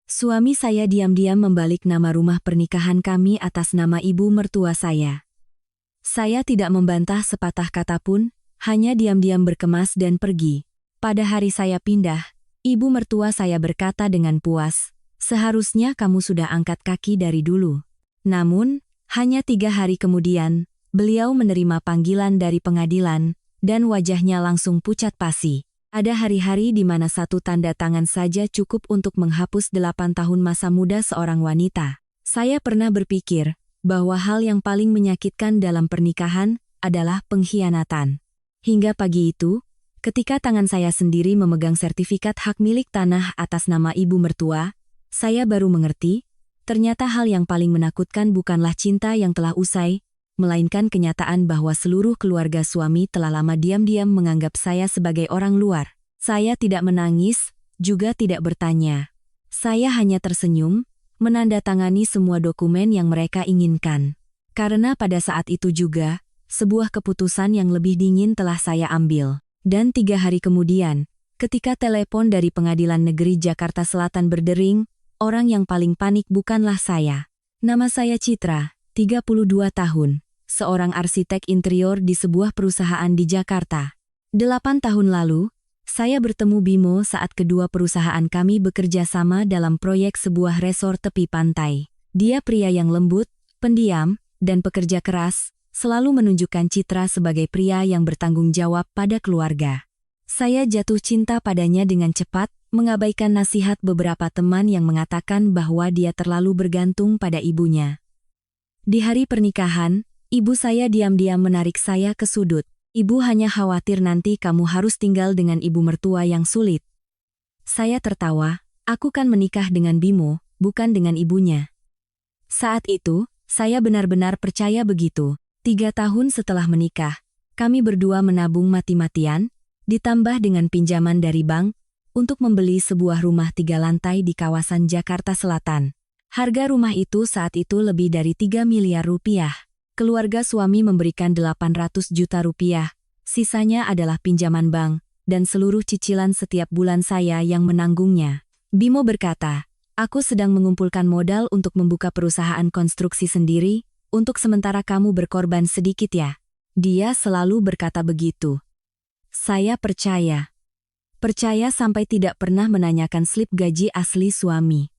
Suami saya diam-diam membalik nama rumah pernikahan kami atas nama ibu mertua saya. Saya tidak membantah sepatah kata pun, hanya diam-diam berkemas dan pergi. Pada hari saya pindah, ibu mertua saya berkata dengan puas, "Seharusnya kamu sudah angkat kaki dari dulu." Namun, hanya 3 hari kemudian, beliau menerima panggilan dari pengadilan, dan wajahnya langsung pucat pasi. Ada hari-hari di mana satu tanda tangan saja cukup untuk menghapus 8 tahun masa muda seorang wanita. Saya pernah berpikir bahwa hal yang paling menyakitkan dalam pernikahan adalah pengkhianatan. Hingga pagi itu, ketika tangan saya sendiri memegang sertifikat hak milik tanah atas nama ibu mertua, saya baru mengerti, ternyata hal yang paling menakutkan bukanlah cinta yang telah usai, melainkan kenyataan bahwa seluruh keluarga suami telah lama diam-diam menganggap saya sebagai orang luar. Saya tidak menangis, juga tidak bertanya. Saya hanya tersenyum, menandatangani semua dokumen yang mereka inginkan. Karena pada saat itu juga, sebuah keputusan yang lebih dingin telah saya ambil. Dan 3 hari kemudian, ketika telepon dari Pengadilan Negeri Jakarta Selatan berdering, orang yang paling panik bukanlah saya. Nama saya Citra, 32 tahun. Seorang arsitek interior di sebuah perusahaan di Jakarta. 8 tahun lalu, saya bertemu Bimo saat kedua perusahaan kami bekerja sama dalam proyek sebuah resort tepi pantai. Dia pria yang lembut, pendiam, dan pekerja keras, selalu menunjukkan Citra sebagai pria yang bertanggung jawab pada keluarga. Saya jatuh cinta padanya dengan cepat, mengabaikan nasihat beberapa teman yang mengatakan bahwa dia terlalu bergantung pada ibunya. Di hari pernikahan, ibu saya diam-diam menarik saya ke sudut. "Ibu hanya khawatir nanti kamu harus tinggal dengan ibu mertua yang sulit." Saya tertawa, "Aku kan menikah dengan Bimo, bukan dengan ibunya." Saat itu, saya benar-benar percaya begitu. 3 tahun setelah menikah, kami berdua menabung mati-matian, ditambah dengan pinjaman dari bank, untuk membeli sebuah rumah 3 lantai di kawasan Jakarta Selatan. Harga rumah itu saat itu lebih dari 3 miliar rupiah. Keluarga suami memberikan 800 juta rupiah, sisanya adalah pinjaman bank, dan seluruh cicilan setiap bulan saya yang menanggungnya. Bimo berkata, "Aku sedang mengumpulkan modal untuk membuka perusahaan konstruksi sendiri, untuk sementara kamu berkorban sedikit ya." Dia selalu berkata begitu. Saya percaya. Percaya sampai tidak pernah menanyakan slip gaji asli suami.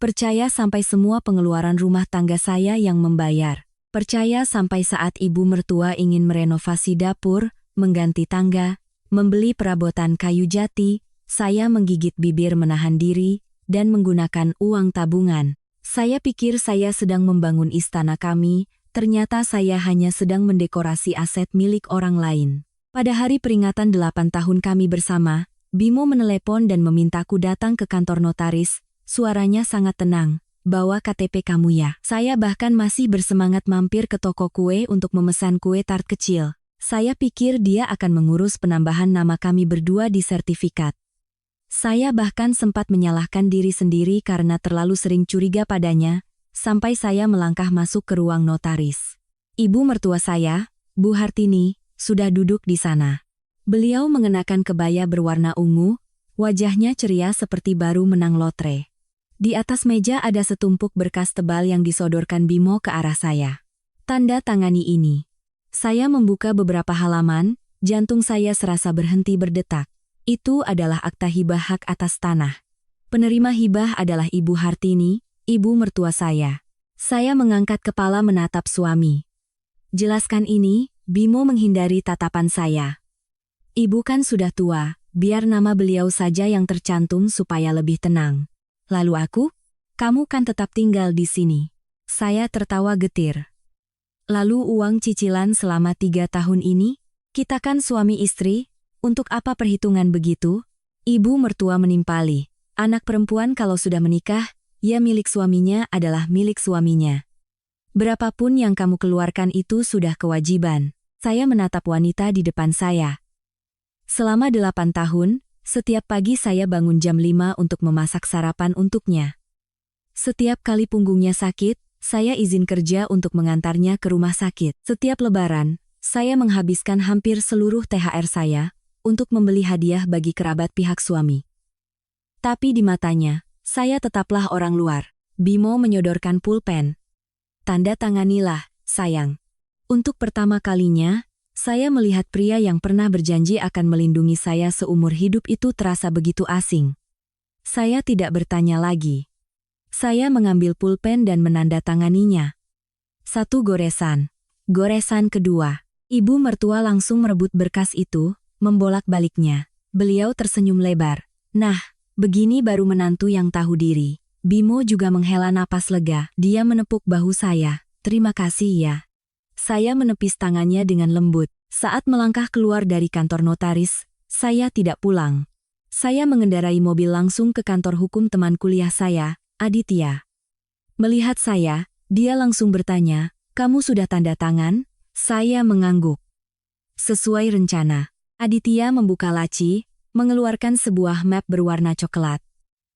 Percaya sampai semua pengeluaran rumah tangga saya yang membayar. Percaya sampai saat ibu mertua ingin merenovasi dapur, mengganti tangga, membeli perabotan kayu jati, saya menggigit bibir menahan diri, dan menggunakan uang tabungan. Saya pikir saya sedang membangun istana kami, ternyata saya hanya sedang mendekorasi aset milik orang lain. Pada hari peringatan 8 tahun kami bersama, Bimo menelepon dan memintaku datang ke kantor notaris, suaranya sangat tenang. "Bawa KTP kamu ya." Saya bahkan masih bersemangat mampir ke toko kue untuk memesan kue tart kecil. Saya pikir dia akan mengurus penambahan nama kami berdua di sertifikat. Saya bahkan sempat menyalahkan diri sendiri karena terlalu sering curiga padanya, sampai saya melangkah masuk ke ruang notaris. Ibu mertua saya, Bu Hartini, sudah duduk di sana. Beliau mengenakan kebaya berwarna ungu, wajahnya ceria seperti baru menang lotre. Di atas meja ada setumpuk berkas tebal yang disodorkan Bimo ke arah saya. "Tanda tangani ini." Saya membuka beberapa halaman, jantung saya serasa berhenti berdetak. Itu adalah akta hibah hak atas tanah. Penerima hibah adalah Ibu Hartini, ibu mertua saya. Saya mengangkat kepala menatap suami. "Jelaskan ini," Bimo menghindari tatapan saya. "Ibu kan sudah tua, biar nama beliau saja yang tercantum supaya lebih tenang. Lalu aku? Kamu kan tetap tinggal di sini." Saya tertawa getir. "Lalu uang cicilan selama 3 tahun ini? Kita kan suami istri, untuk apa perhitungan begitu?" Ibu mertua menimpali. "Anak perempuan kalau sudah menikah, ya milik suaminya adalah milik suaminya. Berapapun yang kamu keluarkan itu sudah kewajiban." Saya menatap wanita di depan saya. Selama 8 tahun, setiap pagi saya bangun jam 5 untuk memasak sarapan untuknya. Setiap kali punggungnya sakit, saya izin kerja untuk mengantarnya ke rumah sakit. Setiap lebaran, saya menghabiskan hampir seluruh THR saya untuk membeli hadiah bagi kerabat pihak suami. Tapi di matanya, Saya tetaplah orang luar. Bimo menyodorkan pulpen. Tanda tanganilah, sayang. Untuk pertama kalinya, saya melihat pria yang pernah berjanji akan melindungi saya seumur hidup itu terasa begitu asing. Saya tidak bertanya lagi. Saya mengambil pulpen dan menandatanganinya. Satu goresan. Goresan kedua. Ibu mertua langsung merebut berkas itu, membolak-baliknya. Beliau tersenyum lebar. Nah, begini baru menantu yang tahu diri. Bimo juga menghela napas lega. Dia menepuk bahu saya. Terima kasih ya. Saya menepis tangannya dengan lembut. Saat melangkah keluar dari kantor notaris, saya tidak pulang. Saya mengendarai mobil langsung ke kantor hukum teman kuliah saya, Aditya. Melihat saya, dia langsung bertanya, "Kamu sudah tanda tangan?" Saya mengangguk. Sesuai rencana. Aditya membuka laci, mengeluarkan sebuah map berwarna coklat.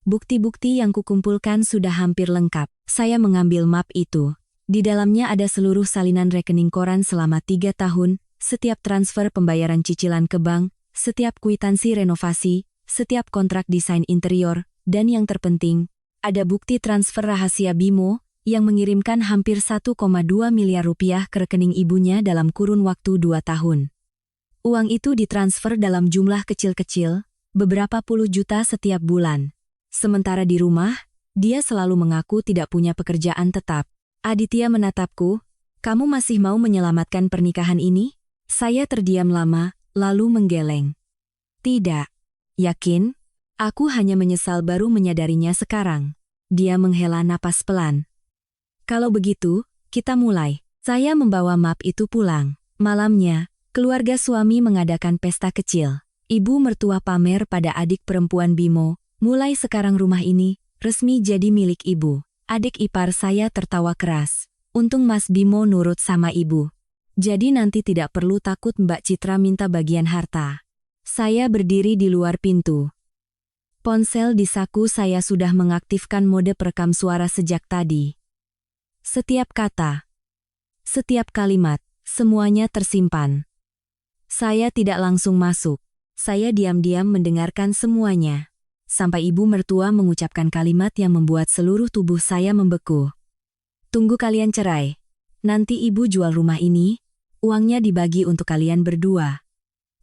Bukti-bukti yang kukumpulkan sudah hampir lengkap. Saya mengambil map itu. Di dalamnya ada seluruh salinan rekening koran selama 3 tahun, setiap transfer pembayaran cicilan ke bank, setiap kwitansi renovasi, setiap kontrak desain interior, dan yang terpenting, ada bukti transfer rahasia Bimo yang mengirimkan hampir 1,2 miliar rupiah ke rekening ibunya dalam kurun waktu 2 tahun. Uang itu ditransfer dalam jumlah kecil-kecil, beberapa puluh juta setiap bulan. Sementara di rumah, dia selalu mengaku tidak punya pekerjaan tetap. Aditya menatapku, "Kamu masih mau menyelamatkan pernikahan ini?" Saya terdiam lama, lalu menggeleng. "Tidak." "Yakin?" "Aku hanya menyesal baru menyadarinya sekarang." Dia menghela napas pelan. "Kalau begitu, kita mulai." Saya membawa map itu pulang. Malamnya, keluarga suami mengadakan pesta kecil. Ibu mertua pamer pada adik perempuan Bimo, "Mulai sekarang rumah ini resmi jadi milik ibu." Adik ipar saya tertawa keras. Untung Mas Bimo nurut sama ibu. Jadi nanti tidak perlu takut Mbak Citra minta bagian harta. Saya berdiri di luar pintu. Ponsel di saku saya sudah mengaktifkan mode perekam suara sejak tadi. Setiap kata, setiap kalimat, semuanya tersimpan. Saya tidak langsung masuk. Saya diam-diam mendengarkan semuanya. Sampai ibu mertua mengucapkan kalimat yang membuat seluruh tubuh saya membeku. "Tunggu kalian cerai. Nanti ibu jual rumah ini, uangnya dibagi untuk kalian berdua."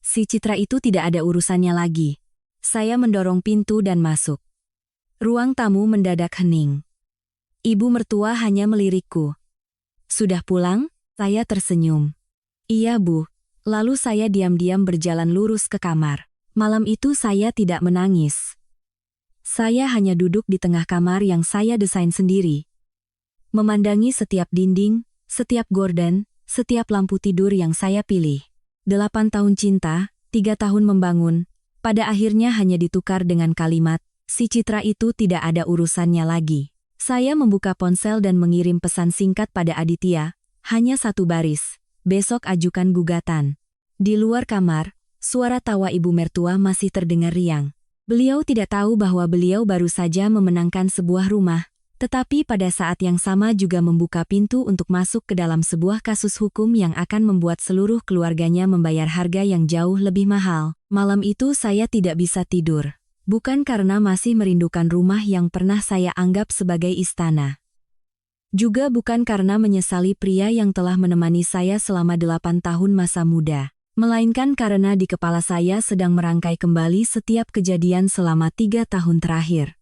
Si Citra itu tidak ada urusannya lagi. Saya mendorong pintu dan masuk. Ruang tamu mendadak hening. Ibu mertua hanya melirikku. "Sudah pulang?" Saya tersenyum. "Iya Bu." Lalu saya diam-diam berjalan lurus ke kamar. Malam itu saya tidak menangis. Saya hanya duduk di tengah kamar yang saya desain sendiri. Memandangi setiap dinding, setiap gorden, setiap lampu tidur yang saya pilih. 8 tahun cinta, 3 tahun membangun, pada akhirnya hanya ditukar dengan kalimat, "Si Citra itu tidak ada urusannya lagi." Saya membuka ponsel dan mengirim pesan singkat pada Aditya, hanya 1 baris, "Besok ajukan gugatan." Di luar kamar, suara tawa ibu mertua masih terdengar riang. Beliau tidak tahu bahwa beliau baru saja memenangkan sebuah rumah, tetapi pada saat yang sama juga membuka pintu untuk masuk ke dalam sebuah kasus hukum yang akan membuat seluruh keluarganya membayar harga yang jauh lebih mahal. Malam itu saya tidak bisa tidur. Bukan karena masih merindukan rumah yang pernah saya anggap sebagai istana. Juga bukan karena menyesali pria yang telah menemani saya selama 8 tahun masa muda. Melainkan karena di kepala saya sedang merangkai kembali setiap kejadian selama 3 tahun terakhir.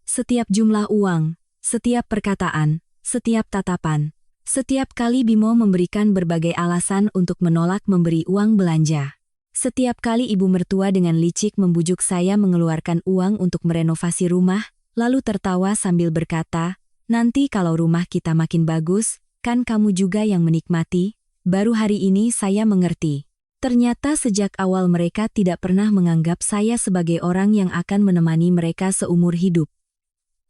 Setiap jumlah uang, setiap perkataan, setiap tatapan, setiap kali Bimo memberikan berbagai alasan untuk menolak memberi uang belanja. Setiap kali ibu mertua dengan licik membujuk saya mengeluarkan uang untuk merenovasi rumah, lalu tertawa sambil berkata, "Nanti kalau rumah kita makin bagus, kan kamu juga yang menikmati." Baru hari ini saya mengerti. Ternyata sejak awal mereka tidak pernah menganggap saya sebagai orang yang akan menemani mereka seumur hidup.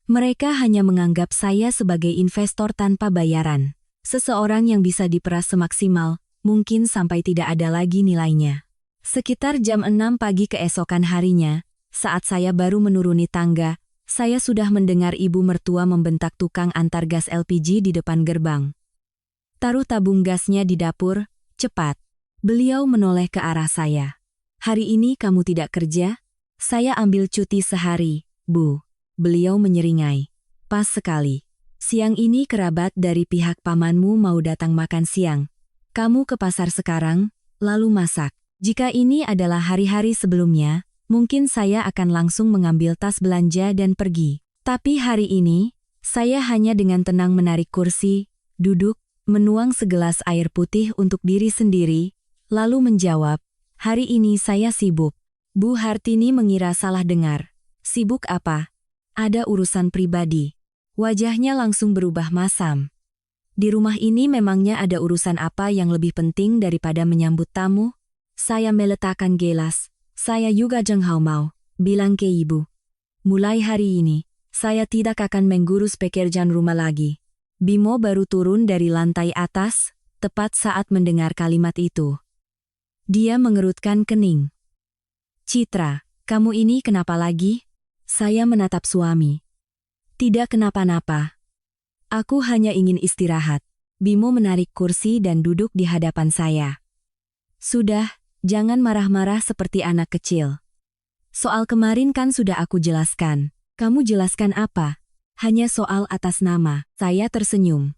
Mereka hanya menganggap saya sebagai investor tanpa bayaran. Seseorang yang bisa diperas semaksimal, mungkin sampai tidak ada lagi nilainya. Sekitar jam 6 pagi keesokan harinya, saat saya baru menuruni tangga, saya sudah mendengar ibu mertua membentak tukang antar gas LPG di depan gerbang. "Taruh tabung gasnya di dapur, cepat." Beliau menoleh ke arah saya. "Hari ini kamu tidak kerja?" "Saya ambil cuti sehari, Bu." beliau menyeringai. Pas sekali. Siang ini kerabat dari pihak pamanmu mau datang makan siang. Kamu ke pasar sekarang, lalu masak. Jika ini adalah hari-hari sebelumnya, mungkin saya akan langsung mengambil tas belanja dan pergi. Tapi hari ini, saya hanya dengan tenang menarik kursi, duduk, menuang segelas air putih untuk diri sendiri, lalu menjawab, hari ini saya sibuk. Bu Hartini mengira salah dengar. Sibuk apa? Ada urusan pribadi. Wajahnya langsung berubah masam. Di rumah ini memangnya ada urusan apa yang lebih penting daripada menyambut tamu? Saya meletakkan gelas. Saya juga jenghau mau, bilang ke ibu. Mulai hari ini, saya tidak akan mengurus pekerjaan rumah lagi. Bimo baru turun dari lantai atas, tepat saat mendengar kalimat itu. Dia mengerutkan kening. Citra, kamu ini kenapa lagi? Saya menatap suami. Tidak kenapa-napa. Aku hanya ingin istirahat. Bimo menarik kursi dan duduk di hadapan saya. Sudah, jangan marah-marah seperti anak kecil. Soal kemarin kan sudah aku jelaskan. Kamu jelaskan apa? Hanya soal atas nama. Saya tersenyum.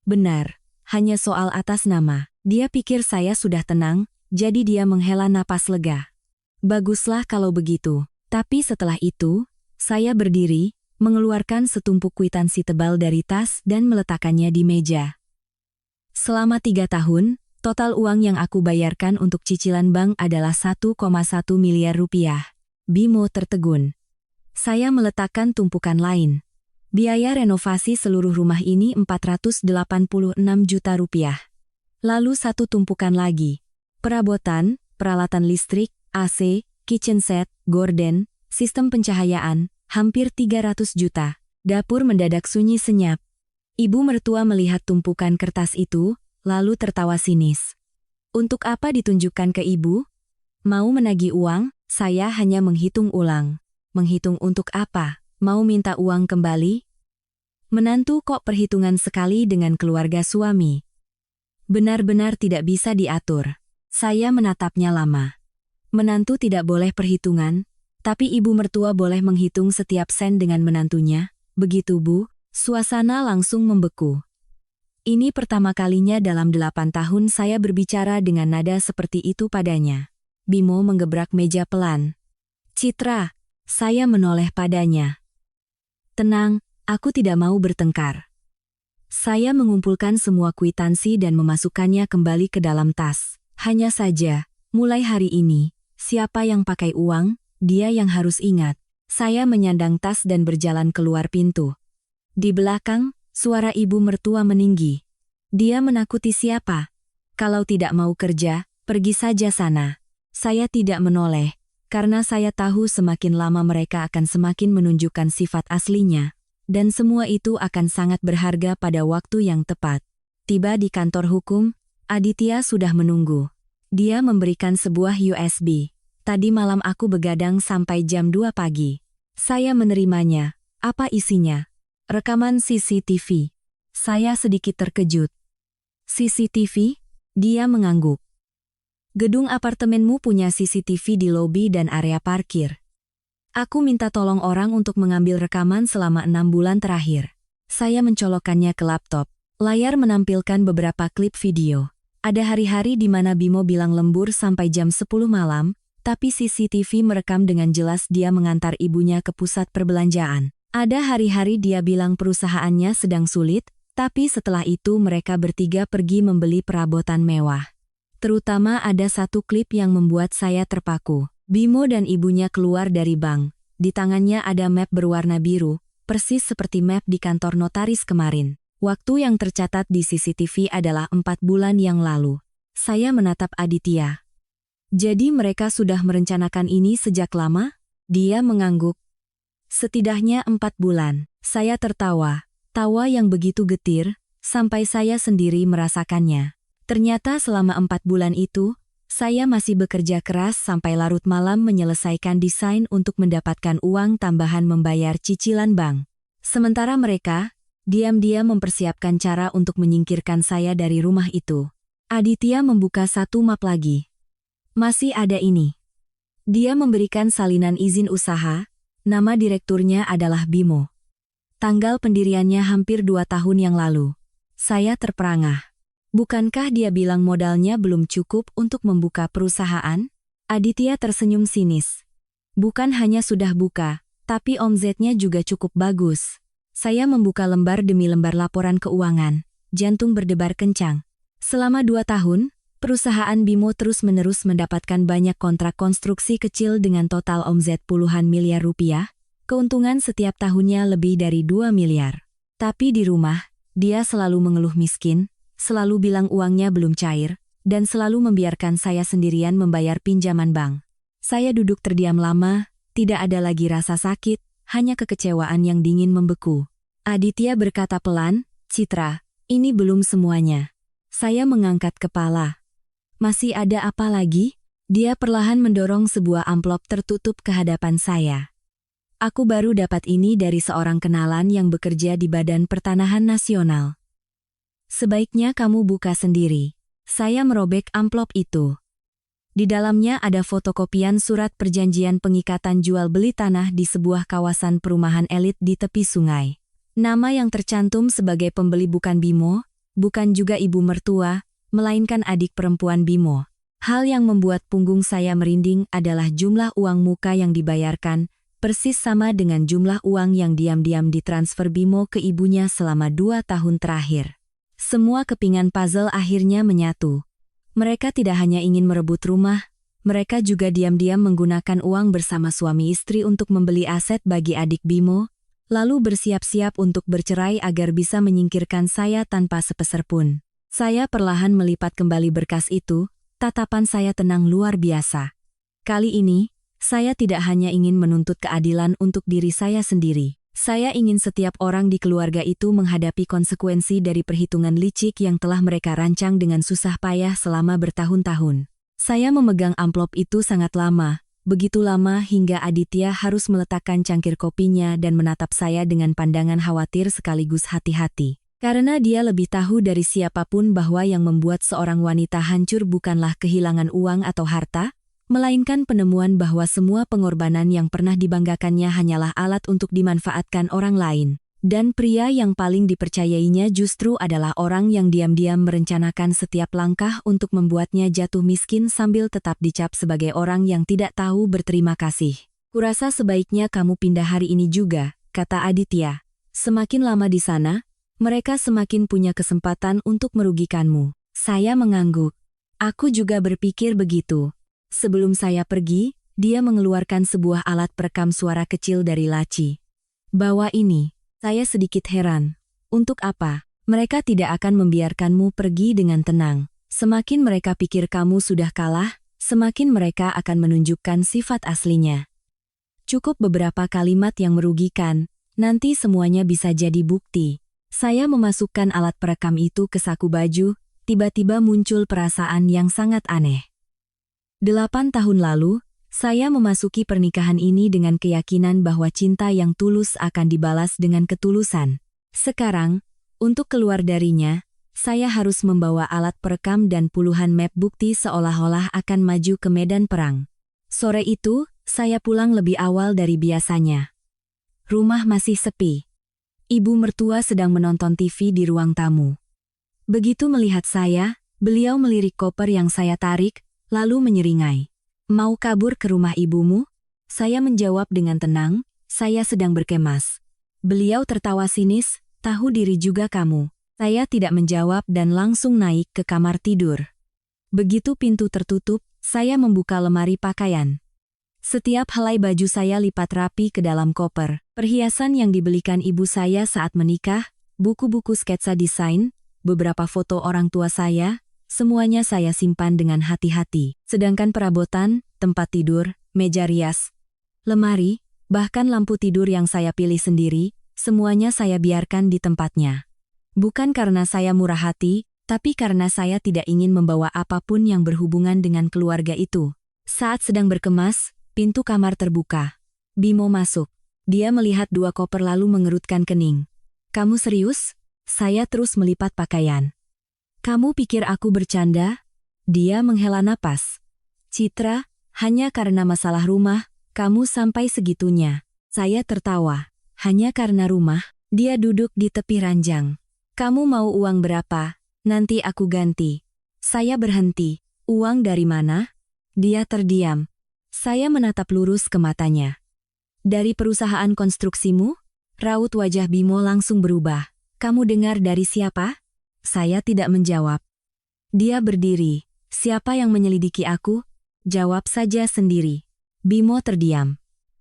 Benar, hanya soal atas nama. Dia pikir saya sudah tenang, jadi dia menghela napas lega. Baguslah kalau begitu. Tapi setelah itu, saya berdiri, mengeluarkan setumpuk kwitansi tebal dari tas dan meletakkannya di meja. Selama 3 tahun, total uang yang aku bayarkan untuk cicilan bank adalah 1,1 miliar rupiah. Bimo tertegun. Saya meletakkan tumpukan lain. Biaya renovasi seluruh rumah ini 486 juta rupiah. Lalu satu tumpukan lagi. Perabotan, peralatan listrik, AC, kitchen set, gorden, sistem pencahayaan, hampir 300 juta. Dapur mendadak sunyi senyap. Ibu mertua melihat tumpukan kertas itu, lalu tertawa sinis. Untuk apa ditunjukkan ke ibu? Mau menagih uang? Saya hanya menghitung ulang. Menghitung untuk apa? Mau minta uang kembali? Menantu kok perhitungan sekali dengan keluarga suami. Benar-benar tidak bisa diatur. Saya menatapnya lama. Menantu tidak boleh perhitungan, tapi ibu mertua boleh menghitung setiap sen dengan menantunya. Begitu Bu, suasana langsung membeku. Ini pertama kalinya dalam 8 tahun saya berbicara dengan nada seperti itu padanya. Bimo menggebrak meja pelan. Citra, saya menoleh padanya. Tenang, aku tidak mau bertengkar. Saya mengumpulkan semua kwitansi dan memasukkannya kembali ke dalam tas. Hanya saja, mulai hari ini, siapa yang pakai uang, dia yang harus ingat. Saya menyandang tas dan berjalan keluar pintu. Di belakang, suara ibu mertua meninggi. Dia menakuti siapa? Kalau tidak mau kerja, pergi saja sana. Saya tidak menoleh, karena saya tahu semakin lama mereka akan semakin menunjukkan sifat aslinya. Dan semua itu akan sangat berharga pada waktu yang tepat. Tiba di kantor hukum, Aditya sudah menunggu. Dia memberikan sebuah USB. Tadi malam aku begadang sampai jam 2 pagi. Saya menerimanya. Apa isinya? Rekaman CCTV. Saya sedikit terkejut. CCTV? Dia mengangguk. Gedung apartemenmu punya CCTV di lobi dan area parkir. Aku minta tolong orang untuk mengambil rekaman selama 6 bulan terakhir. Saya mencolokkannya ke laptop. Layar menampilkan beberapa klip video. Ada hari-hari di mana Bimo bilang lembur sampai jam 10 malam, tapi CCTV merekam dengan jelas dia mengantar ibunya ke pusat perbelanjaan. Ada hari-hari dia bilang perusahaannya sedang sulit, tapi setelah itu mereka bertiga pergi membeli perabotan mewah. Terutama ada satu klip yang membuat saya terpaku. Bimo dan ibunya keluar dari bank. Di tangannya ada map berwarna biru, persis seperti map di kantor notaris kemarin. Waktu yang tercatat di CCTV adalah 4 bulan yang lalu. Saya menatap Aditya. Jadi mereka sudah merencanakan ini sejak lama? Dia mengangguk. Setidaknya 4 bulan. Saya tertawa. Tawa yang begitu getir, sampai saya sendiri merasakannya. Ternyata selama 4 bulan itu, saya masih bekerja keras sampai larut malam menyelesaikan desain untuk mendapatkan uang tambahan membayar cicilan bank. Sementara mereka, diam-diam mempersiapkan cara untuk menyingkirkan saya dari rumah itu. Aditya membuka satu map lagi. Masih ada ini. Dia memberikan salinan izin usaha, Nama direkturnya adalah Bimo. Tanggal pendiriannya hampir 2 tahun yang lalu. Saya terperangah. Bukankah dia bilang modalnya belum cukup untuk membuka perusahaan? Aditya tersenyum sinis. Bukan hanya sudah buka, tapi omzetnya juga cukup bagus. Saya membuka lembar demi lembar laporan keuangan. Jantung berdebar kencang. Selama 2 tahun, perusahaan Bimo terus-menerus mendapatkan banyak kontrak konstruksi kecil dengan total omzet puluhan miliar rupiah. Keuntungan setiap tahunnya lebih dari 2 miliar. Tapi di rumah, dia selalu mengeluh miskin, selalu bilang uangnya belum cair, dan selalu membiarkan saya sendirian membayar pinjaman bank. Saya duduk terdiam lama, tidak ada lagi rasa sakit, hanya kekecewaan yang dingin membeku. Aditya berkata pelan, "Citra, ini belum semuanya." Saya mengangkat kepala. "Masih ada apa lagi?" Dia perlahan mendorong sebuah amplop tertutup ke hadapan saya. "Aku baru dapat ini dari seorang kenalan yang bekerja di Badan Pertanahan Nasional. Sebaiknya kamu buka sendiri." Saya merobek amplop itu. Di dalamnya ada fotokopian surat perjanjian pengikatan jual beli tanah di sebuah kawasan perumahan elit di tepi sungai. Nama yang tercantum sebagai pembeli bukan Bimo, bukan juga ibu mertua, melainkan adik perempuan Bimo. Hal yang membuat punggung saya merinding adalah jumlah uang muka yang dibayarkan, persis sama dengan jumlah uang yang diam-diam ditransfer Bimo ke ibunya selama 2 tahun terakhir. Semua kepingan puzzle akhirnya menyatu. Mereka tidak hanya ingin merebut rumah, mereka juga diam-diam menggunakan uang bersama suami istri untuk membeli aset bagi adik Bimo, lalu bersiap-siap untuk bercerai agar bisa menyingkirkan saya tanpa sepeser pun. Saya perlahan melipat kembali berkas itu, tatapan saya tenang luar biasa. Kali ini, saya tidak hanya ingin menuntut keadilan untuk diri saya sendiri. Saya ingin setiap orang di keluarga itu menghadapi konsekuensi dari perhitungan licik yang telah mereka rancang dengan susah payah selama bertahun-tahun. Saya memegang amplop itu sangat lama, begitu lama hingga Aditya harus meletakkan cangkir kopinya dan menatap saya dengan pandangan khawatir sekaligus hati-hati. Karena dia lebih tahu dari siapapun bahwa yang membuat seorang wanita hancur bukanlah kehilangan uang atau harta, melainkan penemuan bahwa semua pengorbanan yang pernah dibanggakannya hanyalah alat untuk dimanfaatkan orang lain. Dan pria yang paling dipercayainya justru adalah orang yang diam-diam merencanakan setiap langkah untuk membuatnya jatuh miskin sambil tetap dicap sebagai orang yang tidak tahu berterima kasih. "Kurasa sebaiknya kamu pindah hari ini juga," kata Aditya. "Semakin lama di sana, mereka semakin punya kesempatan untuk merugikanmu." Saya mengangguk. Aku juga berpikir begitu. Sebelum saya pergi, dia mengeluarkan sebuah alat perekam suara kecil dari laci. "Bawa ini." Saya sedikit heran. "Untuk apa?" "Mereka tidak akan membiarkanmu pergi dengan tenang. Semakin mereka pikir kamu sudah kalah, semakin mereka akan menunjukkan sifat aslinya. Cukup beberapa kalimat yang merugikan, nanti semuanya bisa jadi bukti." Saya memasukkan alat perekam itu ke saku baju, tiba-tiba muncul perasaan yang sangat aneh. 8 tahun lalu, saya memasuki pernikahan ini dengan keyakinan bahwa cinta yang tulus akan dibalas dengan ketulusan. Sekarang, untuk keluar darinya, saya harus membawa alat perekam dan puluhan map bukti seolah-olah akan maju ke medan perang. Sore itu, saya pulang lebih awal dari biasanya. Rumah masih sepi. Ibu mertua sedang menonton TV di ruang tamu. Begitu melihat saya, beliau melirik koper yang saya tarik, lalu menyeringai. "Mau kabur ke rumah ibumu?" Saya menjawab dengan tenang, "Saya sedang berkemas." Beliau tertawa sinis, "Tahu diri juga kamu." Saya tidak menjawab dan langsung naik ke kamar tidur. Begitu pintu tertutup, saya membuka lemari pakaian. Setiap helai baju saya lipat rapi ke dalam koper. Perhiasan yang dibelikan ibu saya saat menikah, buku-buku sketsa desain, beberapa foto orang tua saya, semuanya saya simpan dengan hati-hati. Sedangkan perabotan, tempat tidur, meja rias, lemari, bahkan lampu tidur yang saya pilih sendiri, semuanya saya biarkan di tempatnya. Bukan karena saya murah hati, tapi karena saya tidak ingin membawa apapun yang berhubungan dengan keluarga itu. Saat sedang berkemas, pintu kamar terbuka. Bimo masuk. Dia melihat 2 koper lalu mengerutkan kening. "Kamu serius?" Saya terus melipat pakaian. "Kamu pikir aku bercanda?" Dia menghela napas. "Citra, hanya karena masalah rumah, kamu sampai segitunya." Saya tertawa. Hanya karena rumah, dia duduk di tepi ranjang. Kamu mau uang berapa? Nanti aku ganti. Saya berhenti. Uang dari mana? Dia terdiam. Saya menatap lurus ke matanya. Dari perusahaan konstruksimu? Raut wajah Bimo langsung berubah. Kamu dengar dari siapa? Saya tidak menjawab. Dia berdiri. Siapa yang menyelidiki aku? Jawab saja sendiri. Bimo terdiam.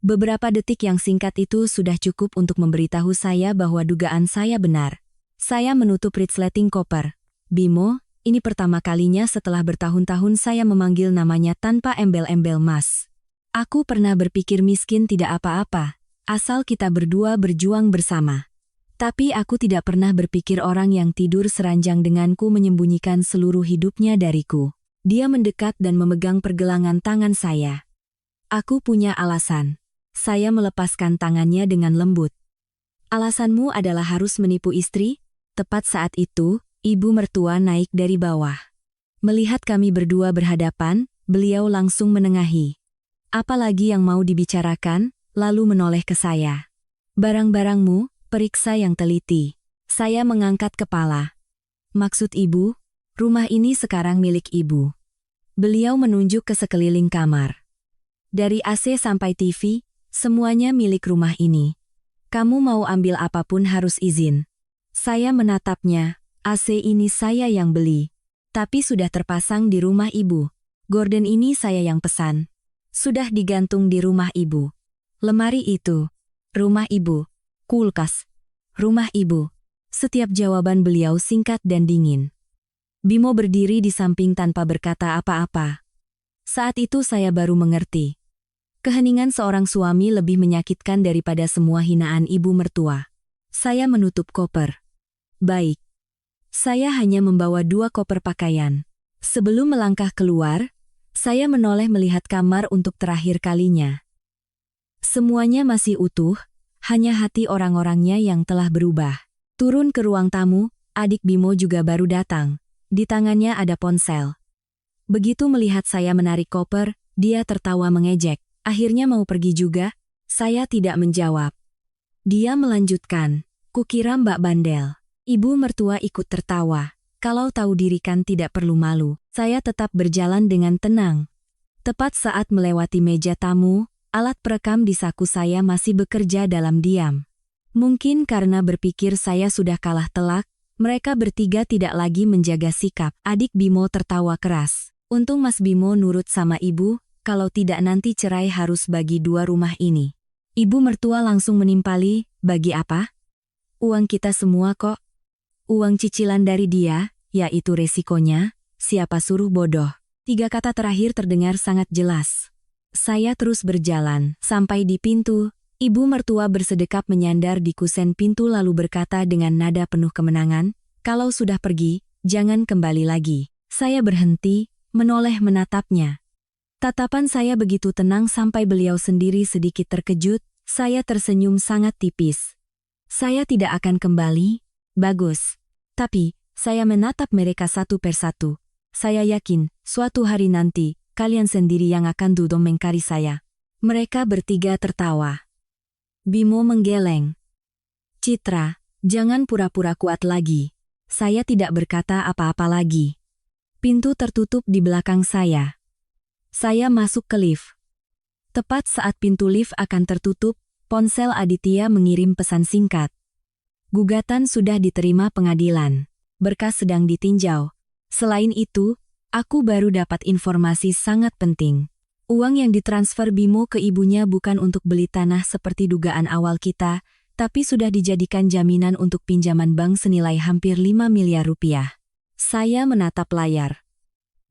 Beberapa detik yang singkat itu sudah cukup untuk memberitahu saya bahwa dugaan saya benar. Saya menutup resleting koper. Bimo, ini pertama kalinya setelah bertahun-tahun saya memanggil namanya tanpa embel-embel mas. Aku pernah berpikir miskin tidak apa-apa, asal kita berdua berjuang bersama. Tapi aku tidak pernah berpikir orang yang tidur seranjang denganku menyembunyikan seluruh hidupnya dariku. Dia mendekat dan memegang pergelangan tangan saya. Aku punya alasan. Saya melepaskan tangannya dengan lembut. Alasanmu adalah harus menipu istri? Tepat saat itu, ibu mertua naik dari bawah. Melihat kami berdua berhadapan, beliau langsung menengahi. Apalagi yang mau dibicarakan, lalu menoleh ke saya. Barang-barangmu, periksa yang teliti. Saya mengangkat kepala. Maksud ibu, rumah ini sekarang milik ibu. Beliau menunjuk ke sekeliling kamar. Dari AC sampai TV, semuanya milik rumah ini. Kamu mau ambil apapun harus izin. Saya menatapnya, AC ini saya yang beli. Tapi sudah terpasang di rumah ibu. Gorden ini saya yang pesan. Sudah digantung di rumah ibu. Lemari itu, rumah ibu. Kulkas, rumah ibu. Setiap jawaban beliau singkat dan dingin. Bimo berdiri di samping tanpa berkata apa-apa. Saat itu saya baru mengerti. Keheningan seorang suami lebih menyakitkan daripada semua hinaan ibu mertua. Saya menutup koper. Baik. Saya hanya membawa 2 koper pakaian. Sebelum melangkah keluar, saya menoleh melihat kamar untuk terakhir kalinya. Semuanya masih utuh, hanya hati orang-orangnya yang telah berubah. Turun ke ruang tamu, adik Bimo juga baru datang. Di tangannya ada ponsel. Begitu melihat saya menarik koper, dia tertawa mengejek. Akhirnya mau pergi juga? Saya tidak menjawab. Dia melanjutkan, kukira Mbak bandel. Ibu mertua ikut tertawa. Kalau tahu diri kan tidak perlu malu. Saya tetap berjalan dengan tenang. Tepat saat melewati meja tamu, alat perekam di saku saya masih bekerja dalam diam. Mungkin karena berpikir saya sudah kalah telak, mereka bertiga tidak lagi menjaga sikap. Adik Bimo tertawa keras. Untung Mas Bimo nurut sama ibu, kalau tidak nanti cerai harus bagi 2 rumah ini. Ibu mertua langsung menimpali, bagi apa? Uang kita semua kok. Uang cicilan dari dia, yaitu resikonya, siapa suruh bodoh. 3 kata terakhir terdengar sangat jelas. Saya terus berjalan, sampai di pintu, ibu mertua bersedekap menyandar di kusen pintu lalu berkata dengan nada penuh kemenangan, kalau sudah pergi, jangan kembali lagi. Saya berhenti, menoleh menatapnya. Tatapan saya begitu tenang sampai beliau sendiri sedikit terkejut, saya tersenyum sangat tipis. Saya tidak akan kembali, bagus. Tapi, saya menatap mereka satu persatu. Saya yakin, suatu hari nanti, kalian sendiri yang akan duduk mengkari saya. Mereka bertiga tertawa. Bimo menggeleng. Citra, jangan pura-pura kuat lagi. Saya tidak berkata apa-apa lagi. Pintu tertutup di belakang saya. Saya masuk ke lift. Tepat saat pintu lift akan tertutup, ponsel Aditya mengirim pesan singkat. Gugatan sudah diterima pengadilan. Berkas sedang ditinjau. Selain itu, aku baru dapat informasi sangat penting. Uang yang ditransfer Bimo ke ibunya bukan untuk beli tanah seperti dugaan awal kita, tapi sudah dijadikan jaminan untuk pinjaman bank senilai hampir 5 miliar rupiah. Saya menatap layar.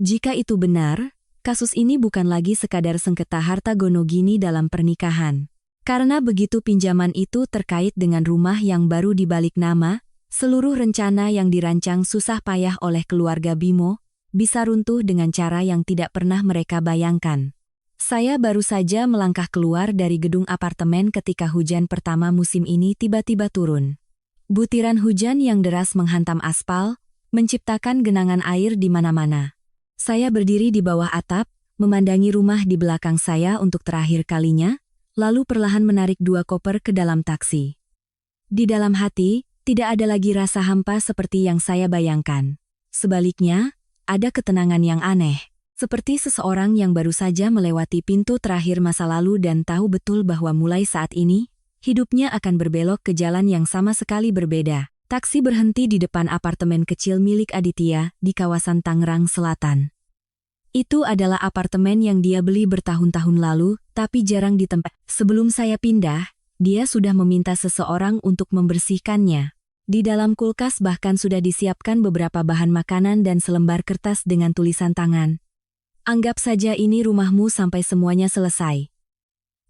Jika itu benar, kasus ini bukan lagi sekadar sengketa harta gono gini dalam pernikahan. Karena begitu pinjaman itu terkait dengan rumah yang baru dibalik nama, seluruh rencana yang dirancang susah payah oleh keluarga Bimo, bisa runtuh dengan cara yang tidak pernah mereka bayangkan. Saya baru saja melangkah keluar dari gedung apartemen ketika hujan pertama musim ini tiba-tiba turun. Butiran hujan yang deras menghantam aspal, menciptakan genangan air di mana-mana. Saya berdiri di bawah atap, memandangi rumah di belakang saya untuk terakhir kalinya, lalu perlahan menarik 2 koper ke dalam taksi. Di dalam hati, tidak ada lagi rasa hampa seperti yang saya bayangkan. Sebaliknya, ada ketenangan yang aneh. Seperti seseorang yang baru saja melewati pintu terakhir masa lalu dan tahu betul bahwa mulai saat ini, hidupnya akan berbelok ke jalan yang sama sekali berbeda. Taksi berhenti di depan apartemen kecil milik Aditya di kawasan Tangerang Selatan. Itu adalah apartemen yang dia beli bertahun-tahun lalu, tapi jarang ditempati. Sebelum saya pindah, dia sudah meminta seseorang untuk membersihkannya. Di dalam kulkas bahkan sudah disiapkan beberapa bahan makanan dan selembar kertas dengan tulisan tangan. Anggap saja ini rumahmu sampai semuanya selesai.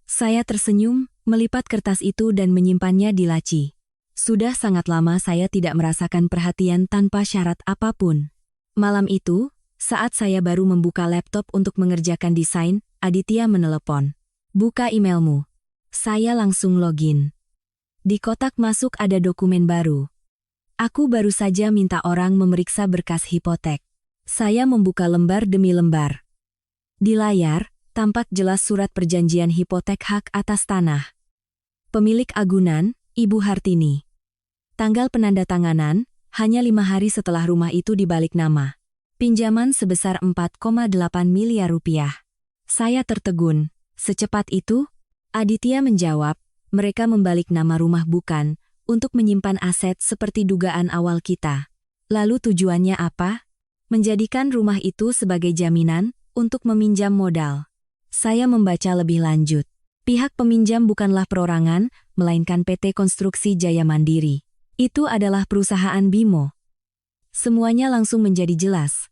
Saya tersenyum, melipat kertas itu dan menyimpannya di laci. Sudah sangat lama saya tidak merasakan perhatian tanpa syarat apapun. Malam itu, saat saya baru membuka laptop untuk mengerjakan desain, Aditya menelepon. Buka emailmu. Saya langsung login. Di kotak masuk ada dokumen baru. Aku baru saja minta orang memeriksa berkas hipotek. Saya membuka lembar demi lembar. Di layar, tampak jelas surat perjanjian hipotek hak atas tanah. Pemilik agunan, Ibu Hartini. Tanggal penandatanganan, hanya 5 hari setelah rumah itu dibalik nama. Pinjaman sebesar 4,8 miliar rupiah. Saya tertegun. Secepat itu? Aditya menjawab, mereka membalik nama rumah bukan, untuk menyimpan aset seperti dugaan awal kita. Lalu tujuannya apa? Menjadikan rumah itu sebagai jaminan, untuk meminjam modal. Saya membaca lebih lanjut. Pihak peminjam bukanlah perorangan, melainkan PT Konstruksi Jaya Mandiri. Itu adalah perusahaan Bimo. Semuanya langsung menjadi jelas.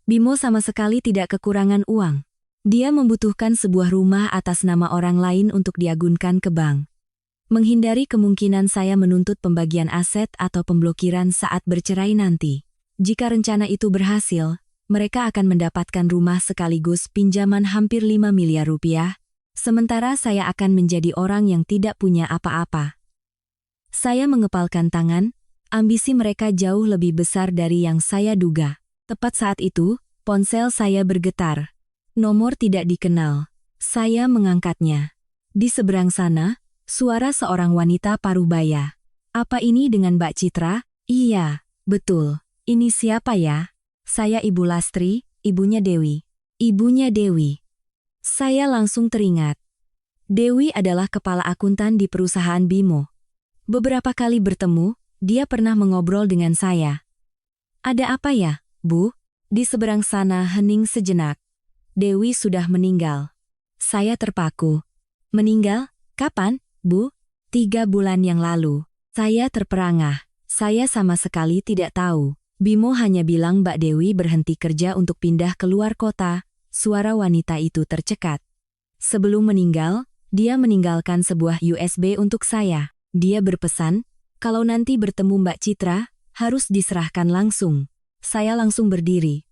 Bimo sama sekali tidak kekurangan uang. Dia membutuhkan sebuah rumah atas nama orang lain untuk diagunkan ke bank. Menghindari kemungkinan saya menuntut pembagian aset atau pemblokiran saat bercerai nanti. Jika rencana itu berhasil, mereka akan mendapatkan rumah sekaligus pinjaman hampir 5 miliar rupiah, sementara saya akan menjadi orang yang tidak punya apa-apa. Saya mengepalkan tangan, ambisi mereka jauh lebih besar dari yang saya duga. Tepat saat itu, ponsel saya bergetar. Nomor tidak dikenal. Saya mengangkatnya. Di seberang sana, suara seorang wanita paruh baya. Apa ini dengan Mbak Citra? Iya, betul. Ini siapa ya? Saya Ibu Lastri, ibunya Dewi. Ibunya Dewi. Saya langsung teringat. Dewi adalah kepala akuntan di perusahaan Bimo. Beberapa kali bertemu, dia pernah mengobrol dengan saya. Ada apa ya, Bu? Di seberang sana hening sejenak. Dewi sudah meninggal. Saya terpaku. Meninggal? Kapan, Bu? 3 bulan yang lalu. Saya terperangah. Saya sama sekali tidak tahu. Bimo hanya bilang Mbak Dewi berhenti kerja untuk pindah keluar kota. Suara wanita itu tercekat. Sebelum meninggal, dia meninggalkan sebuah USB untuk saya. Dia berpesan, kalau nanti bertemu Mbak Citra, harus diserahkan langsung. Saya langsung berdiri.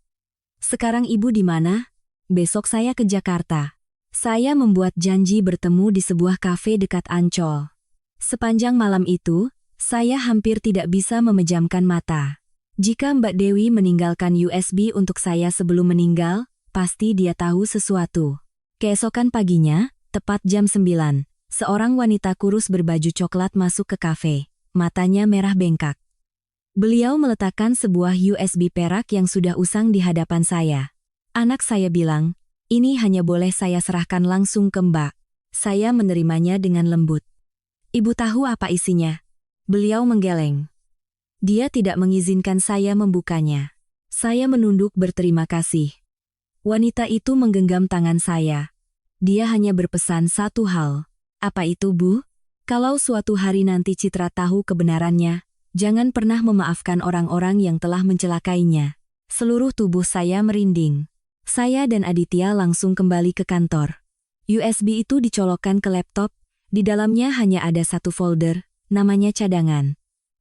Sekarang Ibu di mana? Besok saya ke Jakarta. Saya membuat janji bertemu di sebuah kafe dekat Ancol. Sepanjang malam itu, saya hampir tidak bisa memejamkan mata. Jika Mbak Dewi meninggalkan USB untuk saya sebelum meninggal, pasti dia tahu sesuatu. Keesokan paginya, tepat jam 9, seorang wanita kurus berbaju coklat masuk ke kafe. Matanya merah bengkak. Beliau meletakkan sebuah USB perak yang sudah usang di hadapan saya. Anak saya bilang, ini hanya boleh saya serahkan langsung ke Mbak. Saya menerimanya dengan lembut. Ibu tahu apa isinya? Beliau menggeleng. Dia tidak mengizinkan saya membukanya. Saya menunduk berterima kasih. Wanita itu menggenggam tangan saya. Dia hanya berpesan satu hal. Apa itu, Bu? Kalau suatu hari nanti Citra tahu kebenarannya, jangan pernah memaafkan orang-orang yang telah mencelakainya. Seluruh tubuh saya merinding. Saya dan Aditya langsung kembali ke kantor. USB itu dicolokkan ke laptop, di dalamnya hanya ada satu folder, namanya cadangan.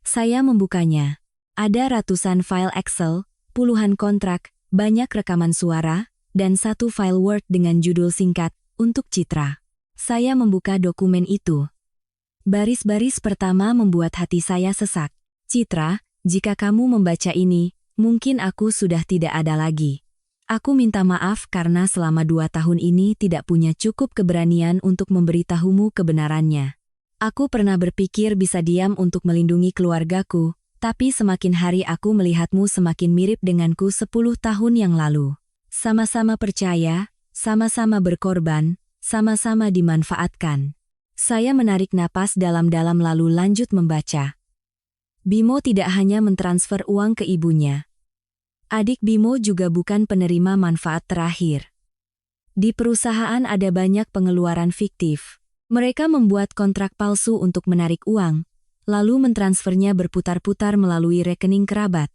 Saya membukanya. Ada ratusan file Excel, puluhan kontrak, banyak rekaman suara, dan satu file Word dengan judul singkat, untuk Citra. Saya membuka dokumen itu. Baris-baris pertama membuat hati saya sesak. Citra, jika kamu membaca ini, mungkin aku sudah tidak ada lagi. Aku minta maaf karena selama 2 tahun ini tidak punya cukup keberanian untuk memberitahumu kebenarannya. Aku pernah berpikir bisa diam untuk melindungi keluargaku, tapi semakin hari aku melihatmu semakin mirip denganku 10 tahun yang lalu. Sama-sama percaya, sama-sama berkorban, sama-sama dimanfaatkan. Saya menarik napas dalam-dalam lalu lanjut membaca. Bimo tidak hanya mentransfer uang ke ibunya. Adik Bimo juga bukan penerima manfaat terakhir. Di perusahaan ada banyak pengeluaran fiktif. Mereka membuat kontrak palsu untuk menarik uang, lalu mentransfernya berputar-putar melalui rekening kerabat.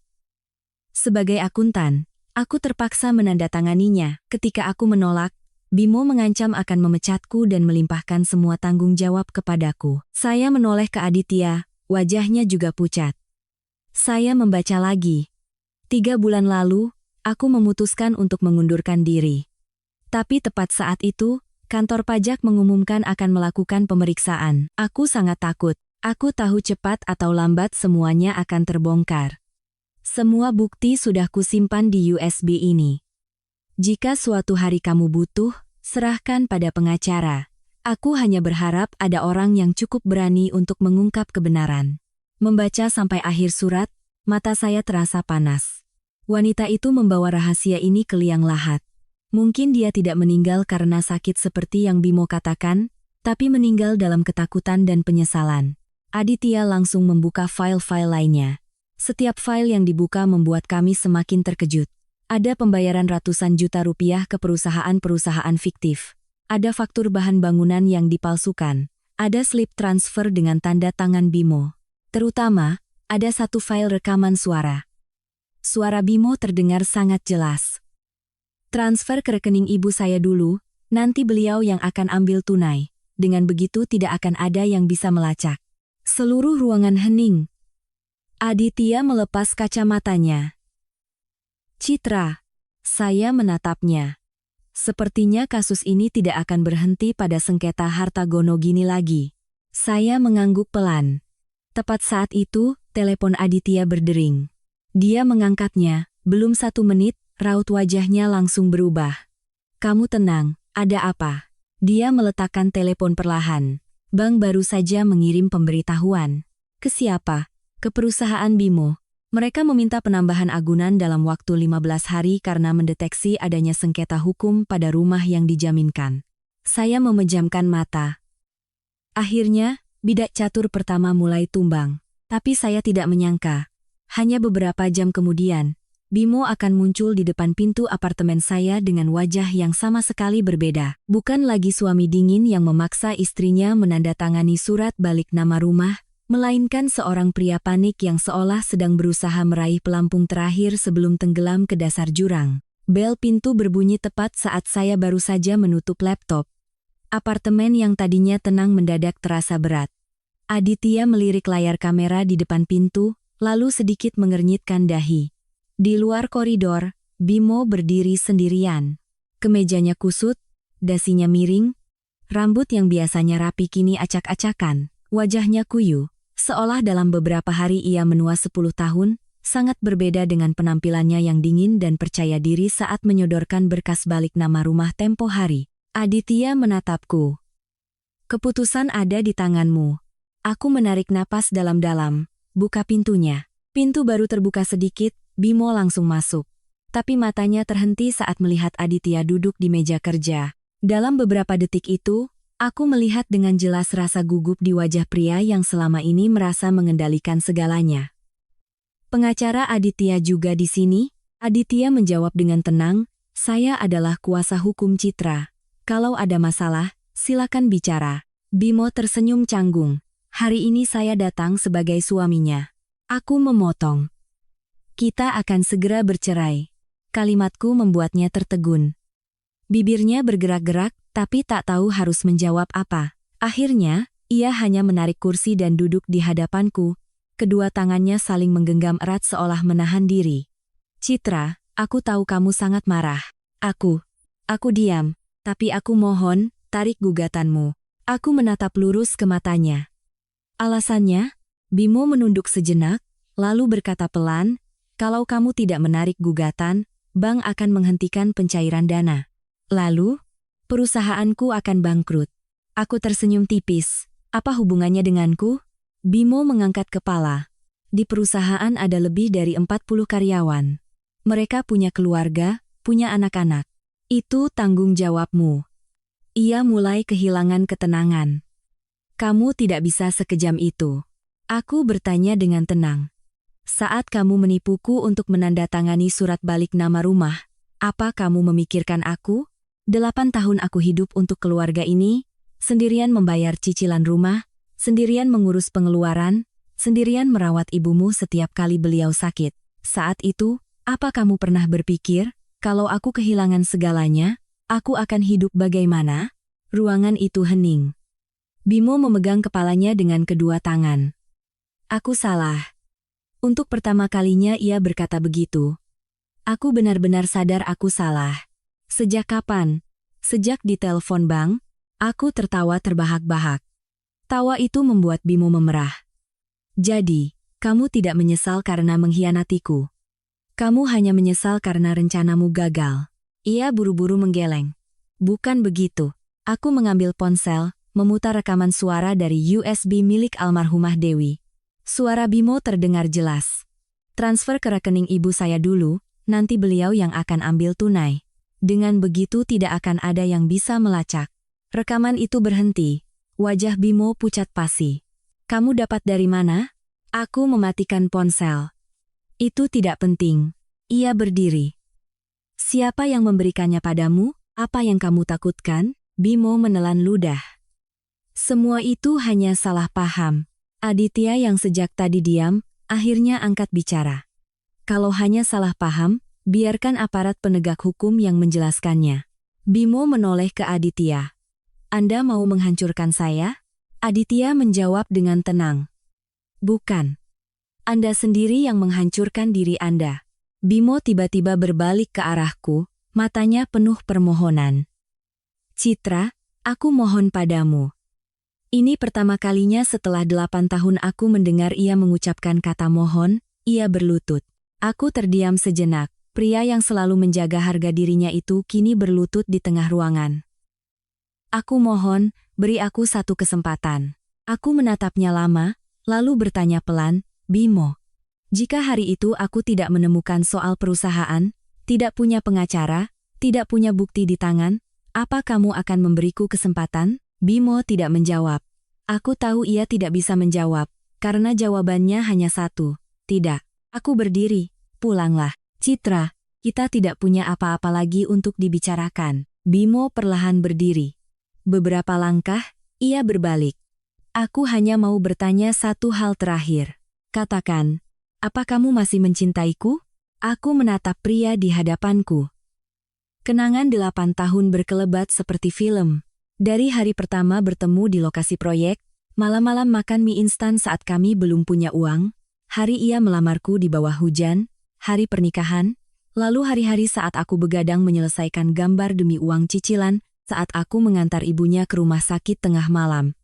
Sebagai akuntan, aku terpaksa menandatanganinya. Ketika aku menolak, Bimo mengancam akan memecatku dan melimpahkan semua tanggung jawab kepadaku. Saya menoleh ke Aditya, wajahnya juga pucat. Saya membaca lagi. 3 bulan lalu, aku memutuskan untuk mengundurkan diri. Tapi tepat saat itu, kantor pajak mengumumkan akan melakukan pemeriksaan. Aku sangat takut. Aku tahu cepat atau lambat semuanya akan terbongkar. Semua bukti sudah kusimpan di USB ini. Jika suatu hari kamu butuh, serahkan pada pengacara. Aku hanya berharap ada orang yang cukup berani untuk mengungkap kebenaran. Membaca sampai akhir surat, mata saya terasa panas. Wanita itu membawa rahasia ini ke liang lahat. Mungkin dia tidak meninggal karena sakit seperti yang Bimo katakan, tapi meninggal dalam ketakutan dan penyesalan. Aditya langsung membuka file-file lainnya. Setiap file yang dibuka membuat kami semakin terkejut. Ada pembayaran ratusan juta rupiah ke perusahaan-perusahaan fiktif. Ada faktur bahan bangunan yang dipalsukan. Ada slip transfer dengan tanda tangan Bimo. Terutama, ada satu file rekaman suara. Suara Bimo terdengar sangat jelas. Transfer ke rekening ibu saya dulu, nanti beliau yang akan ambil tunai. Dengan begitu tidak akan ada yang bisa melacak. Seluruh ruangan hening. Aditya melepas kacamatanya. Citra. Saya menatapnya. Sepertinya kasus ini tidak akan berhenti pada sengketa harta gono gini lagi. Saya mengangguk pelan. Tepat saat itu, telepon Aditya berdering. Dia mengangkatnya, belum 1 menit, raut wajahnya langsung berubah. Kamu tenang, ada apa? Dia meletakkan telepon perlahan. Bank baru saja mengirim pemberitahuan. Ke siapa? Ke perusahaan Bimo. Mereka meminta penambahan agunan dalam waktu 15 hari karena mendeteksi adanya sengketa hukum pada rumah yang dijaminkan. Saya memejamkan mata. Akhirnya, bidak catur pertama mulai tumbang. Tapi saya tidak menyangka. Hanya beberapa jam kemudian, Bimo akan muncul di depan pintu apartemen saya dengan wajah yang sama sekali berbeda. Bukan lagi suami dingin yang memaksa istrinya menandatangani surat balik nama rumah, melainkan seorang pria panik yang seolah sedang berusaha meraih pelampung terakhir sebelum tenggelam ke dasar jurang. Bel pintu berbunyi tepat saat saya baru saja menutup laptop. Apartemen yang tadinya tenang mendadak terasa berat. Aditya melirik layar kamera di depan pintu, lalu sedikit mengernyitkan dahi. Di luar koridor, Bimo berdiri sendirian. Kemejanya kusut, dasinya miring, rambut yang biasanya rapi kini acak-acakan, wajahnya kuyu. Seolah dalam beberapa hari ia menua 10 tahun, sangat berbeda dengan penampilannya yang dingin dan percaya diri saat menyodorkan berkas balik nama rumah tempo hari. Aditya menatapku. Keputusan ada di tanganmu. Aku menarik napas dalam-dalam. Buka pintunya. Pintu baru terbuka sedikit, Bimo langsung masuk. Tapi matanya terhenti saat melihat Aditya duduk di meja kerja. Dalam beberapa detik itu, aku melihat dengan jelas rasa gugup di wajah pria yang selama ini merasa mengendalikan segalanya. Pengacara Aditya juga di sini? Aditya menjawab dengan tenang, saya adalah kuasa hukum Citra. Kalau ada masalah, silakan bicara. Bimo tersenyum canggung. Hari ini saya datang sebagai suaminya. Aku memotong. Kita akan segera bercerai. Kalimatku membuatnya tertegun. Bibirnya bergerak-gerak, tapi tak tahu harus menjawab apa. Akhirnya, ia hanya menarik kursi dan duduk di hadapanku. Kedua tangannya saling menggenggam erat seolah menahan diri. Citra, aku tahu kamu sangat marah. Aku diam, tapi aku mohon, tarik gugatanmu. Aku menatap lurus ke matanya. Alasannya, Bimo menunduk sejenak, lalu berkata pelan, kalau kamu tidak menarik gugatan, bank akan menghentikan pencairan dana. Lalu, perusahaanku akan bangkrut. Aku tersenyum tipis. Apa hubungannya denganku? Bimo mengangkat kepala. Di perusahaan ada lebih dari 40 karyawan. Mereka punya keluarga, punya anak-anak. Itu tanggung jawabmu. Ia mulai kehilangan ketenangan. Kamu tidak bisa sekejam itu. Aku bertanya dengan tenang. Saat kamu menipuku untuk menandatangani surat balik nama rumah, apa kamu memikirkan aku? 8 tahun aku hidup untuk keluarga ini, sendirian membayar cicilan rumah, sendirian mengurus pengeluaran, sendirian merawat ibumu setiap kali beliau sakit. Saat itu, apa kamu pernah berpikir, kalau aku kehilangan segalanya, aku akan hidup bagaimana? Ruangan itu hening. Bimo memegang kepalanya dengan kedua tangan. Aku salah. Untuk pertama kalinya ia berkata begitu. Aku benar-benar sadar aku salah. Sejak kapan? Sejak di telepon bank, aku tertawa terbahak-bahak. Tawa itu membuat Bimo memerah. Jadi, kamu tidak menyesal karena mengkhianatiku. Kamu hanya menyesal karena rencanamu gagal. Ia buru-buru menggeleng. Bukan begitu. Aku mengambil ponsel, memutar rekaman suara dari USB milik almarhumah Dewi. Suara Bimo terdengar jelas. Transfer ke rekening ibu saya dulu, nanti beliau yang akan ambil tunai. Dengan begitu tidak akan ada yang bisa melacak. Rekaman itu berhenti. Wajah Bimo pucat pasi. Kamu dapat dari mana? Aku mematikan ponsel. Itu tidak penting. Ia berdiri. Siapa yang memberikannya padamu? Apa yang kamu takutkan? Bimo menelan ludah. Semua itu hanya salah paham. Aditya yang sejak tadi diam, akhirnya angkat bicara. Kalau hanya salah paham, biarkan aparat penegak hukum yang menjelaskannya. Bimo menoleh ke Aditya. Anda mau menghancurkan saya? Aditya menjawab dengan tenang. Bukan. Anda sendiri yang menghancurkan diri Anda. Bimo tiba-tiba berbalik ke arahku, matanya penuh permohonan. Citra, aku mohon padamu. Ini pertama kalinya setelah 8 tahun aku mendengar ia mengucapkan kata mohon, ia berlutut. Aku terdiam sejenak, pria yang selalu menjaga harga dirinya itu kini berlutut di tengah ruangan. Aku mohon, beri aku satu kesempatan. Aku menatapnya lama, lalu bertanya pelan, Bimo. Jika hari itu aku tidak menemukan soal perusahaan, tidak punya pengacara, tidak punya bukti di tangan, apa kamu akan memberiku kesempatan? Bimo tidak menjawab. Aku tahu ia tidak bisa menjawab, karena jawabannya hanya satu. Tidak. Aku berdiri. Pulanglah. Citra, kita tidak punya apa-apa lagi untuk dibicarakan. Bimo perlahan berdiri. Beberapa langkah, ia berbalik. Aku hanya mau bertanya satu hal terakhir. Katakan, apa kamu masih mencintaiku? Aku menatap pria di hadapanku. Kenangan 8 tahun berkelebat seperti film. Dari hari pertama bertemu di lokasi proyek, malam-malam makan mie instan saat kami belum punya uang, hari ia melamarku di bawah hujan, hari pernikahan, lalu hari-hari saat aku begadang menyelesaikan gambar demi uang cicilan, saat aku mengantar ibunya ke rumah sakit tengah malam.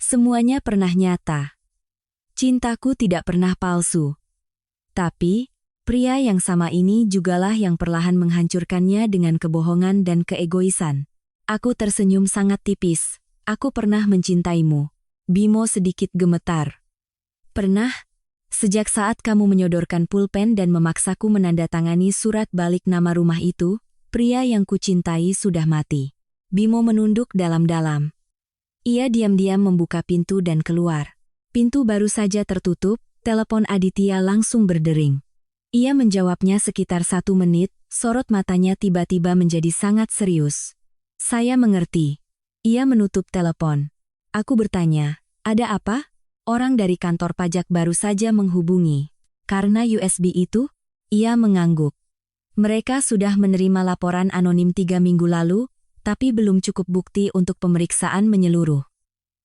Semuanya pernah nyata. Cintaku tidak pernah palsu. Tapi, pria yang sama ini jugalah yang perlahan menghancurkannya dengan kebohongan dan keegoisan. Aku tersenyum sangat tipis. Aku pernah mencintaimu. Bimo sedikit gemetar. Pernah? Sejak saat kamu menyodorkan pulpen dan memaksaku menandatangani surat balik nama rumah itu, pria yang kucintai sudah mati. Bimo menunduk dalam-dalam. Ia diam-diam membuka pintu dan keluar. Pintu baru saja tertutup, telepon Aditya langsung berdering. Ia menjawabnya sekitar 1 menit, sorot matanya tiba-tiba menjadi sangat serius. Saya mengerti. Ia menutup telepon. Aku bertanya, ada apa? Orang dari kantor pajak baru saja menghubungi. Karena USB itu, ia mengangguk. Mereka sudah menerima laporan anonim 3 minggu lalu, tapi belum cukup bukti untuk pemeriksaan menyeluruh.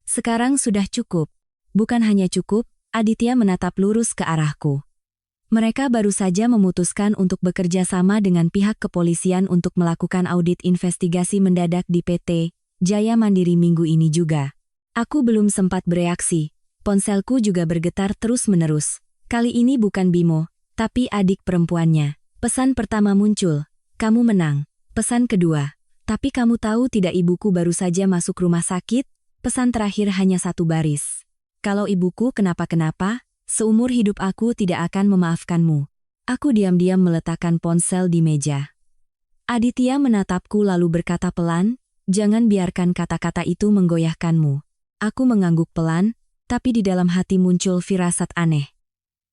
Sekarang sudah cukup. Bukan hanya cukup, Aditya menatap lurus ke arahku. Mereka baru saja memutuskan untuk bekerja sama dengan pihak kepolisian untuk melakukan audit investigasi mendadak di PT Jaya Mandiri minggu ini juga. Aku belum sempat bereaksi. Ponselku juga bergetar terus-menerus. Kali ini bukan Bimo, tapi adik perempuannya. Pesan pertama muncul, kamu menang. Pesan kedua, tapi kamu tahu tidak ibuku baru saja masuk rumah sakit? Pesan terakhir hanya satu baris. Kalau ibuku kenapa-kenapa, seumur hidup aku tidak akan memaafkanmu. Aku diam-diam meletakkan ponsel di meja. Aditya menatapku lalu berkata pelan, jangan biarkan kata-kata itu menggoyahkanmu. Aku mengangguk pelan, tapi di dalam hati muncul firasat aneh.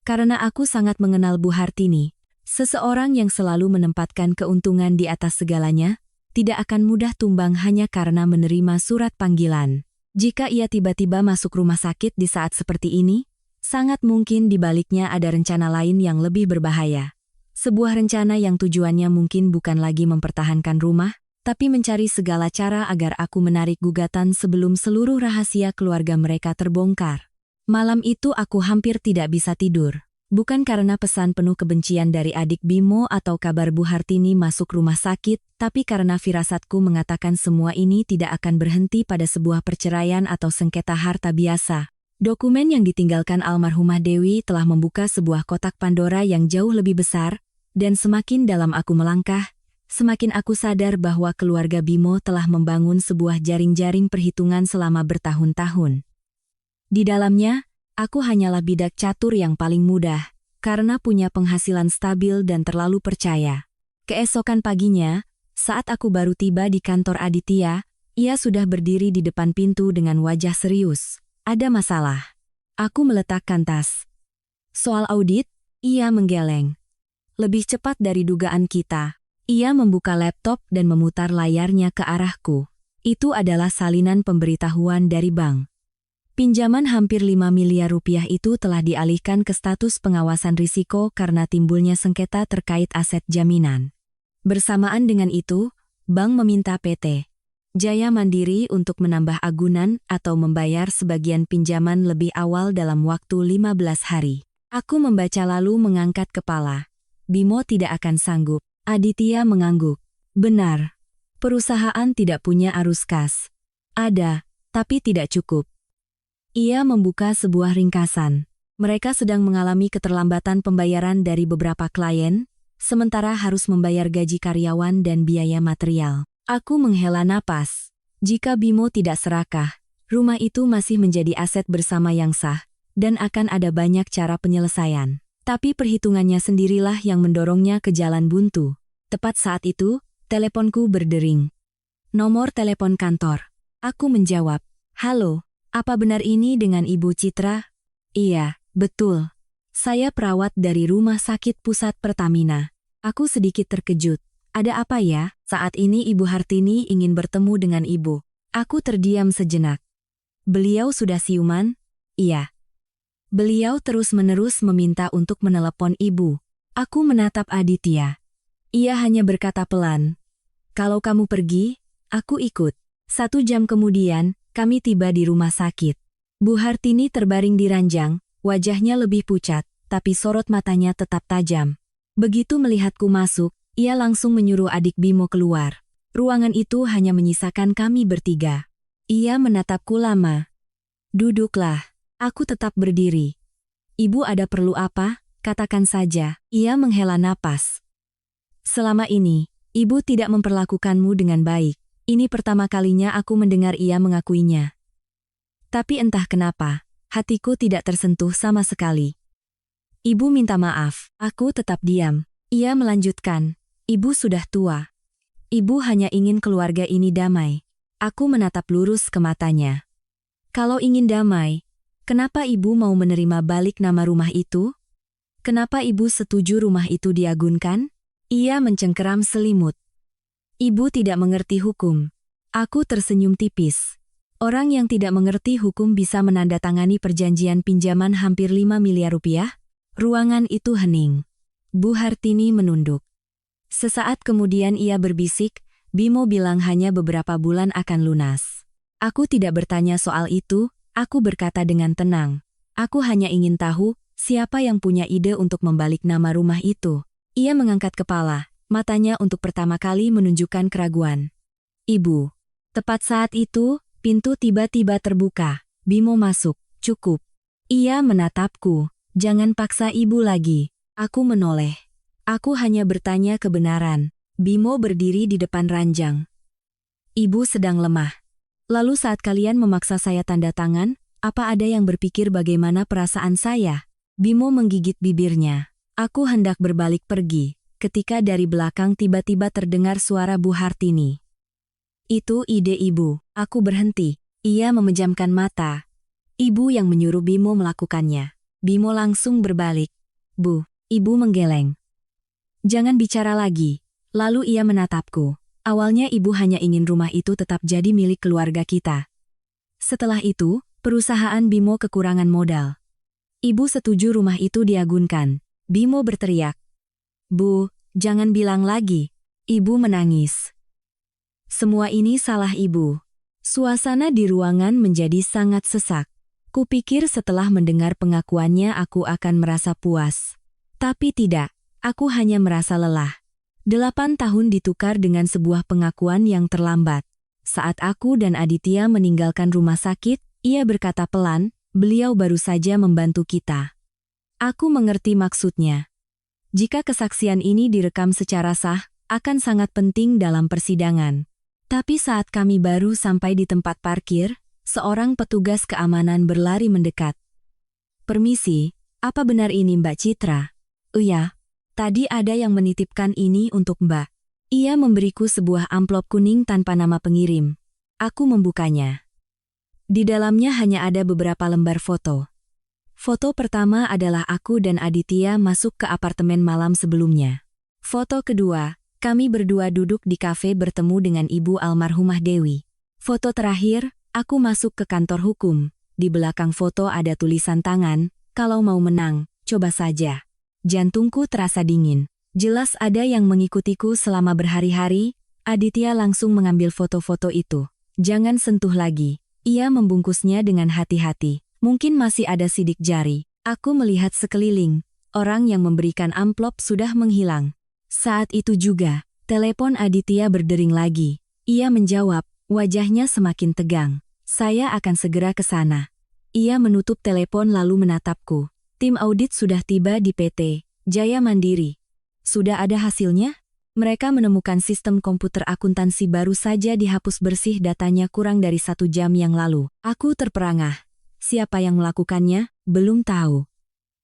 Karena aku sangat mengenal Bu Hartini, seseorang yang selalu menempatkan keuntungan di atas segalanya, tidak akan mudah tumbang hanya karena menerima surat panggilan. Jika ia tiba-tiba masuk rumah sakit di saat seperti ini, sangat mungkin di baliknya ada rencana lain yang lebih berbahaya. Sebuah rencana yang tujuannya mungkin bukan lagi mempertahankan rumah, tapi mencari segala cara agar aku menarik gugatan sebelum seluruh rahasia keluarga mereka terbongkar. Malam itu aku hampir tidak bisa tidur. Bukan karena pesan penuh kebencian dari adik Bimo atau kabar Bu Hartini masuk rumah sakit, tapi karena firasatku mengatakan semua ini tidak akan berhenti pada sebuah perceraian atau sengketa harta biasa. Dokumen yang ditinggalkan almarhumah Dewi telah membuka sebuah kotak Pandora yang jauh lebih besar, dan semakin dalam aku melangkah, semakin aku sadar bahwa keluarga Bimo telah membangun sebuah jaring-jaring perhitungan selama bertahun-tahun. Di dalamnya, aku hanyalah bidak catur yang paling mudah, karena punya penghasilan stabil dan terlalu percaya. Keesokan paginya, saat aku baru tiba di kantor Aditya, ia sudah berdiri di depan pintu dengan wajah serius. Ada masalah. Aku meletakkan tas. Soal audit, ia menggeleng. Lebih cepat dari dugaan kita. Ia membuka laptop dan memutar layarnya ke arahku. Itu adalah salinan pemberitahuan dari bank. Pinjaman hampir 5 miliar rupiah itu telah dialihkan ke status pengawasan risiko karena timbulnya sengketa terkait aset jaminan. Bersamaan dengan itu, bank meminta PT Jaya Mandiri untuk menambah agunan atau membayar sebagian pinjaman lebih awal dalam waktu 15 hari. Aku membaca lalu mengangkat kepala. Bimo tidak akan sanggup. Aditya mengangguk. Benar. Perusahaan tidak punya arus kas. Ada, tapi tidak cukup. Ia membuka sebuah ringkasan. Mereka sedang mengalami keterlambatan pembayaran dari beberapa klien, sementara harus membayar gaji karyawan dan biaya material. Aku menghela napas. Jika Bimo tidak serakah, rumah itu masih menjadi aset bersama yang sah, dan akan ada banyak cara penyelesaian. Tapi perhitungannya sendirilah yang mendorongnya ke jalan buntu. Tepat saat itu, teleponku berdering. Nomor telepon kantor. Aku menjawab, halo. Apa benar ini dengan Ibu Citra? Iya, betul. Saya perawat dari Rumah Sakit Pusat Pertamina. Aku sedikit terkejut. Ada apa ya? Saat ini Ibu Hartini ingin bertemu dengan Ibu. Aku terdiam sejenak. Beliau sudah siuman? Iya. Beliau terus-menerus meminta untuk menelepon Ibu. Aku menatap Aditya. Ia hanya berkata pelan. Kalau kamu pergi, aku ikut. 1 jam kemudian, kami tiba di rumah sakit. Bu Hartini terbaring di ranjang, wajahnya lebih pucat, tapi sorot matanya tetap tajam. Begitu melihatku masuk, ia langsung menyuruh adik Bimo keluar. Ruangan itu hanya menyisakan kami bertiga. Ia menatapku lama. Duduklah. Aku tetap berdiri. Ibu ada perlu apa? Katakan saja. Ia menghela napas. Selama ini, Ibu tidak memperlakukanmu dengan baik. Ini pertama kalinya aku mendengar ia mengakuinya. Tapi entah kenapa, hatiku tidak tersentuh sama sekali. Ibu minta maaf, aku tetap diam. Ia melanjutkan, Ibu sudah tua. Ibu hanya ingin keluarga ini damai. Aku menatap lurus ke matanya. Kalau ingin damai, kenapa Ibu mau menerima balik nama rumah itu? Kenapa Ibu setuju rumah itu diagunkan? Ia mencengkeram selimut. Ibu tidak mengerti hukum. Aku tersenyum tipis. Orang yang tidak mengerti hukum bisa menandatangani perjanjian pinjaman hampir 5 miliar rupiah? Ruangan itu hening. Bu Hartini menunduk. Sesaat kemudian ia berbisik, Bimo bilang hanya beberapa bulan akan lunas. Aku tidak bertanya soal itu, aku berkata dengan tenang. Aku hanya ingin tahu, siapa yang punya ide untuk membalik nama rumah itu. Ia mengangkat kepala. Matanya untuk pertama kali menunjukkan keraguan. Ibu. Tepat saat itu, pintu tiba-tiba terbuka. Bimo masuk. Cukup. Ia menatapku. Jangan paksa Ibu lagi. Aku menoleh. Aku hanya bertanya kebenaran. Bimo berdiri di depan ranjang. Ibu sedang lemah. Lalu saat kalian memaksa saya tanda tangan, apa ada yang berpikir bagaimana perasaan saya? Bimo menggigit bibirnya. Aku hendak berbalik pergi, ketika dari belakang tiba-tiba terdengar suara Bu Hartini. Itu ide ibu. Aku berhenti. Ia memejamkan mata. Ibu yang menyuruh Bimo melakukannya. Bimo langsung berbalik. Bu, ibu menggeleng. Jangan bicara lagi. Lalu ia menatapku. Awalnya ibu hanya ingin rumah itu tetap jadi milik keluarga kita. Setelah itu, perusahaan Bimo kekurangan modal. Ibu setuju rumah itu diagunkan. Bimo berteriak. Bu, jangan bilang lagi. Ibu menangis. Semua ini salah ibu. Suasana di ruangan menjadi sangat sesak. Kupikir setelah mendengar pengakuannya aku akan merasa puas. Tapi tidak. Aku hanya merasa lelah. 8 tahun ditukar dengan sebuah pengakuan yang terlambat. Saat aku dan Aditya meninggalkan rumah sakit, ia berkata pelan, beliau baru saja membantu kita. Aku mengerti maksudnya. Jika kesaksian ini direkam secara sah, akan sangat penting dalam persidangan. Tapi saat kami baru sampai di tempat parkir, seorang petugas keamanan berlari mendekat. Permisi, apa benar ini Mbak Citra? Iya. Tadi ada yang menitipkan ini untuk Mbak. Ia memberiku sebuah amplop kuning tanpa nama pengirim. Aku membukanya. Di dalamnya hanya ada beberapa lembar foto. Foto pertama adalah aku dan Aditya masuk ke apartemen malam sebelumnya. Foto kedua, kami berdua duduk di kafe bertemu dengan ibu almarhumah Dewi. Foto terakhir, aku masuk ke kantor hukum. Di belakang foto ada tulisan tangan, kalau mau menang, coba saja. Jantungku terasa dingin. Jelas ada yang mengikutiku selama berhari-hari. Aditya langsung mengambil foto-foto itu. Jangan sentuh lagi. Ia membungkusnya dengan hati-hati. Mungkin masih ada sidik jari. Aku melihat sekeliling. Orang yang memberikan amplop sudah menghilang. Saat itu juga, telepon Aditya berdering lagi. Ia menjawab, wajahnya semakin tegang. Saya akan segera ke sana. Ia menutup telepon lalu menatapku. Tim audit sudah tiba di PT Jaya Mandiri. Sudah ada hasilnya? Mereka menemukan sistem komputer akuntansi baru saja dihapus bersih datanya kurang dari 1 jam yang lalu. Aku terperangah. Siapa yang melakukannya? Belum tahu.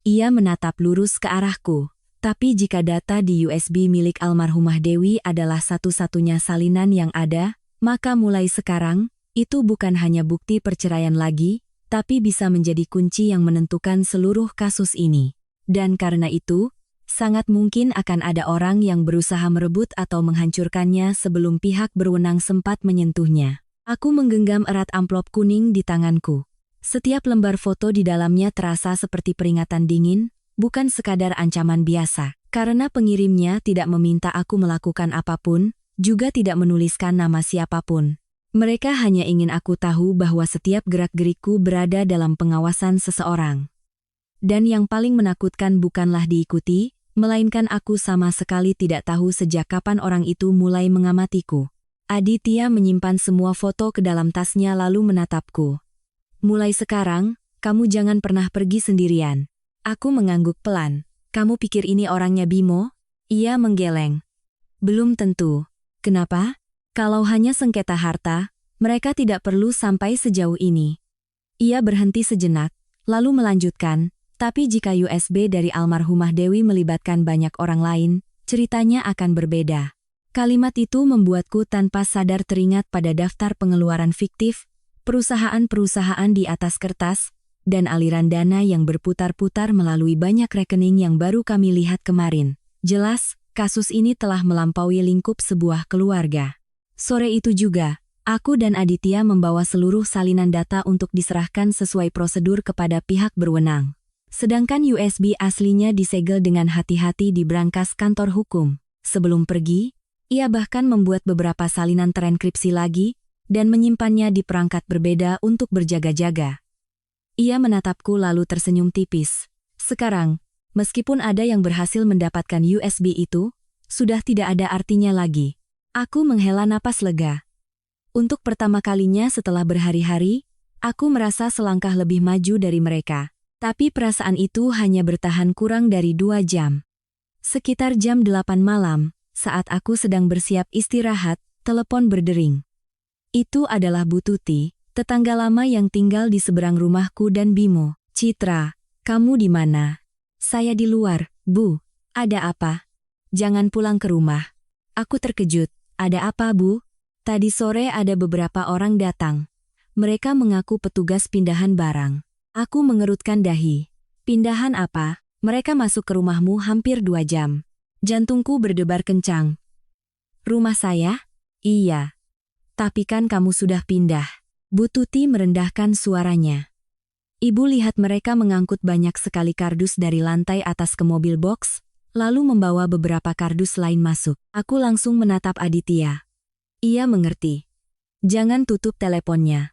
Ia menatap lurus ke arahku. Tapi jika data di USB milik almarhumah Dewi adalah satu-satunya salinan yang ada, maka mulai sekarang, itu bukan hanya bukti perceraian lagi, tapi bisa menjadi kunci yang menentukan seluruh kasus ini. Dan karena itu, sangat mungkin akan ada orang yang berusaha merebut atau menghancurkannya sebelum pihak berwenang sempat menyentuhnya. Aku menggenggam erat amplop kuning di tanganku. Setiap lembar foto di dalamnya terasa seperti peringatan dingin, bukan sekadar ancaman biasa. Karena pengirimnya tidak meminta aku melakukan apapun, juga tidak menuliskan nama siapapun. Mereka hanya ingin aku tahu bahwa setiap gerak-gerikku berada dalam pengawasan seseorang. Dan yang paling menakutkan bukanlah diikuti, melainkan aku sama sekali tidak tahu sejak kapan orang itu mulai mengamatiku. Aditya menyimpan semua foto ke dalam tasnya lalu menatapku. Mulai sekarang, kamu jangan pernah pergi sendirian. Aku mengangguk pelan. Kamu pikir ini orangnya Bimo? Ia menggeleng. Belum tentu. Kenapa? Kalau hanya sengketa harta, mereka tidak perlu sampai sejauh ini. Ia berhenti sejenak, lalu melanjutkan, tapi jika USB dari almarhumah Dewi melibatkan banyak orang lain, ceritanya akan berbeda. Kalimat itu membuatku tanpa sadar teringat pada daftar pengeluaran fiktif, perusahaan-perusahaan di atas kertas, dan aliran dana yang berputar-putar melalui banyak rekening yang baru kami lihat kemarin. Jelas, kasus ini telah melampaui lingkup sebuah keluarga. Sore itu juga, aku dan Aditya membawa seluruh salinan data untuk diserahkan sesuai prosedur kepada pihak berwenang. Sedangkan USB aslinya disegel dengan hati-hati di brankas kantor hukum. Sebelum pergi, ia bahkan membuat beberapa salinan terenkripsi lagi dan menyimpannya di perangkat berbeda untuk berjaga-jaga. Ia menatapku lalu tersenyum tipis. Sekarang, meskipun ada yang berhasil mendapatkan USB itu, sudah tidak ada artinya lagi. Aku menghela napas lega. Untuk pertama kalinya setelah berhari-hari, aku merasa selangkah lebih maju dari mereka. Tapi perasaan itu hanya bertahan kurang dari 2 jam. Sekitar jam 8 malam, saat aku sedang bersiap istirahat, telepon berdering. Itu adalah Bu Tuti, tetangga lama yang tinggal di seberang rumahku dan Bimo. Citra, kamu di mana? Saya di luar, Bu. Ada apa? Jangan pulang ke rumah. Aku terkejut. Ada apa, Bu? Tadi sore ada beberapa orang datang. Mereka mengaku petugas pindahan barang. Aku mengerutkan dahi. Pindahan apa? Mereka masuk ke rumahmu hampir 2 jam. Jantungku berdebar kencang. Rumah saya? Iya. Tapi kan kamu sudah pindah. Bu Tuti merendahkan suaranya. Ibu lihat mereka mengangkut banyak sekali kardus dari lantai atas ke mobil box, lalu membawa beberapa kardus lain masuk. Aku langsung menatap Aditya. Ia mengerti. Jangan tutup teleponnya.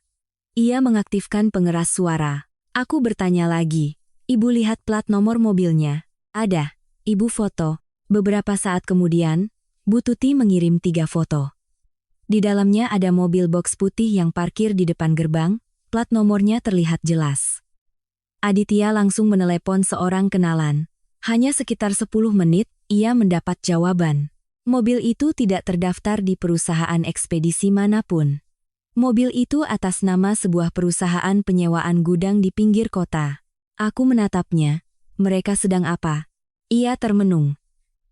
Ia mengaktifkan pengeras suara. Aku bertanya lagi. Ibu lihat plat nomor mobilnya. Ada. Ibu foto. Beberapa saat kemudian, Bu Tuti mengirim 3 foto. Di dalamnya ada mobil box putih yang parkir di depan gerbang, plat nomornya terlihat jelas. Aditya langsung menelepon seorang kenalan. Hanya sekitar 10 menit, ia mendapat jawaban. Mobil itu tidak terdaftar di perusahaan ekspedisi manapun. Mobil itu atas nama sebuah perusahaan penyewaan gudang di pinggir kota. Aku menatapnya. Mereka sedang apa? Ia termenung.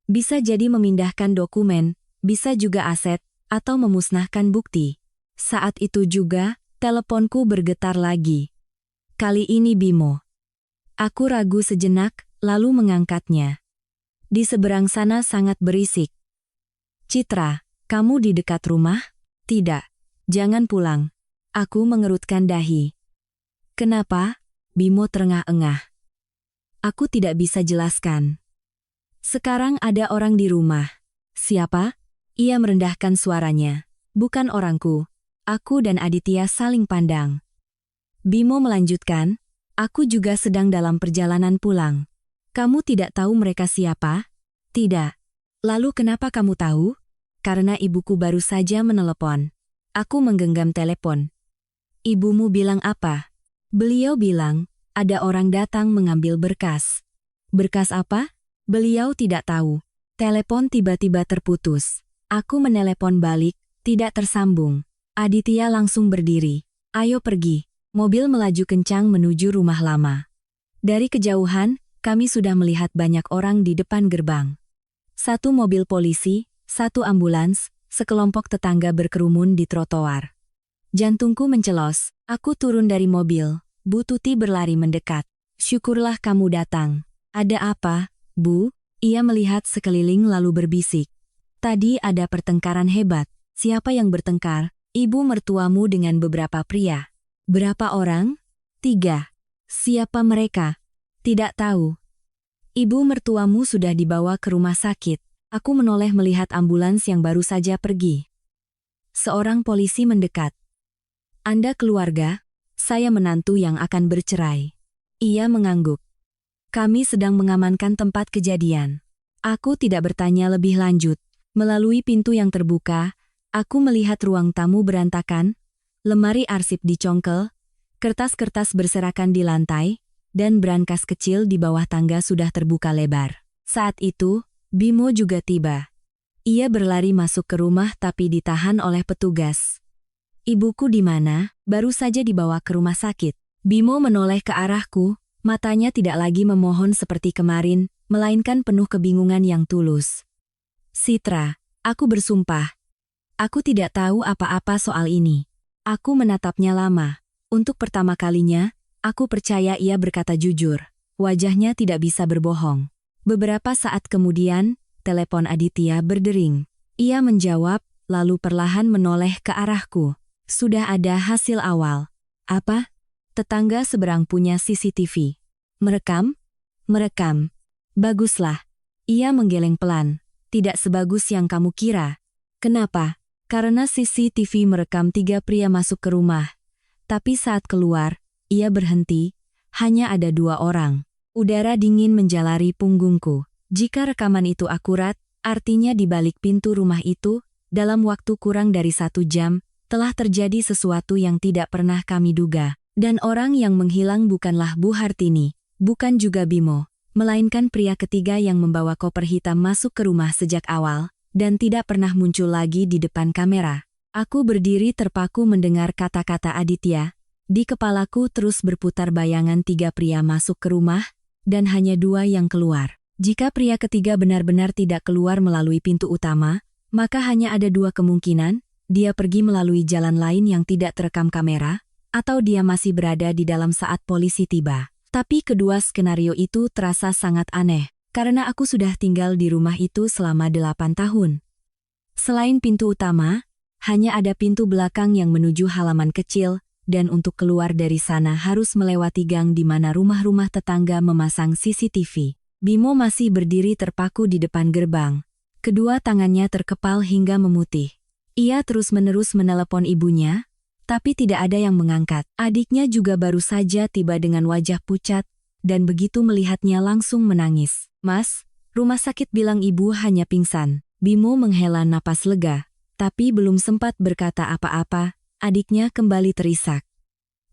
Bisa jadi memindahkan dokumen, bisa juga aset, atau memusnahkan bukti. Saat itu juga, teleponku bergetar lagi. Kali ini Bimo. Aku ragu sejenak, lalu mengangkatnya. Di seberang sana sangat berisik. Citra, kamu di dekat rumah? Tidak. Jangan pulang. Aku mengerutkan dahi. Kenapa? Bimo terengah-engah. Aku tidak bisa jelaskan. Sekarang ada orang di rumah. Siapa? Ia merendahkan suaranya. Bukan orangku. Aku dan Aditya saling pandang. Bimo melanjutkan, aku juga sedang dalam perjalanan pulang. Kamu tidak tahu mereka siapa? Tidak. Lalu kenapa kamu tahu? Karena ibuku baru saja menelepon. Aku menggenggam telepon. Ibumu bilang apa? Beliau bilang, ada orang datang mengambil berkas. Berkas apa? Beliau tidak tahu. Telepon tiba-tiba terputus. Aku menelepon balik, tidak tersambung. Aditya langsung berdiri. Ayo pergi. Mobil melaju kencang menuju rumah lama. Dari kejauhan, kami sudah melihat banyak orang di depan gerbang. 1 mobil polisi, 1 ambulans, sekelompok tetangga berkerumun di trotoar. Jantungku mencelos. Aku turun dari mobil. Bu Tuti berlari mendekat. Syukurlah kamu datang. Ada apa, Bu? Ia melihat sekeliling lalu berbisik. Tadi ada pertengkaran hebat. Siapa yang bertengkar? Ibu mertuamu dengan beberapa pria. Berapa orang? 3. Siapa mereka? Tidak tahu. Ibu mertuamu sudah dibawa ke rumah sakit. Aku menoleh melihat ambulans yang baru saja pergi. Seorang polisi mendekat. Anda keluarga? Saya menantu yang akan bercerai. Ia mengangguk. Kami sedang mengamankan tempat kejadian. Aku tidak bertanya lebih lanjut. Melalui pintu yang terbuka, aku melihat ruang tamu berantakan, lemari arsip dicongkel, kertas-kertas berserakan di lantai, dan brankas kecil di bawah tangga sudah terbuka lebar. Saat itu, Bimo juga tiba. Ia berlari masuk ke rumah tapi ditahan oleh petugas. Ibuku di mana? Baru saja dibawa ke rumah sakit. Bimo menoleh ke arahku, matanya tidak lagi memohon seperti kemarin, melainkan penuh kebingungan yang tulus. Citra, aku bersumpah. Aku tidak tahu apa-apa soal ini. Aku menatapnya lama. Untuk pertama kalinya, aku percaya ia berkata jujur. Wajahnya tidak bisa berbohong. Beberapa saat kemudian, telepon Aditya berdering. Ia menjawab, lalu perlahan menoleh ke arahku. Sudah ada hasil awal. Apa? Tetangga seberang punya CCTV. Merekam? Merekam. Baguslah. Ia menggeleng pelan. Tidak sebagus yang kamu kira. Kenapa? Karena CCTV merekam 3 pria masuk ke rumah. Tapi saat keluar, ia berhenti. Hanya ada 2 orang. Udara dingin menjalari punggungku. Jika rekaman itu akurat, artinya di balik pintu rumah itu, dalam waktu kurang dari 1 jam, telah terjadi sesuatu yang tidak pernah kami duga. Dan orang yang menghilang bukanlah Bu Hartini, bukan juga Bimo. melainkan pria ketiga yang membawa koper hitam masuk ke rumah sejak awal, dan tidak pernah muncul lagi di depan kamera. Aku berdiri terpaku mendengar kata-kata Aditya. Di kepalaku terus berputar bayangan 3 pria masuk ke rumah, dan hanya 2 yang keluar. Jika pria ketiga benar-benar tidak keluar melalui pintu utama, maka hanya ada 2 kemungkinan, dia pergi melalui jalan lain yang tidak terekam kamera, atau dia masih berada di dalam saat polisi tiba. Tapi kedua skenario itu terasa sangat aneh, karena aku sudah tinggal di rumah itu selama 8 tahun. Selain pintu utama, hanya ada pintu belakang yang menuju halaman kecil, dan untuk keluar dari sana harus melewati gang di mana rumah-rumah tetangga memasang CCTV. Bimo masih berdiri terpaku di depan gerbang. Kedua tangannya terkepal hingga memutih. Ia terus-menerus menelepon ibunya, tapi tidak ada yang mengangkat. Adiknya juga baru saja tiba dengan wajah pucat, dan begitu melihatnya langsung menangis. "Mas, rumah sakit bilang ibu hanya pingsan." Bimo menghela napas lega, tapi belum sempat berkata apa-apa, adiknya kembali terisak.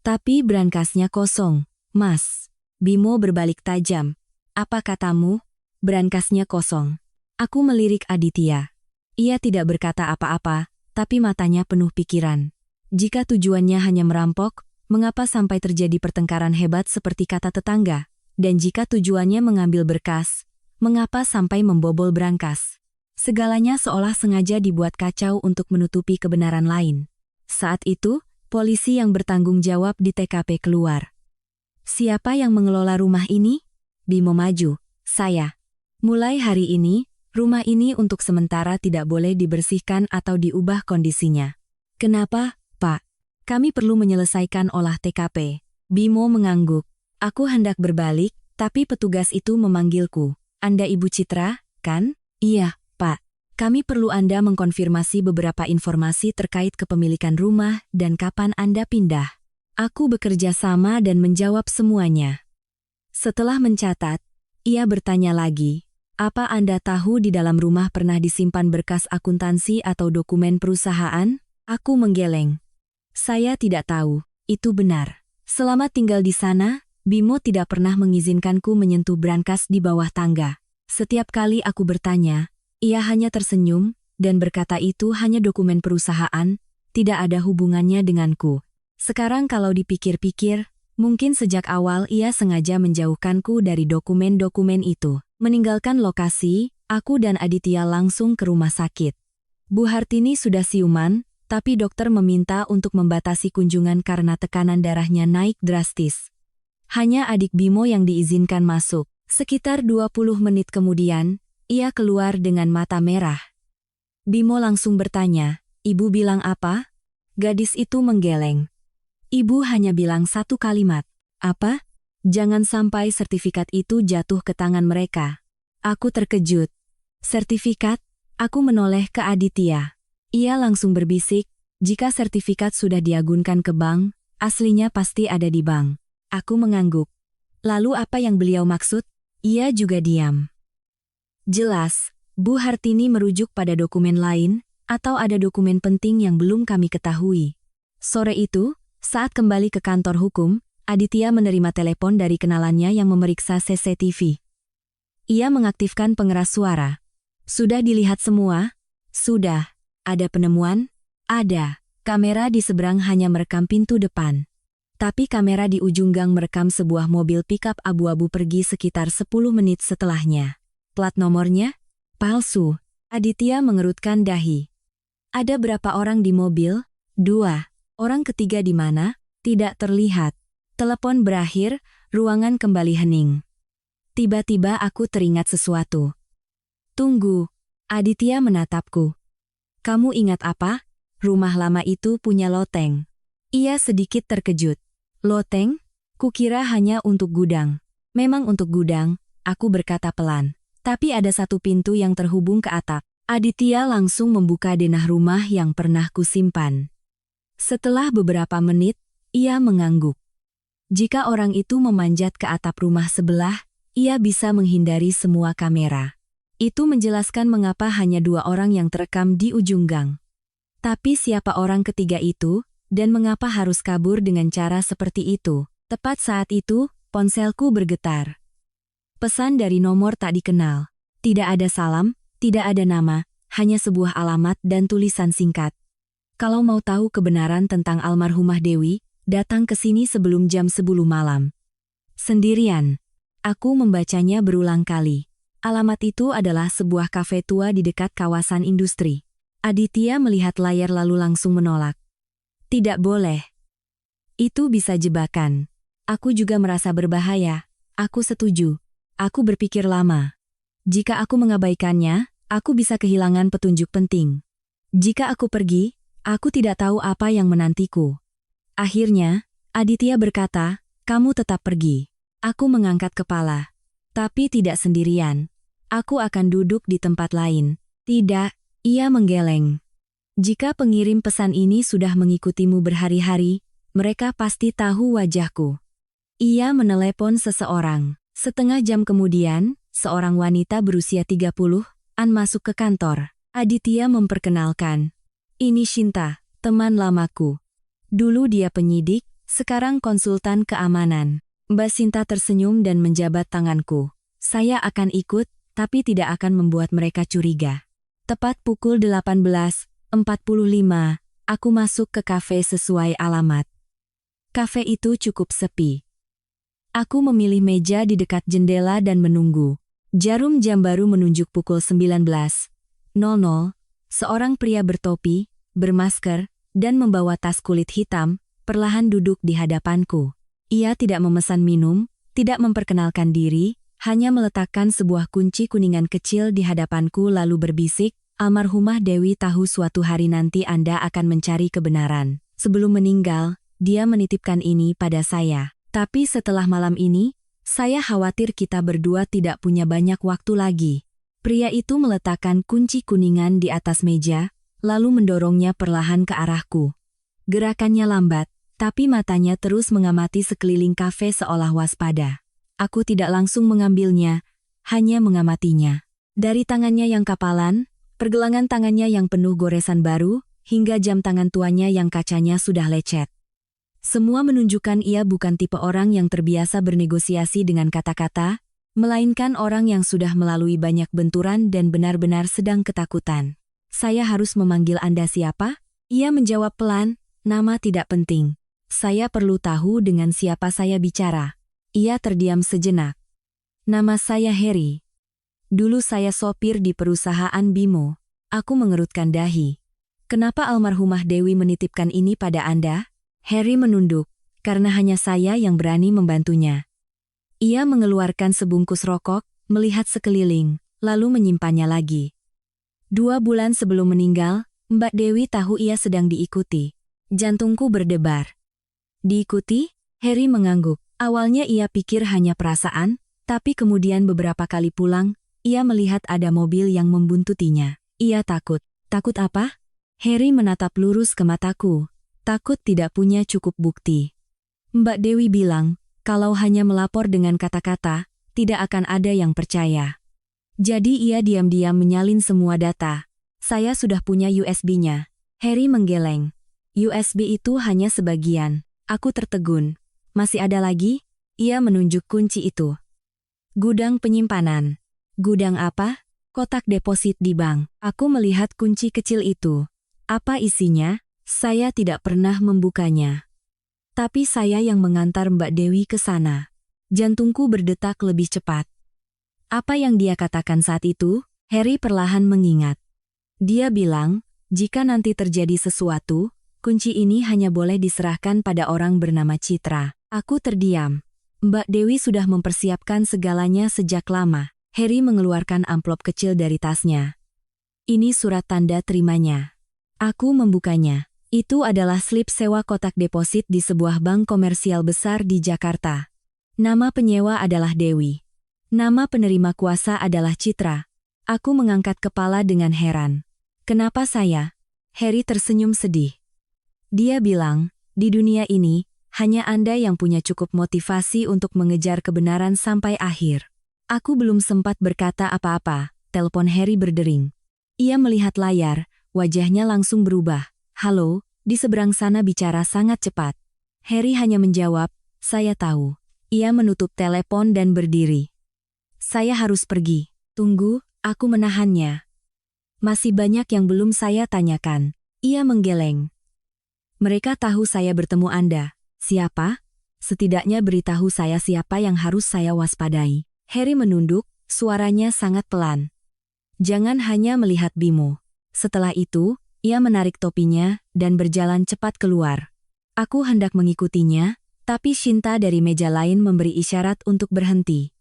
"Tapi brankasnya kosong, Mas." Bimo berbalik tajam. "Apa katamu?" "Brankasnya kosong." Aku melirik Aditya. Ia tidak berkata apa-apa, tapi matanya penuh pikiran. Jika tujuannya hanya merampok, mengapa sampai terjadi pertengkaran hebat seperti kata tetangga? Dan jika tujuannya mengambil berkas, mengapa sampai membobol brankas? Segalanya seolah sengaja dibuat kacau untuk menutupi kebenaran lain. Saat itu, polisi yang bertanggung jawab di TKP keluar. "Siapa yang mengelola rumah ini?" Bimo maju. "Saya. Mulai hari ini, rumah ini untuk sementara tidak boleh dibersihkan atau diubah kondisinya." "Kenapa, Pak?" "Kami perlu menyelesaikan olah TKP." Bimo mengangguk. Aku hendak berbalik, tapi petugas itu memanggilku. "Anda Ibu Citra, kan?" "Iya, Pak. Kami perlu Anda mengkonfirmasi beberapa informasi terkait kepemilikan rumah dan kapan Anda pindah." Aku bekerja sama dan menjawab semuanya. Setelah mencatat, ia bertanya lagi, "Apa Anda tahu di dalam rumah pernah disimpan berkas akuntansi atau dokumen perusahaan?" Aku menggeleng. "Saya tidak tahu, itu benar. Selama tinggal di sana, Bimo tidak pernah mengizinkanku menyentuh brankas di bawah tangga. Setiap kali aku bertanya, ia hanya tersenyum, dan berkata itu hanya dokumen perusahaan, tidak ada hubungannya denganku. Sekarang kalau dipikir-pikir, mungkin sejak awal ia sengaja menjauhkanku dari dokumen-dokumen itu. Meninggalkan lokasi, aku dan Aditya langsung ke rumah sakit. Bu Hartini sudah siuman, tapi dokter meminta untuk membatasi kunjungan karena tekanan darahnya naik drastis. Hanya adik Bimo yang diizinkan masuk. Sekitar 20 menit kemudian, ia keluar dengan mata merah. Bimo langsung bertanya, "Ibu bilang apa?" Gadis itu menggeleng. "Ibu hanya bilang satu kalimat." "Apa?" "Jangan sampai sertifikat itu jatuh ke tangan mereka." Aku terkejut. "Sertifikat?" Aku menoleh ke Aditya. Ia langsung berbisik, "Jika sertifikat sudah diagunkan ke bank, aslinya pasti ada di bank." Aku mengangguk. Lalu apa yang beliau maksud? Ia juga diam. Jelas, Bu Hartini merujuk pada dokumen lain, atau ada dokumen penting yang belum kami ketahui. Sore itu, saat kembali ke kantor hukum, Aditya menerima telepon dari kenalannya yang memeriksa CCTV. Ia mengaktifkan pengeras suara. "Sudah dilihat semua?" "Sudah." "Ada penemuan?" "Ada. Kamera di seberang hanya merekam pintu depan. Tapi kamera di ujung gang merekam sebuah mobil pickup abu-abu pergi sekitar 10 menit setelahnya. Plat nomornya? Palsu." Aditya mengerutkan dahi. "Ada berapa orang di mobil?" 2. "Orang ketiga di mana?" "Tidak terlihat." Telepon berakhir, ruangan kembali hening. Tiba-tiba aku teringat sesuatu. "Tunggu." Aditya menatapku. "Kamu ingat apa? Rumah lama itu punya loteng." Ia sedikit terkejut. "Loteng? Kukira hanya untuk gudang." "Memang untuk gudang," aku berkata pelan. "Tapi ada satu pintu yang terhubung ke atap." Aditya langsung membuka denah rumah yang pernah kusimpan. Setelah beberapa menit, ia mengangguk. Jika orang itu memanjat ke atap rumah sebelah, ia bisa menghindari semua kamera. Itu menjelaskan mengapa hanya 2 orang yang terekam di ujung gang. Tapi siapa orang ketiga itu? Dan mengapa harus kabur dengan cara seperti itu? Tepat saat itu, ponselku bergetar. Pesan dari nomor tak dikenal. Tidak ada salam, tidak ada nama, hanya sebuah alamat dan tulisan singkat. Kalau mau tahu kebenaran tentang almarhumah Dewi, datang ke sini sebelum jam 10 malam. Sendirian. Aku membacanya berulang kali. Alamat itu adalah sebuah kafe tua di dekat kawasan industri. Aditya melihat layar lalu langsung menolak. Tidak boleh. Itu bisa jebakan. Aku juga merasa berbahaya. Aku setuju. Aku berpikir lama. Jika aku mengabaikannya, aku bisa kehilangan petunjuk penting. Jika aku pergi, aku tidak tahu apa yang menantiku. Akhirnya, Aditya berkata, kamu tetap pergi. Aku mengangkat kepala. Tapi tidak sendirian. Aku akan duduk di tempat lain. Tidak, ia menggeleng. Jika pengirim pesan ini sudah mengikutimu berhari-hari, mereka pasti tahu wajahku. Ia menelepon seseorang. Setengah jam kemudian, seorang wanita berusia 30-an masuk ke kantor. Aditya memperkenalkan. Ini Shinta, teman lamaku. Dulu dia penyidik, sekarang konsultan keamanan. Mbak Shinta tersenyum dan menjabat tanganku. Saya akan ikut, tapi tidak akan membuat mereka curiga. Tepat pukul 18.45, aku masuk ke kafe sesuai alamat. Kafe itu cukup sepi. Aku memilih meja di dekat jendela dan menunggu. Jarum jam baru menunjuk pukul 19.00. Seorang pria bertopi, bermasker, dan membawa tas kulit hitam, perlahan duduk di hadapanku. Ia tidak memesan minum, tidak memperkenalkan diri, hanya meletakkan sebuah kunci kuningan kecil di hadapanku lalu berbisik, almarhumah Dewi tahu suatu hari nanti Anda akan mencari kebenaran. Sebelum meninggal, dia menitipkan ini pada saya. Tapi setelah malam ini, saya khawatir kita berdua tidak punya banyak waktu lagi. Pria itu meletakkan kunci kuningan di atas meja, lalu mendorongnya perlahan ke arahku. Gerakannya lambat, tapi matanya terus mengamati sekeliling kafe seolah waspada. Aku tidak langsung mengambilnya, hanya mengamatinya. Dari tangannya yang kapalan, pergelangan tangannya yang penuh goresan baru, hingga jam tangan tuanya yang kacanya sudah lecet. Semua menunjukkan ia bukan tipe orang yang terbiasa bernegosiasi dengan kata-kata, melainkan orang yang sudah melalui banyak benturan dan benar-benar sedang ketakutan. Saya harus memanggil Anda siapa? Ia menjawab pelan, nama tidak penting. Saya perlu tahu dengan siapa saya bicara. Ia terdiam sejenak. Nama saya Harry. Dulu saya sopir di perusahaan Bimo. Aku mengerutkan dahi. Kenapa almarhumah Dewi menitipkan ini pada Anda? Harry menunduk, karena hanya saya yang berani membantunya. Ia mengeluarkan sebungkus rokok, melihat sekeliling, lalu menyimpannya lagi. 2 bulan sebelum meninggal, Mbak Dewi tahu ia sedang diikuti. Jantungku berdebar. Diikuti? Harry mengangguk. Awalnya ia pikir hanya perasaan, tapi kemudian beberapa kali pulang, ia melihat ada mobil yang membuntutinya. Ia takut. Takut apa? Harry menatap lurus ke mataku. Takut tidak punya cukup bukti. Mbak Dewi bilang, kalau hanya melapor dengan kata-kata, tidak akan ada yang percaya. Jadi ia diam-diam menyalin semua data. Saya sudah punya USB-nya. Harry menggeleng. USB itu hanya sebagian. Aku tertegun. Masih ada lagi? Ia menunjuk kunci itu. Gudang penyimpanan. Gudang apa? Kotak deposit di bank. Aku melihat kunci kecil itu. Apa isinya? Saya tidak pernah membukanya. Tapi saya yang mengantar Mbak Dewi ke sana. Jantungku berdetak lebih cepat. Apa yang dia katakan saat itu? Harry perlahan mengingat. Dia bilang, jika nanti terjadi sesuatu, kunci ini hanya boleh diserahkan pada orang bernama Citra. Aku terdiam. Mbak Dewi sudah mempersiapkan segalanya sejak lama. Harry mengeluarkan amplop kecil dari tasnya. Ini surat tanda terimanya. Aku membukanya. Itu adalah slip sewa kotak deposit di sebuah bank komersial besar di Jakarta. Nama penyewa adalah Dewi. Nama penerima kuasa adalah Citra. Aku mengangkat kepala dengan heran. Kenapa saya? Harry tersenyum sedih. Dia bilang, di dunia ini, hanya Anda yang punya cukup motivasi untuk mengejar kebenaran sampai akhir. Aku belum sempat berkata apa-apa, telepon Harry berdering. Ia melihat layar, wajahnya langsung berubah. Halo, di seberang sana bicara sangat cepat. Harry hanya menjawab, saya tahu. Ia menutup telepon dan berdiri. Saya harus pergi. Tunggu, aku menahannya. Masih banyak yang belum saya tanyakan. Ia menggeleng. Mereka tahu saya bertemu Anda. Siapa? Setidaknya beritahu saya siapa yang harus saya waspadai. Harry menunduk, suaranya sangat pelan. Jangan hanya melihat Bimo. Setelah itu, ia menarik topinya dan berjalan cepat keluar. Aku hendak mengikutinya, tapi Shinta dari meja lain memberi isyarat untuk berhenti.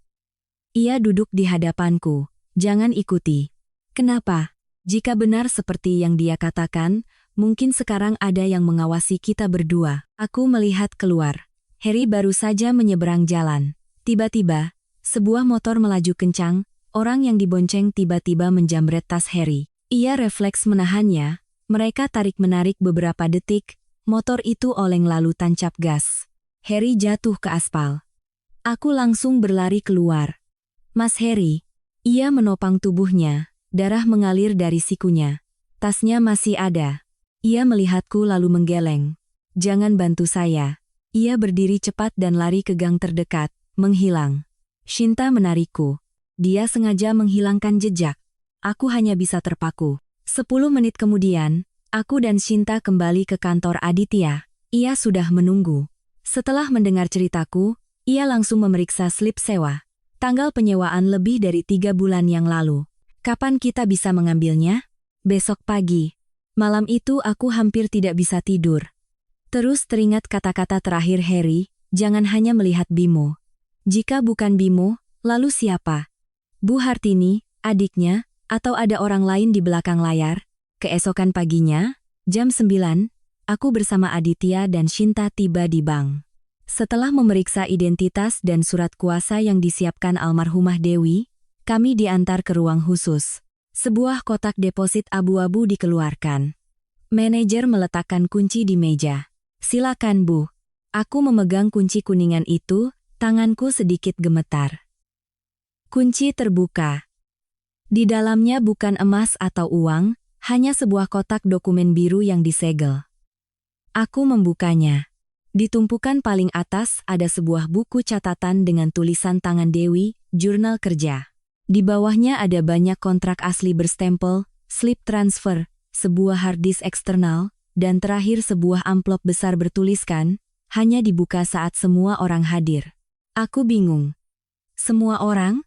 Ia duduk di hadapanku. Jangan ikuti. Kenapa? Jika benar seperti yang dia katakan, mungkin sekarang ada yang mengawasi kita berdua. Aku melihat keluar. Harry baru saja menyeberang jalan. Tiba-tiba, sebuah motor melaju kencang, orang yang dibonceng tiba-tiba menjamret tas Harry. Ia refleks menahannya, mereka tarik-menarik beberapa detik, motor itu oleng lalu tancap gas. Harry jatuh ke aspal. Aku langsung berlari keluar. Mas Harry, ia menopang tubuhnya. Darah mengalir dari sikunya. Tasnya masih ada. Ia melihatku lalu menggeleng. Jangan bantu saya. Ia berdiri cepat dan lari ke gang terdekat, menghilang. Shinta menarikku. Dia sengaja menghilangkan jejak. Aku hanya bisa terpaku. 10 menit kemudian, aku dan Shinta kembali ke kantor Aditya. Ia sudah menunggu. Setelah mendengar ceritaku, ia langsung memeriksa slip sewa. Tanggal penyewaan lebih dari 3 bulan yang lalu. Kapan kita bisa mengambilnya? Besok pagi. Malam itu aku hampir tidak bisa tidur. Terus teringat kata-kata terakhir Harry, jangan hanya melihat Bimo. Jika bukan Bimo, lalu siapa? Bu Hartini, adiknya, atau ada orang lain di belakang layar? Keesokan paginya, jam 9, aku bersama Aditya dan Shinta tiba di bank. Setelah memeriksa identitas dan surat kuasa yang disiapkan almarhumah Dewi, kami diantar ke ruang khusus. Sebuah kotak deposit abu-abu dikeluarkan. Manajer meletakkan kunci di meja. Silakan Bu. Aku memegang kunci kuningan itu, tanganku sedikit gemetar. Kunci terbuka. Di dalamnya bukan emas atau uang, hanya sebuah kotak dokumen biru yang disegel. Aku membukanya. Di tumpukan paling atas ada sebuah buku catatan dengan tulisan tangan Dewi, jurnal kerja. Di bawahnya ada banyak kontrak asli berstempel, slip transfer, sebuah hard disk eksternal, dan terakhir sebuah amplop besar bertuliskan, hanya dibuka saat semua orang hadir. Aku bingung. Semua orang?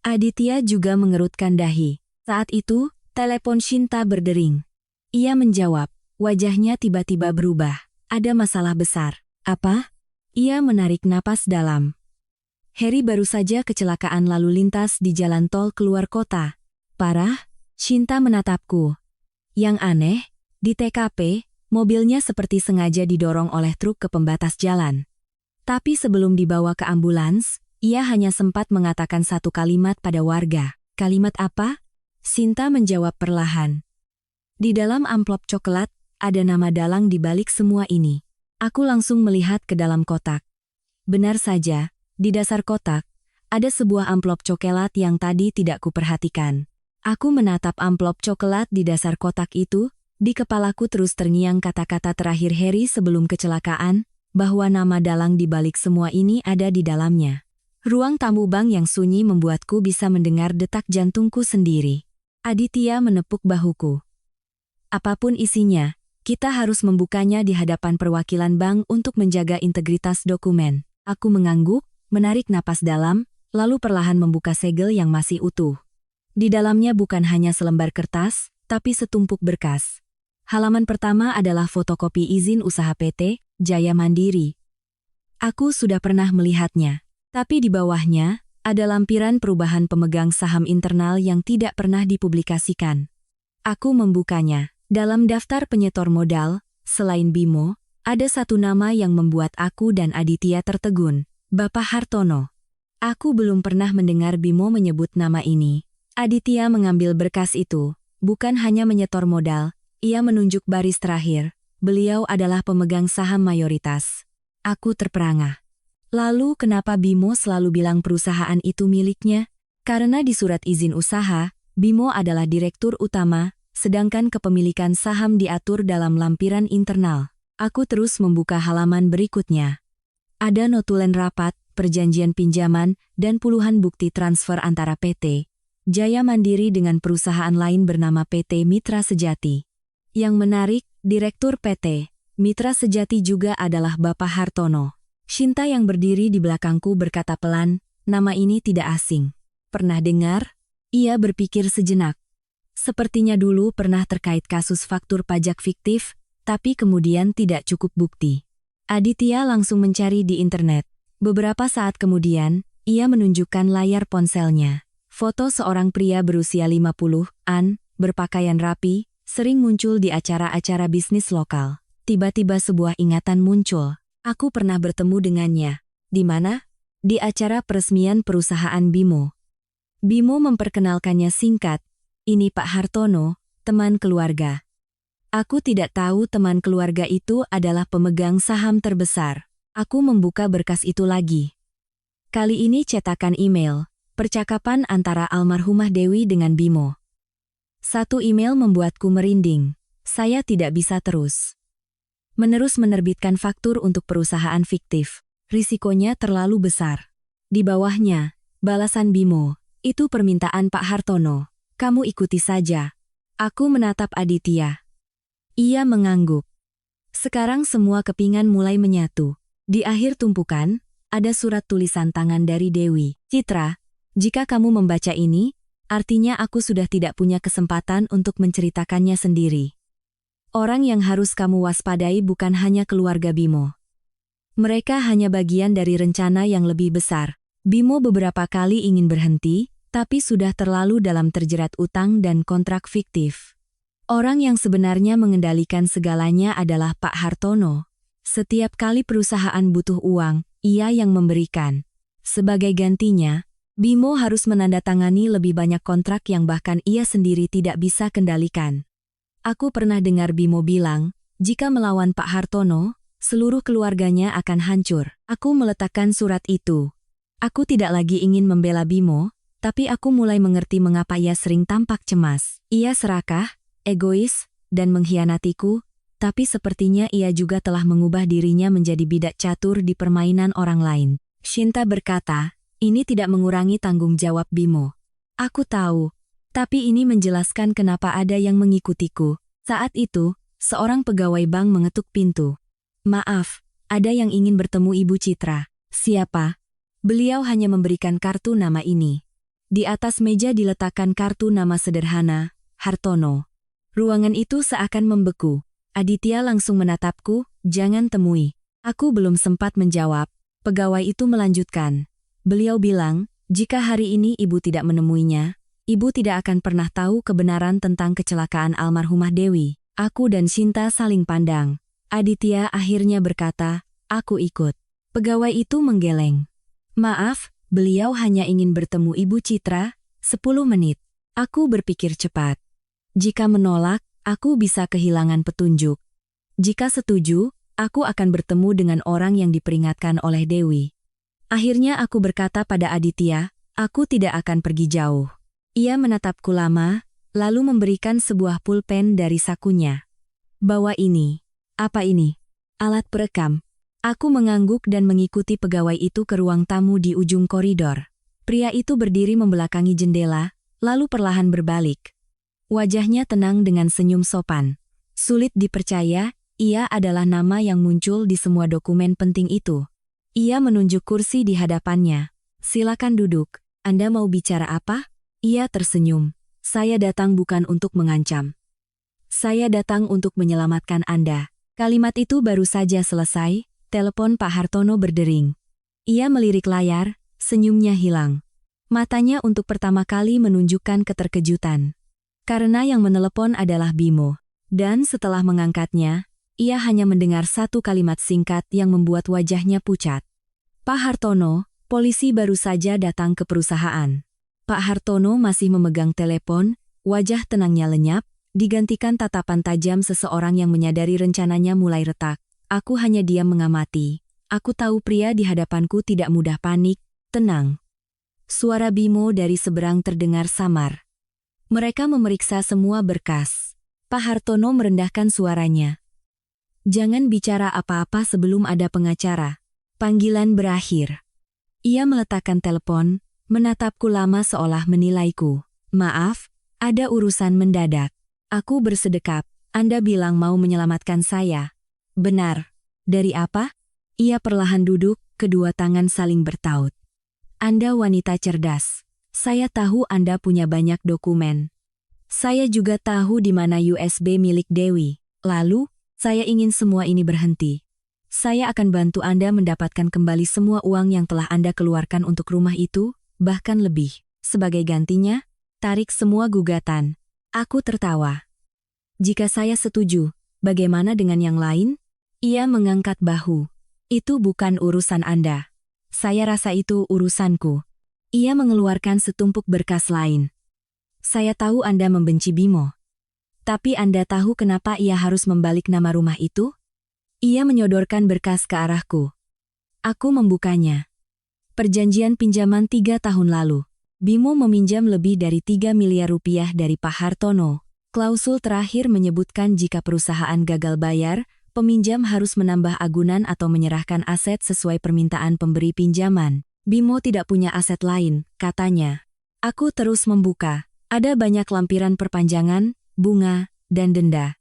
Aditya juga mengerutkan dahi. Saat itu, telepon Shinta berdering. Ia menjawab, wajahnya tiba-tiba berubah. Ada masalah besar. Apa? Ia menarik napas dalam. Harry baru saja kecelakaan lalu lintas di jalan tol keluar kota. Parah? Shinta menatapku. Yang aneh, di TKP, mobilnya seperti sengaja didorong oleh truk ke pembatas jalan. Tapi sebelum dibawa ke ambulans, ia hanya sempat mengatakan satu kalimat pada warga. Kalimat apa? Shinta menjawab perlahan. Di dalam amplop coklat, ada nama dalang di balik semua ini. Aku langsung melihat ke dalam kotak. Benar saja. Di dasar kotak, ada sebuah amplop coklat yang tadi tidak kuperhatikan. Aku menatap amplop coklat di dasar kotak itu, di kepalaku terus terngiang kata-kata terakhir Harry sebelum kecelakaan, bahwa nama dalang di balik semua ini ada di dalamnya. Ruang tamu bank yang sunyi membuatku bisa mendengar detak jantungku sendiri. Aditya menepuk bahuku. Apapun isinya, kita harus membukanya di hadapan perwakilan bank untuk menjaga integritas dokumen. Aku mengangguk, menarik napas dalam, lalu perlahan membuka segel yang masih utuh. Di dalamnya bukan hanya selembar kertas, tapi setumpuk berkas. Halaman pertama adalah fotokopi izin usaha PT, Jaya Mandiri. Aku sudah pernah melihatnya, tapi di bawahnya, ada lampiran perubahan pemegang saham internal yang tidak pernah dipublikasikan. Aku membukanya. Dalam daftar penyetor modal, selain Bimo, ada satu nama yang membuat aku dan Aditya tertegun. Bapak Hartono. Aku belum pernah mendengar Bimo menyebut nama ini. Aditya mengambil berkas itu, bukan hanya menyetor modal, ia menunjuk baris terakhir. Beliau adalah pemegang saham mayoritas. Aku terperangah. Lalu kenapa Bimo selalu bilang perusahaan itu miliknya? Karena di surat izin usaha, Bimo adalah direktur utama, sedangkan kepemilikan saham diatur dalam lampiran internal. Aku terus membuka halaman berikutnya. Ada notulen rapat, perjanjian pinjaman, dan puluhan bukti transfer antara PT Jaya Mandiri dengan perusahaan lain bernama PT Mitra Sejati. Yang menarik, Direktur PT Mitra Sejati juga adalah Bapak Hartono. Shinta yang berdiri di belakangku berkata pelan, nama ini tidak asing. Pernah dengar? Ia berpikir sejenak. Sepertinya dulu pernah terkait kasus faktur pajak fiktif, tapi kemudian tidak cukup bukti. Aditya langsung mencari di internet. Beberapa saat kemudian, ia menunjukkan layar ponselnya. Foto seorang pria berusia 50-an, berpakaian rapi, sering muncul di acara-acara bisnis lokal. Tiba-tiba sebuah ingatan muncul. Aku pernah bertemu dengannya. Di mana? Di acara peresmian perusahaan Bimo. Bimo memperkenalkannya singkat. Ini Pak Hartono, teman keluarga. Aku tidak tahu teman keluarga itu adalah pemegang saham terbesar. Aku membuka berkas itu lagi. Kali ini cetakan email. Percakapan antara almarhumah Dewi dengan Bimo. Satu email membuatku merinding. Saya tidak bisa terus menerus menerbitkan faktur untuk perusahaan fiktif. Risikonya terlalu besar. Di bawahnya, balasan Bimo. Itu permintaan Pak Hartono. Kamu ikuti saja. Aku menatap Aditya. Ia mengangguk. Sekarang semua kepingan mulai menyatu. Di akhir tumpukan, ada surat tulisan tangan dari Dewi. Citra, jika kamu membaca ini, artinya aku sudah tidak punya kesempatan untuk menceritakannya sendiri. Orang yang harus kamu waspadai bukan hanya keluarga Bimo. Mereka hanya bagian dari rencana yang lebih besar. Bimo beberapa kali ingin berhenti, tapi sudah terlalu dalam terjerat utang dan kontrak fiktif. Orang yang sebenarnya mengendalikan segalanya adalah Pak Hartono. Setiap kali perusahaan butuh uang, ia yang memberikan. Sebagai gantinya, Bimo harus menandatangani lebih banyak kontrak yang bahkan ia sendiri tidak bisa kendalikan. Aku pernah dengar Bimo bilang, jika melawan Pak Hartono, seluruh keluarganya akan hancur. Aku meletakkan surat itu. Aku tidak lagi ingin membela Bimo, tapi aku mulai mengerti mengapa ia sering tampak cemas. Ia serakah, egois, dan mengkhianatiku, tapi sepertinya ia juga telah mengubah dirinya menjadi bidak catur di permainan orang lain. Shinta berkata, ini tidak mengurangi tanggung jawab Bimo. Aku tahu, tapi ini menjelaskan kenapa ada yang mengikutiku. Saat itu, seorang pegawai bank mengetuk pintu. Maaf, ada yang ingin bertemu Ibu Citra. Siapa? Beliau hanya memberikan kartu nama ini. Di atas meja diletakkan kartu nama sederhana, Hartono. Ruangan itu seakan membeku. Aditya langsung menatapku, jangan temui. Aku belum sempat menjawab. Pegawai itu melanjutkan. Beliau bilang, jika hari ini ibu tidak menemuinya, ibu tidak akan pernah tahu kebenaran tentang kecelakaan almarhumah Dewi. Aku dan Shinta saling pandang. Aditya akhirnya berkata, aku ikut. Pegawai itu menggeleng. Maaf, beliau hanya ingin bertemu Ibu Citra, 10 menit. Aku berpikir cepat. Jika menolak, aku bisa kehilangan petunjuk. Jika setuju, aku akan bertemu dengan orang yang diperingatkan oleh Dewi. Akhirnya aku berkata pada Aditya, aku tidak akan pergi jauh. Ia menatapku lama, lalu memberikan sebuah pulpen dari sakunya. Bawa ini. Apa ini? Alat perekam. Aku mengangguk dan mengikuti pegawai itu ke ruang tamu di ujung koridor. Pria itu berdiri membelakangi jendela, lalu perlahan berbalik. Wajahnya tenang dengan senyum sopan. Sulit dipercaya, ia adalah nama yang muncul di semua dokumen penting itu. Ia menunjuk kursi di hadapannya. Silakan duduk. Anda mau bicara apa? Ia tersenyum. Saya datang bukan untuk mengancam. Saya datang untuk menyelamatkan Anda. Kalimat itu baru saja selesai, telepon Pak Hartono berdering. Ia melirik layar, senyumnya hilang. Matanya untuk pertama kali menunjukkan keterkejutan. Karena yang menelepon adalah Bimo. Dan setelah mengangkatnya, ia hanya mendengar satu kalimat singkat yang membuat wajahnya pucat. Pak Hartono, polisi baru saja datang ke perusahaan. Pak Hartono masih memegang telepon, wajah tenangnya lenyap, digantikan tatapan tajam seseorang yang menyadari rencananya mulai retak. Aku hanya diam mengamati. Aku tahu pria di hadapanku tidak mudah panik, tenang. Suara Bimo dari seberang terdengar samar. Mereka memeriksa semua berkas. Pak Hartono merendahkan suaranya. Jangan bicara apa-apa sebelum ada pengacara. Panggilan berakhir. Ia meletakkan telepon, menatapku lama seolah menilaiku. Maaf, ada urusan mendadak. Aku bersedekap. Anda bilang mau menyelamatkan saya. Benar. Dari apa? Ia perlahan duduk, kedua tangan saling bertaut. Anda wanita cerdas. Saya tahu Anda punya banyak dokumen. Saya juga tahu di mana USB milik Dewi. Lalu, saya ingin semua ini berhenti. Saya akan bantu Anda mendapatkan kembali semua uang yang telah Anda keluarkan untuk rumah itu, bahkan lebih. Sebagai gantinya, tarik semua gugatan. Aku tertawa. Jika saya setuju, bagaimana dengan yang lain? Ia mengangkat bahu. Itu bukan urusan Anda. Saya rasa itu urusanku. Ia mengeluarkan setumpuk berkas lain. Saya tahu Anda membenci Bimo. Tapi Anda tahu kenapa ia harus membalik nama rumah itu? Ia menyodorkan berkas ke arahku. Aku membukanya. Perjanjian pinjaman 3 tahun lalu. Bimo meminjam lebih dari 3 miliar rupiah dari Pak Hartono. Klausul terakhir menyebutkan jika perusahaan gagal bayar, peminjam harus menambah agunan atau menyerahkan aset sesuai permintaan pemberi pinjaman. Bimo tidak punya aset lain, katanya. Aku terus membuka. Ada banyak lampiran perpanjangan, bunga, dan denda.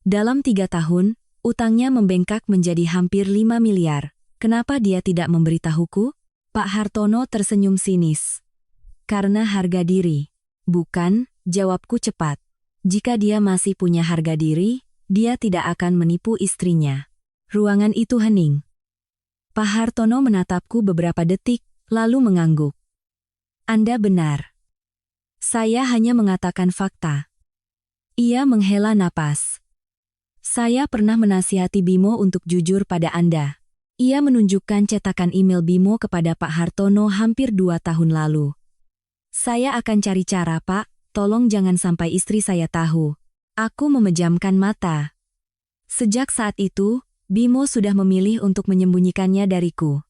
Dalam 3 tahun, utangnya membengkak menjadi hampir 5 miliar. Kenapa dia tidak memberitahuku? Pak Hartono tersenyum sinis. Karena harga diri. Bukan, jawabku cepat. Jika dia masih punya harga diri, dia tidak akan menipu istrinya. Ruangan itu hening. Pak Hartono menatapku beberapa detik, lalu mengangguk. Anda benar. Saya hanya mengatakan fakta. Ia menghela napas. Saya pernah menasihati Bimo untuk jujur pada Anda. Ia menunjukkan cetakan email Bimo kepada Pak Hartono hampir 2 tahun lalu. Saya akan cari cara, Pak. Tolong jangan sampai istri saya tahu. Aku memejamkan mata. Sejak saat itu, Bimo sudah memilih untuk menyembunyikannya dariku.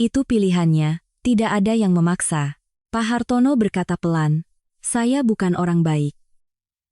Itu pilihannya, tidak ada yang memaksa. Pak Hartono berkata pelan, saya bukan orang baik.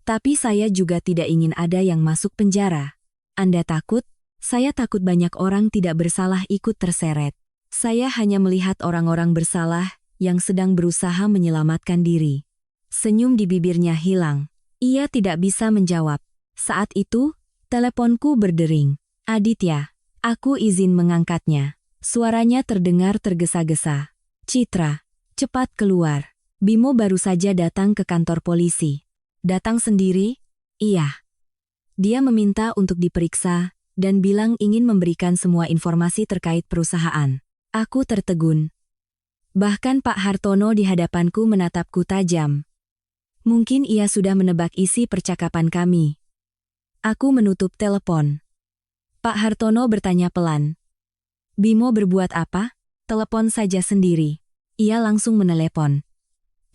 Tapi saya juga tidak ingin ada yang masuk penjara. Anda takut? Saya takut banyak orang tidak bersalah ikut terseret. Saya hanya melihat orang-orang bersalah yang sedang berusaha menyelamatkan diri. Senyum di bibirnya hilang. Ia tidak bisa menjawab. Saat itu, teleponku berdering. Aditya. Aku izin mengangkatnya. Suaranya terdengar tergesa-gesa. Citra, cepat keluar. Bimo baru saja datang ke kantor polisi. Datang sendiri? Iya. Dia meminta untuk diperiksa dan bilang ingin memberikan semua informasi terkait perusahaan. Aku tertegun. Bahkan Pak Hartono di hadapanku menatapku tajam. Mungkin ia sudah menebak isi percakapan kami. Aku menutup telepon. Pak Hartono bertanya pelan. Bimo berbuat apa? Telepon saja sendiri. Ia langsung menelepon.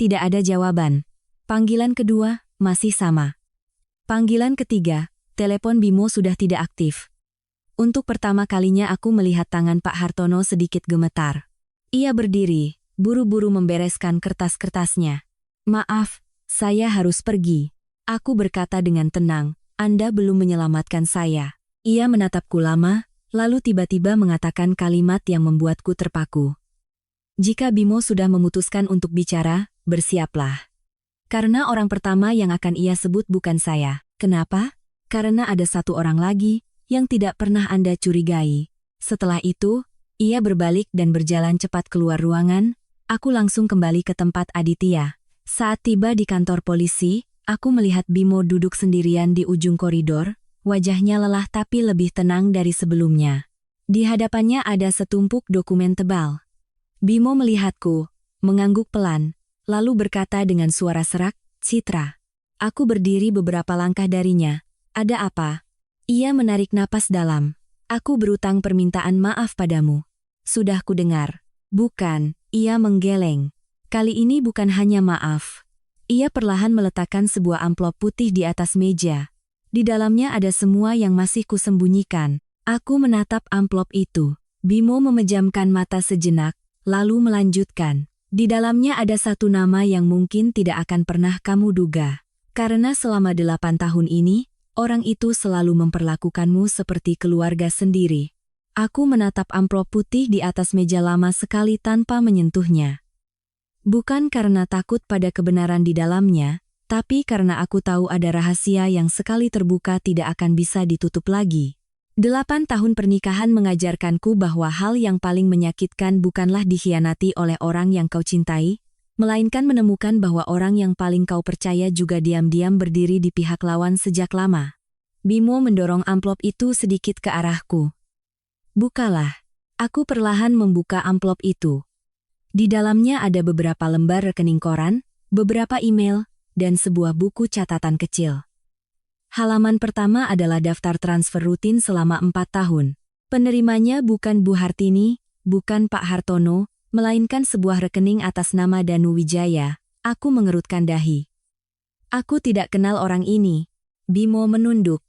Tidak ada jawaban. Panggilan kedua, masih sama. Panggilan ketiga, telepon Bimo sudah tidak aktif. Untuk pertama kalinya aku melihat tangan Pak Hartono sedikit gemetar. Ia berdiri, buru-buru membereskan kertas-kertasnya. Maaf. Saya harus pergi. Aku berkata dengan tenang, Anda belum menyelamatkan saya. Ia menatapku lama, lalu tiba-tiba mengatakan kalimat yang membuatku terpaku. Jika Bimo sudah memutuskan untuk bicara, bersiaplah. Karena orang pertama yang akan ia sebut bukan saya. Kenapa? Karena ada satu orang lagi yang tidak pernah Anda curigai. Setelah itu, ia berbalik dan berjalan cepat keluar ruangan. Aku langsung kembali ke tempat Aditya. Saat tiba di kantor polisi, aku melihat Bimo duduk sendirian di ujung koridor, wajahnya lelah tapi lebih tenang dari sebelumnya. Di hadapannya ada setumpuk dokumen tebal. Bimo melihatku, mengangguk pelan, lalu berkata dengan suara serak, Citra. Aku berdiri beberapa langkah darinya. Ada apa? Ia menarik napas dalam. Aku berutang permintaan maaf padamu. Sudah kudengar. Bukan, ia menggeleng. Kali ini bukan hanya maaf. Ia perlahan meletakkan sebuah amplop putih di atas meja. Di dalamnya ada semua yang masih kusembunyikan. Aku menatap amplop itu. Bimo memejamkan mata sejenak, lalu melanjutkan. Di dalamnya ada satu nama yang mungkin tidak akan pernah kamu duga. Karena selama 8 tahun ini, orang itu selalu memperlakukanmu seperti keluarga sendiri. Aku menatap amplop putih di atas meja lama sekali tanpa menyentuhnya. Bukan karena takut pada kebenaran di dalamnya, tapi karena aku tahu ada rahasia yang sekali terbuka tidak akan bisa ditutup lagi. 8 tahun pernikahan mengajarkanku bahwa hal yang paling menyakitkan bukanlah dikhianati oleh orang yang kau cintai, melainkan menemukan bahwa orang yang paling kau percaya juga diam-diam berdiri di pihak lawan sejak lama. Bimo mendorong amplop itu sedikit ke arahku. Bukalah. Aku perlahan membuka amplop itu. Di dalamnya ada beberapa lembar rekening koran, beberapa email, dan sebuah buku catatan kecil. Halaman pertama adalah daftar transfer rutin selama 4 tahun. Penerimanya bukan Bu Hartini, bukan Pak Hartono, melainkan sebuah rekening atas nama Danu Wijaya. Aku mengerutkan dahi. Aku tidak kenal orang ini. Bimo menunduk.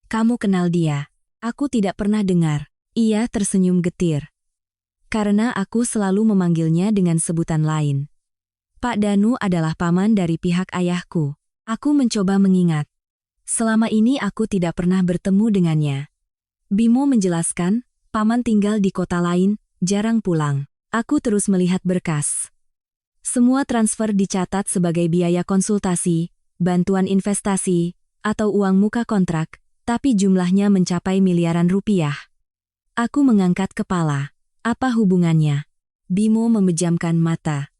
Kamu kenal dia? Aku tidak pernah dengar. Ia tersenyum getir. Karena aku selalu memanggilnya dengan sebutan lain. Pak Danu adalah paman dari pihak ayahku. Aku mencoba mengingat. Selama ini aku tidak pernah bertemu dengannya. Bimo menjelaskan, paman tinggal di kota lain, jarang pulang. Aku terus melihat berkas. Semua transfer dicatat sebagai biaya konsultasi, bantuan investasi, atau uang muka kontrak, tapi jumlahnya mencapai miliaran rupiah. Aku mengangkat kepala. Apa hubungannya? Bimo memejamkan mata.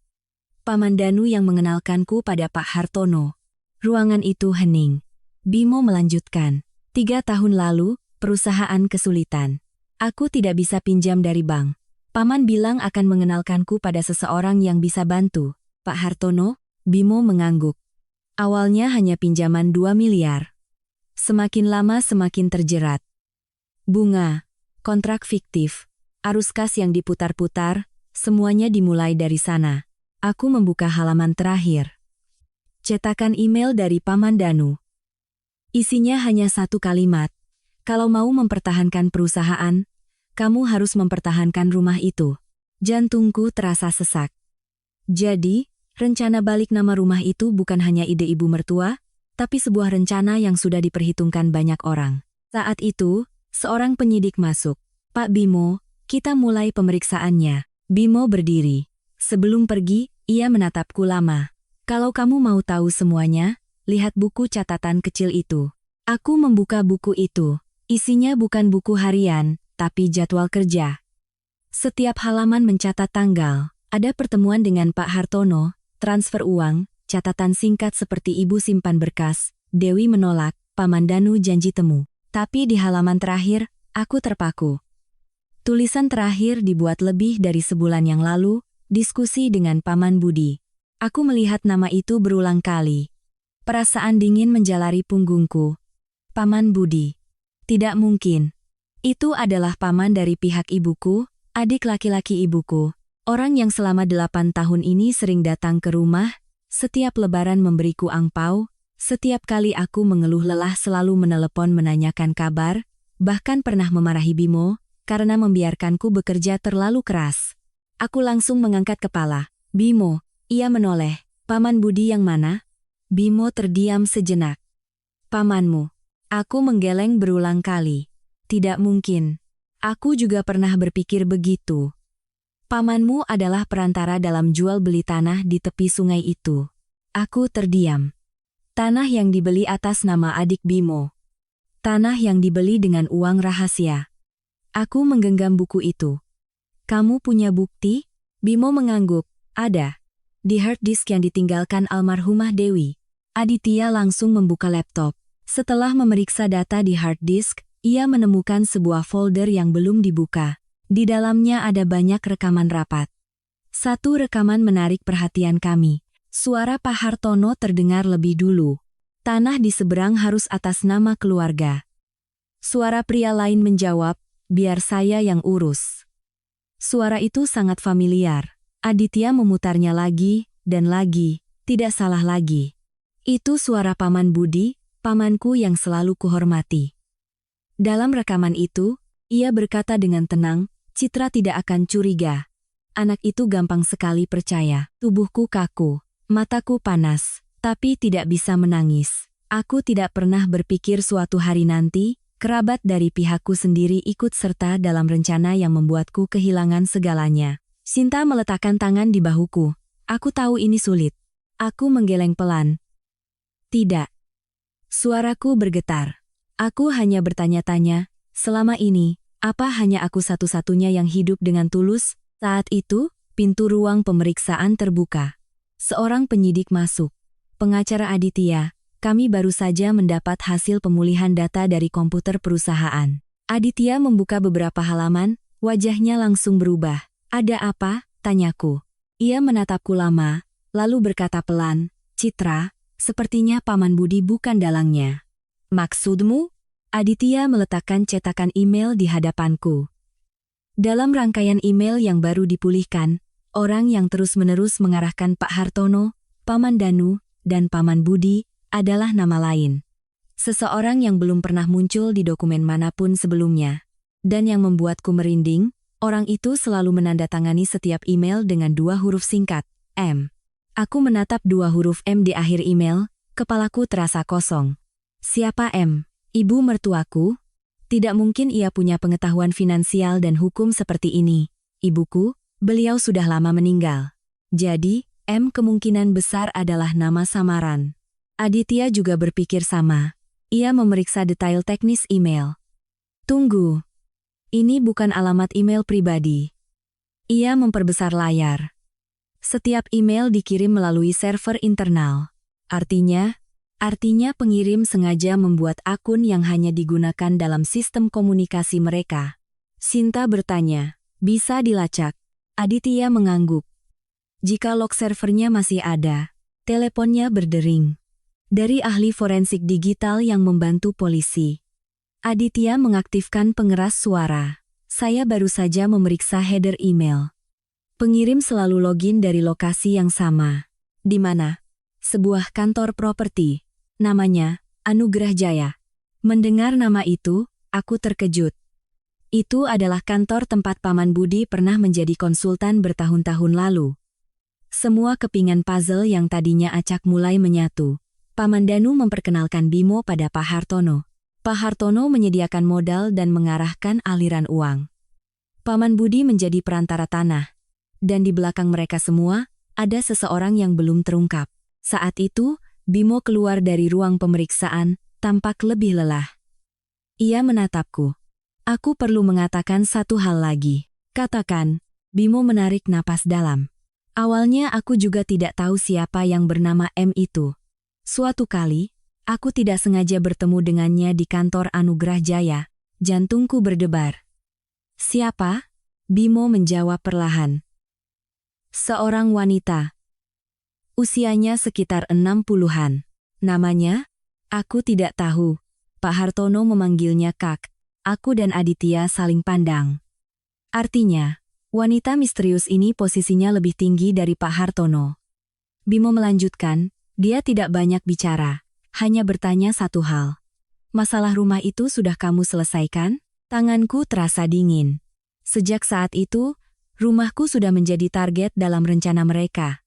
Paman Danu yang mengenalkanku pada Pak Hartono. Ruangan itu hening. Bimo melanjutkan. 3 tahun lalu, perusahaan kesulitan. Aku tidak bisa pinjam dari bank. Paman bilang akan mengenalkanku pada seseorang yang bisa bantu. Pak Hartono, Bimo mengangguk. Awalnya hanya pinjaman 2 miliar. Semakin lama semakin terjerat. Bunga, kontrak fiktif, arus kas yang diputar-putar, semuanya dimulai dari sana. Aku membuka halaman terakhir. Cetakan email dari Paman Danu. Isinya hanya satu kalimat. Kalau mau mempertahankan perusahaan, kamu harus mempertahankan rumah itu. Jantungku terasa sesak. Jadi, rencana balik nama rumah itu bukan hanya ide ibu mertua, tapi sebuah rencana yang sudah diperhitungkan banyak orang. Saat itu, seorang penyidik masuk. Pak Bimo, kita mulai pemeriksaannya. Bimo berdiri. Sebelum pergi, ia menatapku lama. Kalau kamu mau tahu semuanya, lihat buku catatan kecil itu. Aku membuka buku itu. Isinya bukan buku harian, tapi jadwal kerja. Setiap halaman mencatat tanggal, ada pertemuan dengan Pak Hartono, transfer uang, catatan singkat seperti ibu simpan berkas, Dewi menolak, Paman Danu janji temu. Tapi di halaman terakhir, aku terpaku. Tulisan terakhir dibuat lebih dari sebulan yang lalu, diskusi dengan Paman Budi. Aku melihat nama itu berulang kali. Perasaan dingin menjalari punggungku. Paman Budi. Tidak mungkin. Itu adalah paman dari pihak ibuku, adik laki-laki ibuku. Orang yang selama 8 tahun ini sering datang ke rumah, setiap lebaran memberiku angpau, setiap kali aku mengeluh lelah selalu menelepon menanyakan kabar, bahkan pernah memarahi Bimo, karena membiarkanku bekerja terlalu keras. Aku langsung mengangkat kepala. Bimo, ia menoleh. Paman Budi yang mana? Bimo terdiam sejenak. Pamanmu. Aku menggeleng berulang kali. Tidak mungkin. Aku juga pernah berpikir begitu. Pamanmu adalah perantara dalam jual beli tanah di tepi sungai itu. Aku terdiam. Tanah yang dibeli atas nama adik Bimo. Tanah yang dibeli dengan uang rahasia. Aku menggenggam buku itu. Kamu punya bukti? Bimo mengangguk. Ada. Di hard disk yang ditinggalkan almarhumah Dewi. Aditya langsung membuka laptop. Setelah memeriksa data di hard disk, ia menemukan sebuah folder yang belum dibuka. Di dalamnya ada banyak rekaman rapat. Satu rekaman menarik perhatian kami. Suara Pak Hartono terdengar lebih dulu. Tanah di seberang harus atas nama keluarga. Suara pria lain menjawab, biar saya yang urus. Suara itu sangat familiar. Aditya memutarnya lagi, dan lagi, tidak salah lagi. Itu suara Paman Budi, pamanku yang selalu kuhormati. Dalam rekaman itu, ia berkata dengan tenang, Citra tidak akan curiga. Anak itu gampang sekali percaya. Tubuhku kaku, mataku panas, tapi tidak bisa menangis. Aku tidak pernah berpikir suatu hari nanti, Kerabat dari pihakku sendiri ikut serta dalam rencana yang membuatku kehilangan segalanya. Sinta meletakkan tangan di bahuku. Aku tahu ini sulit. Aku menggeleng pelan. Tidak. Suaraku bergetar. Aku hanya bertanya-tanya, selama ini, apa hanya aku satu-satunya yang hidup dengan tulus? Saat itu, pintu ruang pemeriksaan terbuka. Seorang penyidik masuk. Pengacara Aditya, kami baru saja mendapat hasil pemulihan data dari komputer perusahaan. Aditya membuka beberapa halaman, wajahnya langsung berubah. Ada apa? Tanyaku. Ia menatapku lama, lalu berkata pelan, Citra, sepertinya Paman Budi bukan dalangnya. Maksudmu? Aditya meletakkan cetakan email di hadapanku. Dalam rangkaian email yang baru dipulihkan, orang yang terus-menerus mengarahkan Pak Hartono, Paman Danu, dan Paman Budi adalah nama lain. Seseorang yang belum pernah muncul di dokumen manapun sebelumnya. Dan yang membuatku merinding, orang itu selalu menandatangani setiap email dengan 2 huruf singkat, M. Aku menatap 2 huruf M di akhir email, kepalaku terasa kosong. Siapa M? Ibu mertuaku? Tidak mungkin ia punya pengetahuan finansial dan hukum seperti ini. Ibuku, beliau sudah lama meninggal. Jadi, M kemungkinan besar adalah nama samaran. Aditya juga berpikir sama. Ia memeriksa detail teknis email. Tunggu. Ini bukan alamat email pribadi. Ia memperbesar layar. Setiap email dikirim melalui server internal. Artinya pengirim sengaja membuat akun yang hanya digunakan dalam sistem komunikasi mereka. Sinta bertanya, bisa dilacak? Aditya mengangguk. Jika log servernya masih ada, teleponnya berdering. Dari ahli forensik digital yang membantu polisi. Aditya mengaktifkan pengeras suara. Saya baru saja memeriksa header email. Pengirim selalu login dari lokasi yang sama. Di mana? Sebuah kantor properti. Namanya, Anugrah Jaya. Mendengar nama itu, aku terkejut. Itu adalah kantor tempat Paman Budi pernah menjadi konsultan bertahun-tahun lalu. Semua kepingan puzzle yang tadinya acak mulai menyatu. Paman Danu memperkenalkan Bimo pada Pak Hartono. Pak Hartono menyediakan modal dan mengarahkan aliran uang. Paman Budi menjadi perantara tanah. Dan di belakang mereka semua, ada seseorang yang belum terungkap. Saat itu, Bimo keluar dari ruang pemeriksaan, tampak lebih lelah. Ia menatapku. Aku perlu mengatakan satu hal lagi. Katakan, Bimo menarik napas dalam. Awalnya aku juga tidak tahu siapa yang bernama M itu. Suatu kali, aku tidak sengaja bertemu dengannya di kantor Anugrah Jaya. Jantungku berdebar. Siapa? Bimo menjawab perlahan. Seorang wanita. Usianya sekitar 60-an. Namanya? Aku tidak tahu. Pak Hartono memanggilnya Kak. Aku dan Aditya saling pandang. Artinya, wanita misterius ini posisinya lebih tinggi dari Pak Hartono. Bimo melanjutkan, dia tidak banyak bicara, hanya bertanya satu hal. Masalah rumah itu sudah kamu selesaikan? Tanganku terasa dingin. Sejak saat itu, rumahku sudah menjadi target dalam rencana mereka.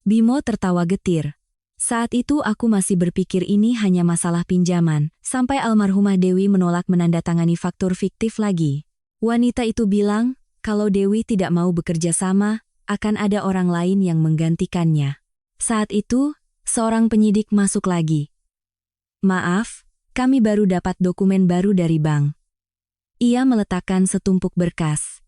Bimo tertawa getir. Saat itu aku masih berpikir ini hanya masalah pinjaman, sampai almarhumah Dewi menolak menandatangani faktur fiktif lagi. Wanita itu bilang, kalau Dewi tidak mau bekerja sama, akan ada orang lain yang menggantikannya. Saat itu, seorang penyidik masuk lagi. Maaf, kami baru dapat dokumen baru dari bank. Ia meletakkan setumpuk berkas.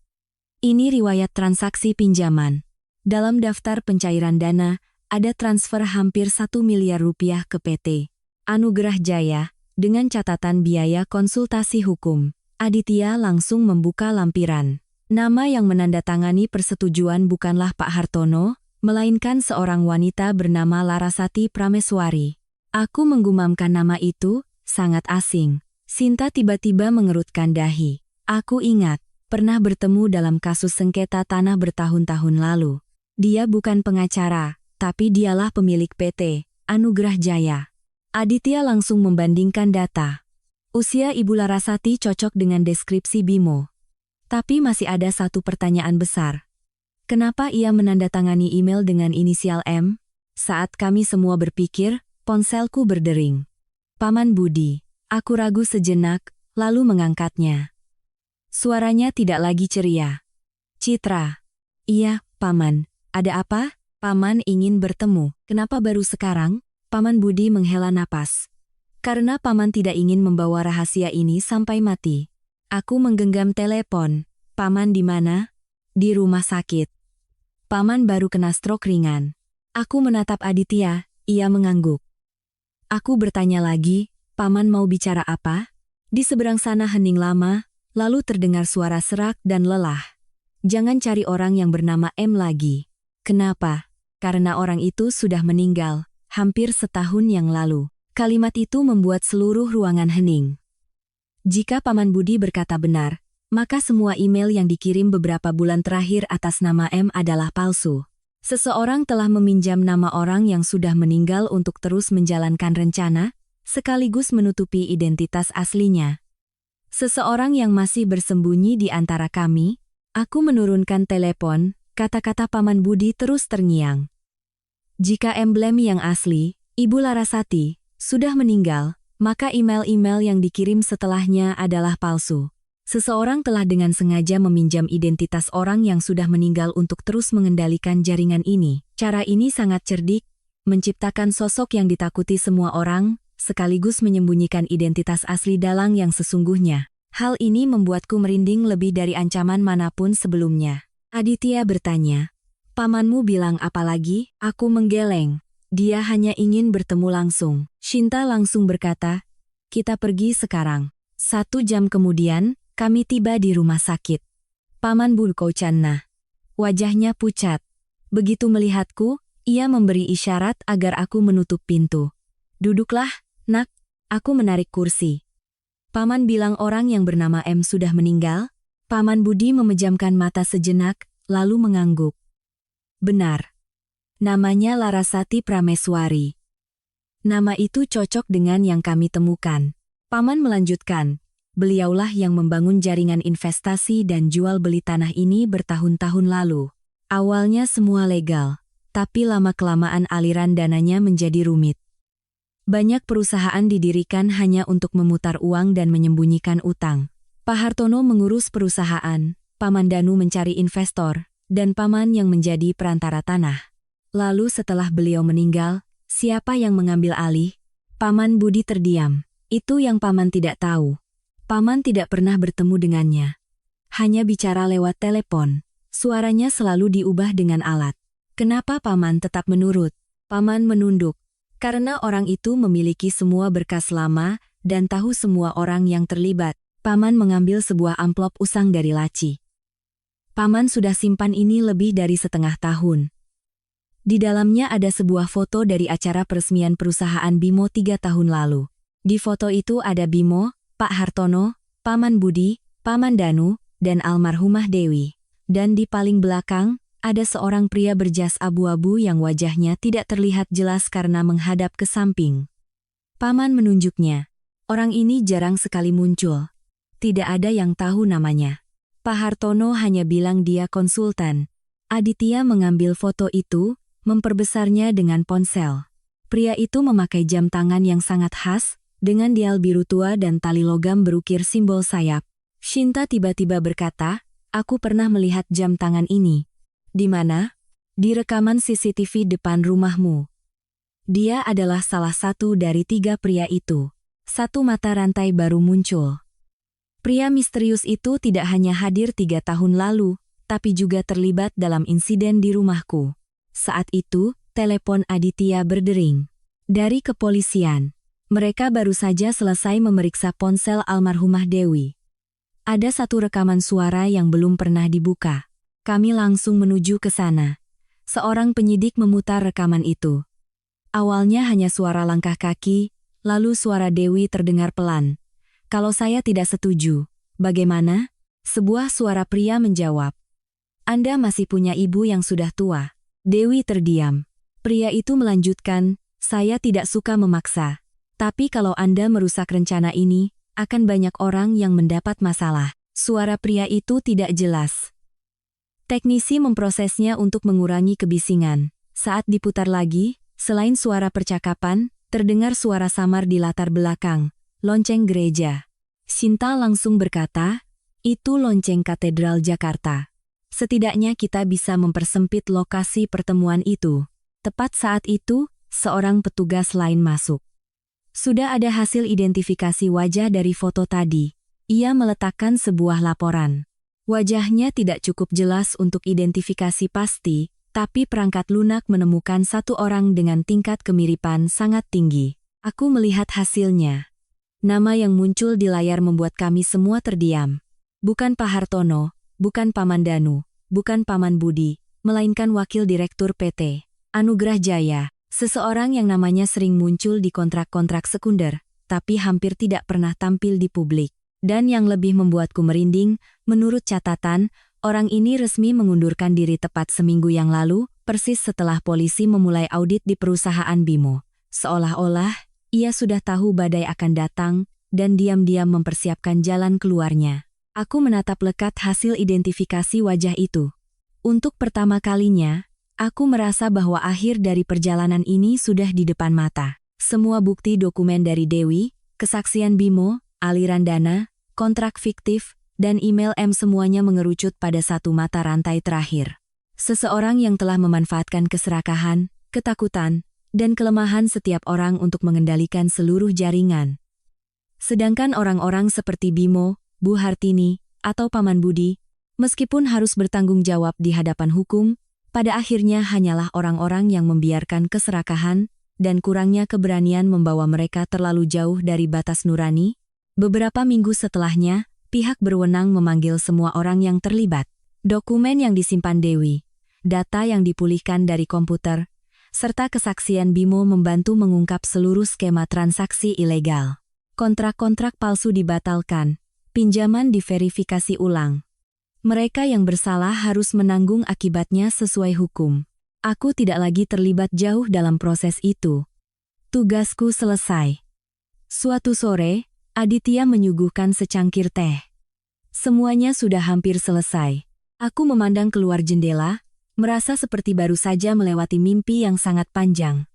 Ini riwayat transaksi pinjaman. Dalam daftar pencairan dana, ada transfer hampir 1 miliar rupiah ke PT Anugrah Jaya, dengan catatan biaya konsultasi hukum. Aditya langsung membuka lampiran. Nama yang menandatangani persetujuan bukanlah Pak Hartono, melainkan seorang wanita bernama Larasati Prameswari. Aku menggumamkan nama itu, sangat asing. Sinta tiba-tiba mengerutkan dahi. Aku ingat, pernah bertemu dalam kasus sengketa tanah bertahun-tahun lalu. Dia bukan pengacara, tapi dialah pemilik PT Anugrah Jaya. Aditya langsung membandingkan data. Usia Ibu Larasati cocok dengan deskripsi Bimo. Tapi masih ada satu pertanyaan besar. Kenapa ia menandatangani email dengan inisial M? Saat kami semua berpikir, ponselku berdering. Paman Budi. Aku ragu sejenak, lalu mengangkatnya. Suaranya tidak lagi ceria. Citra. Iya, Paman. Ada apa? Paman ingin bertemu. Kenapa baru sekarang? Paman Budi menghela napas. Karena Paman tidak ingin membawa rahasia ini sampai mati. Aku menggenggam telepon. Paman di mana? Di rumah sakit. Paman baru kena stroke ringan. Aku menatap Aditya, ia mengangguk. Aku bertanya lagi, Paman mau bicara apa? Di seberang sana hening lama, lalu terdengar suara serak dan lelah. Jangan cari orang yang bernama M lagi. Kenapa? Karena orang itu sudah meninggal, hampir setahun yang lalu. Kalimat itu membuat seluruh ruangan hening. Jika Paman Budi berkata benar, maka semua email yang dikirim beberapa bulan terakhir atas nama M adalah palsu. Seseorang telah meminjam nama orang yang sudah meninggal untuk terus menjalankan rencana, sekaligus menutupi identitas aslinya. Seseorang yang masih bersembunyi di antara kami. Aku menurunkan telepon, kata-kata Paman Budi terus terngiang. Jika emblem yang asli, Ibu Larasati, sudah meninggal, maka email-email yang dikirim setelahnya adalah palsu. Seseorang telah dengan sengaja meminjam identitas orang yang sudah meninggal untuk terus mengendalikan jaringan ini. Cara ini sangat cerdik, menciptakan sosok yang ditakuti semua orang, sekaligus menyembunyikan identitas asli dalang yang sesungguhnya. Hal ini membuatku merinding lebih dari ancaman manapun sebelumnya. Aditya bertanya, Pamanmu bilang apa lagi? Aku menggeleng. Dia hanya ingin bertemu langsung. Shinta langsung berkata, kita pergi sekarang. 1 jam kemudian, kami tiba di rumah sakit. Paman Bulko Channa. Wajahnya pucat. Begitu melihatku, ia memberi isyarat agar aku menutup pintu. Duduklah, nak. Aku menarik kursi. Paman bilang orang yang bernama M sudah meninggal? Paman Budi memejamkan mata sejenak, lalu mengangguk. Benar. Namanya Larasati Prameswari. Nama itu cocok dengan yang kami temukan. Paman melanjutkan. Beliaulah yang membangun jaringan investasi dan jual beli tanah ini bertahun-tahun lalu. Awalnya semua legal, tapi lama-kelamaan aliran dananya menjadi rumit. Banyak perusahaan didirikan hanya untuk memutar uang dan menyembunyikan utang. Pak Hartono mengurus perusahaan, Paman Danu mencari investor, dan Paman yang menjadi perantara tanah. Lalu setelah beliau meninggal, siapa yang mengambil alih? Paman Budi terdiam. Itu yang Paman tidak tahu. Paman tidak pernah bertemu dengannya. Hanya bicara lewat telepon. Suaranya selalu diubah dengan alat. Kenapa Paman tetap menurut? Paman menunduk. Karena orang itu memiliki semua berkas lama dan tahu semua orang yang terlibat. Paman mengambil sebuah amplop usang dari laci. Paman sudah simpan ini lebih dari setengah tahun. Di dalamnya ada sebuah foto dari acara peresmian perusahaan Bimo 3 tahun lalu. Di foto itu ada Bimo, Pak Hartono, Paman Budi, Paman Danu, dan almarhumah Dewi. Dan di paling belakang, ada seorang pria berjas abu-abu yang wajahnya tidak terlihat jelas karena menghadap ke samping. Paman menunjuknya. Orang ini jarang sekali muncul. Tidak ada yang tahu namanya. Pak Hartono hanya bilang dia konsultan. Aditya mengambil foto itu, memperbesarnya dengan ponsel. Pria itu memakai jam tangan yang sangat khas, dengan dial biru tua dan tali logam berukir simbol sayap. Shinta tiba-tiba berkata, aku pernah melihat jam tangan ini. Di mana? Di rekaman CCTV depan rumahmu. Dia adalah salah satu dari 3 pria itu. Satu mata rantai baru muncul. Pria misterius itu tidak hanya hadir 3 tahun lalu, tapi juga terlibat dalam insiden di rumahku. Saat itu, telepon Aditya berdering. Dari kepolisian. Mereka baru saja selesai memeriksa ponsel almarhumah Dewi. Ada satu rekaman suara yang belum pernah dibuka. Kami langsung menuju ke sana. Seorang penyidik memutar rekaman itu. Awalnya hanya suara langkah kaki, lalu suara Dewi terdengar pelan. Kalau saya tidak setuju, bagaimana? Sebuah suara pria menjawab. Anda masih punya ibu yang sudah tua. Dewi terdiam. Pria itu melanjutkan, saya tidak suka memaksa. Tapi kalau Anda merusak rencana ini, akan banyak orang yang mendapat masalah. Suara pria itu tidak jelas. Teknisi memprosesnya untuk mengurangi kebisingan. Saat diputar lagi, selain suara percakapan, terdengar suara samar di latar belakang. Lonceng gereja. Sinta langsung berkata, "Itu lonceng Katedral Jakarta. Setidaknya kita bisa mempersempit lokasi pertemuan itu." Tepat saat itu, seorang petugas lain masuk. "Sudah ada hasil identifikasi wajah dari foto tadi." Ia meletakkan sebuah laporan. Wajahnya tidak cukup jelas untuk identifikasi pasti, tapi perangkat lunak menemukan satu orang dengan tingkat kemiripan sangat tinggi. Aku melihat hasilnya. Nama yang muncul di layar membuat kami semua terdiam. Bukan Pak Hartono, bukan Paman Danu, bukan Paman Budi, melainkan Wakil Direktur PT Anugrah Jaya, seseorang yang namanya sering muncul di kontrak-kontrak sekunder, tapi hampir tidak pernah tampil di publik. Dan yang lebih membuatku merinding, menurut catatan, orang ini resmi mengundurkan diri tepat seminggu yang lalu, persis setelah polisi memulai audit di perusahaan Bimo. Seolah-olah, ia sudah tahu badai akan datang, dan diam-diam mempersiapkan jalan keluarnya. Aku menatap lekat hasil identifikasi wajah itu. Untuk pertama kalinya, aku merasa bahwa akhir dari perjalanan ini sudah di depan mata. Semua bukti dokumen dari Dewi, kesaksian Bimo, aliran dana, kontrak fiktif, dan email semuanya mengerucut pada satu mata rantai terakhir. Seseorang yang telah memanfaatkan keserakahan, ketakutan, dan kelemahan setiap orang untuk mengendalikan seluruh jaringan. Sedangkan orang-orang seperti Bimo, Bu Hartini, atau Paman Budi, meskipun harus bertanggung jawab di hadapan hukum, pada akhirnya hanyalah orang-orang yang membiarkan keserakahan dan kurangnya keberanian membawa mereka terlalu jauh dari batas nurani. Beberapa minggu setelahnya, pihak berwenang memanggil semua orang yang terlibat. Dokumen yang disimpan Dewi, data yang dipulihkan dari komputer, serta kesaksian Bimo membantu mengungkap seluruh skema transaksi ilegal. Kontrak-kontrak palsu dibatalkan, pinjaman diverifikasi ulang. Mereka yang bersalah harus menanggung akibatnya sesuai hukum. Aku tidak lagi terlibat jauh dalam proses itu. Tugasku selesai. Suatu sore, Aditya menyuguhkan secangkir teh. Semuanya sudah hampir selesai. Aku memandang keluar jendela, merasa seperti baru saja melewati mimpi yang sangat panjang.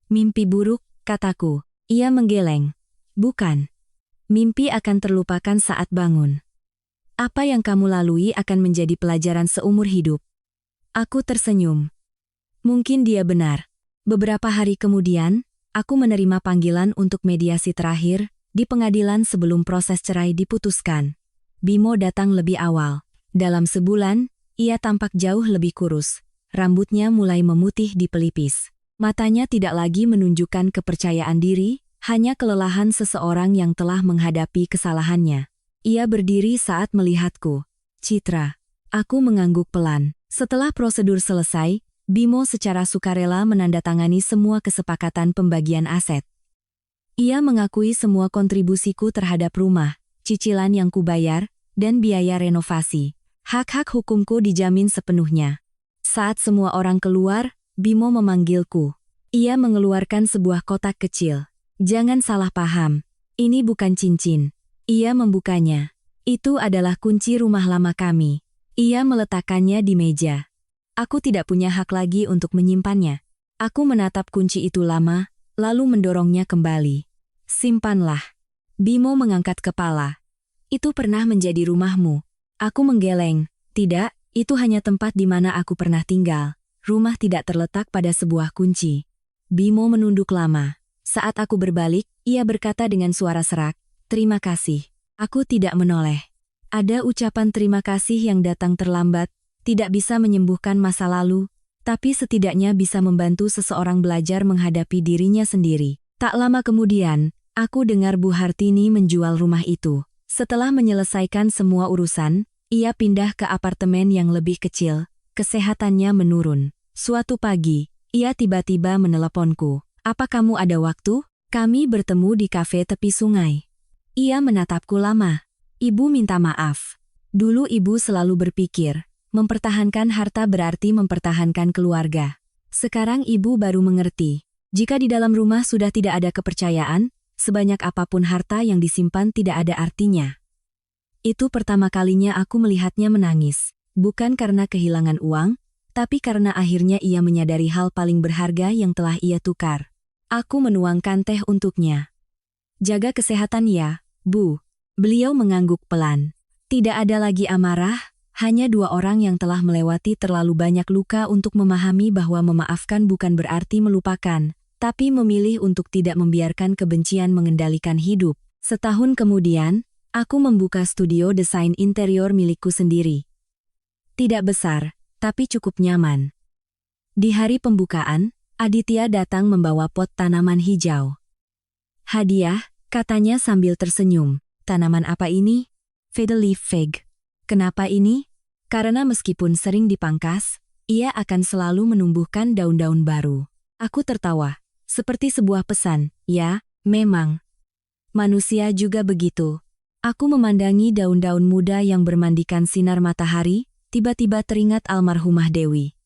"Mimpi buruk," kataku. Ia menggeleng. "Bukan. Mimpi akan terlupakan saat bangun. Apa yang kamu lalui akan menjadi pelajaran seumur hidup." Aku tersenyum. Mungkin dia benar. Beberapa hari kemudian, aku menerima panggilan untuk mediasi terakhir di pengadilan sebelum proses cerai diputuskan. Bimo datang lebih awal. Dalam sebulan, ia tampak jauh lebih kurus. Rambutnya mulai memutih di pelipis. Matanya tidak lagi menunjukkan kepercayaan diri, hanya kelelahan seseorang yang telah menghadapi kesalahannya. Ia berdiri saat melihatku. "Citra." Aku mengangguk pelan. Setelah prosedur selesai, Bimo secara sukarela menandatangani semua kesepakatan pembagian aset. Ia mengakui semua kontribusiku terhadap rumah, cicilan yang kubayar, dan biaya renovasi. Hak-hak hukumku dijamin sepenuhnya. Saat semua orang keluar, Bimo memanggilku. Ia mengeluarkan sebuah kotak kecil. "Jangan salah paham. Ini bukan cincin." Ia membukanya. "Itu adalah kunci rumah lama kami." Ia meletakkannya di meja. Aku tidak punya hak lagi untuk menyimpannya. Aku menatap kunci itu lama, lalu mendorongnya kembali. "Simpanlah." Bimo mengangkat kepala. "Itu pernah menjadi rumahmu." Aku menggeleng. "Tidak, itu hanya tempat di mana aku pernah tinggal. Rumah tidak terletak pada sebuah kunci." Bimo menunduk lama. Saat aku berbalik, ia berkata dengan suara serak, "Terima kasih." Aku tidak menoleh. Ada ucapan terima kasih yang datang terlambat, tidak bisa menyembuhkan masa lalu, tapi setidaknya bisa membantu seseorang belajar menghadapi dirinya sendiri. Tak lama kemudian, aku dengar Bu Hartini menjual rumah itu. Setelah menyelesaikan semua urusan, ia pindah ke apartemen yang lebih kecil. Kesehatannya menurun. Suatu pagi, ia tiba-tiba meneleponku. "Apa kamu ada waktu? Kami bertemu di kafe tepi sungai." Ia menatapku lama. "Ibu minta maaf. Dulu ibu selalu berpikir, mempertahankan harta berarti mempertahankan keluarga. Sekarang ibu baru mengerti. Jika di dalam rumah sudah tidak ada kepercayaan, sebanyak apapun harta yang disimpan tidak ada artinya." Itu pertama kalinya aku melihatnya menangis. Bukan karena kehilangan uang, tapi karena akhirnya ia menyadari hal paling berharga yang telah ia tukar. Aku menuangkan teh untuknya. "Jaga kesehatan ya, Bu." Beliau mengangguk pelan. Tidak ada lagi amarah, hanya dua orang yang telah melewati terlalu banyak luka untuk memahami bahwa memaafkan bukan berarti melupakan, tapi memilih untuk tidak membiarkan kebencian mengendalikan hidup. Setahun kemudian, aku membuka studio desain interior milikku sendiri. Tidak besar, tapi cukup nyaman. Di hari pembukaan, Aditya datang membawa pot tanaman hijau. Hadiah, katanya sambil tersenyum. Tanaman apa ini? Fiddle leaf fig. Kenapa ini? Karena meskipun sering dipangkas, ia akan selalu menumbuhkan daun-daun baru. Aku tertawa, seperti sebuah pesan. Ya, memang. Manusia juga begitu. Aku memandangi daun-daun muda yang bermandikan sinar matahari, tiba-tiba teringat almarhumah Dewi.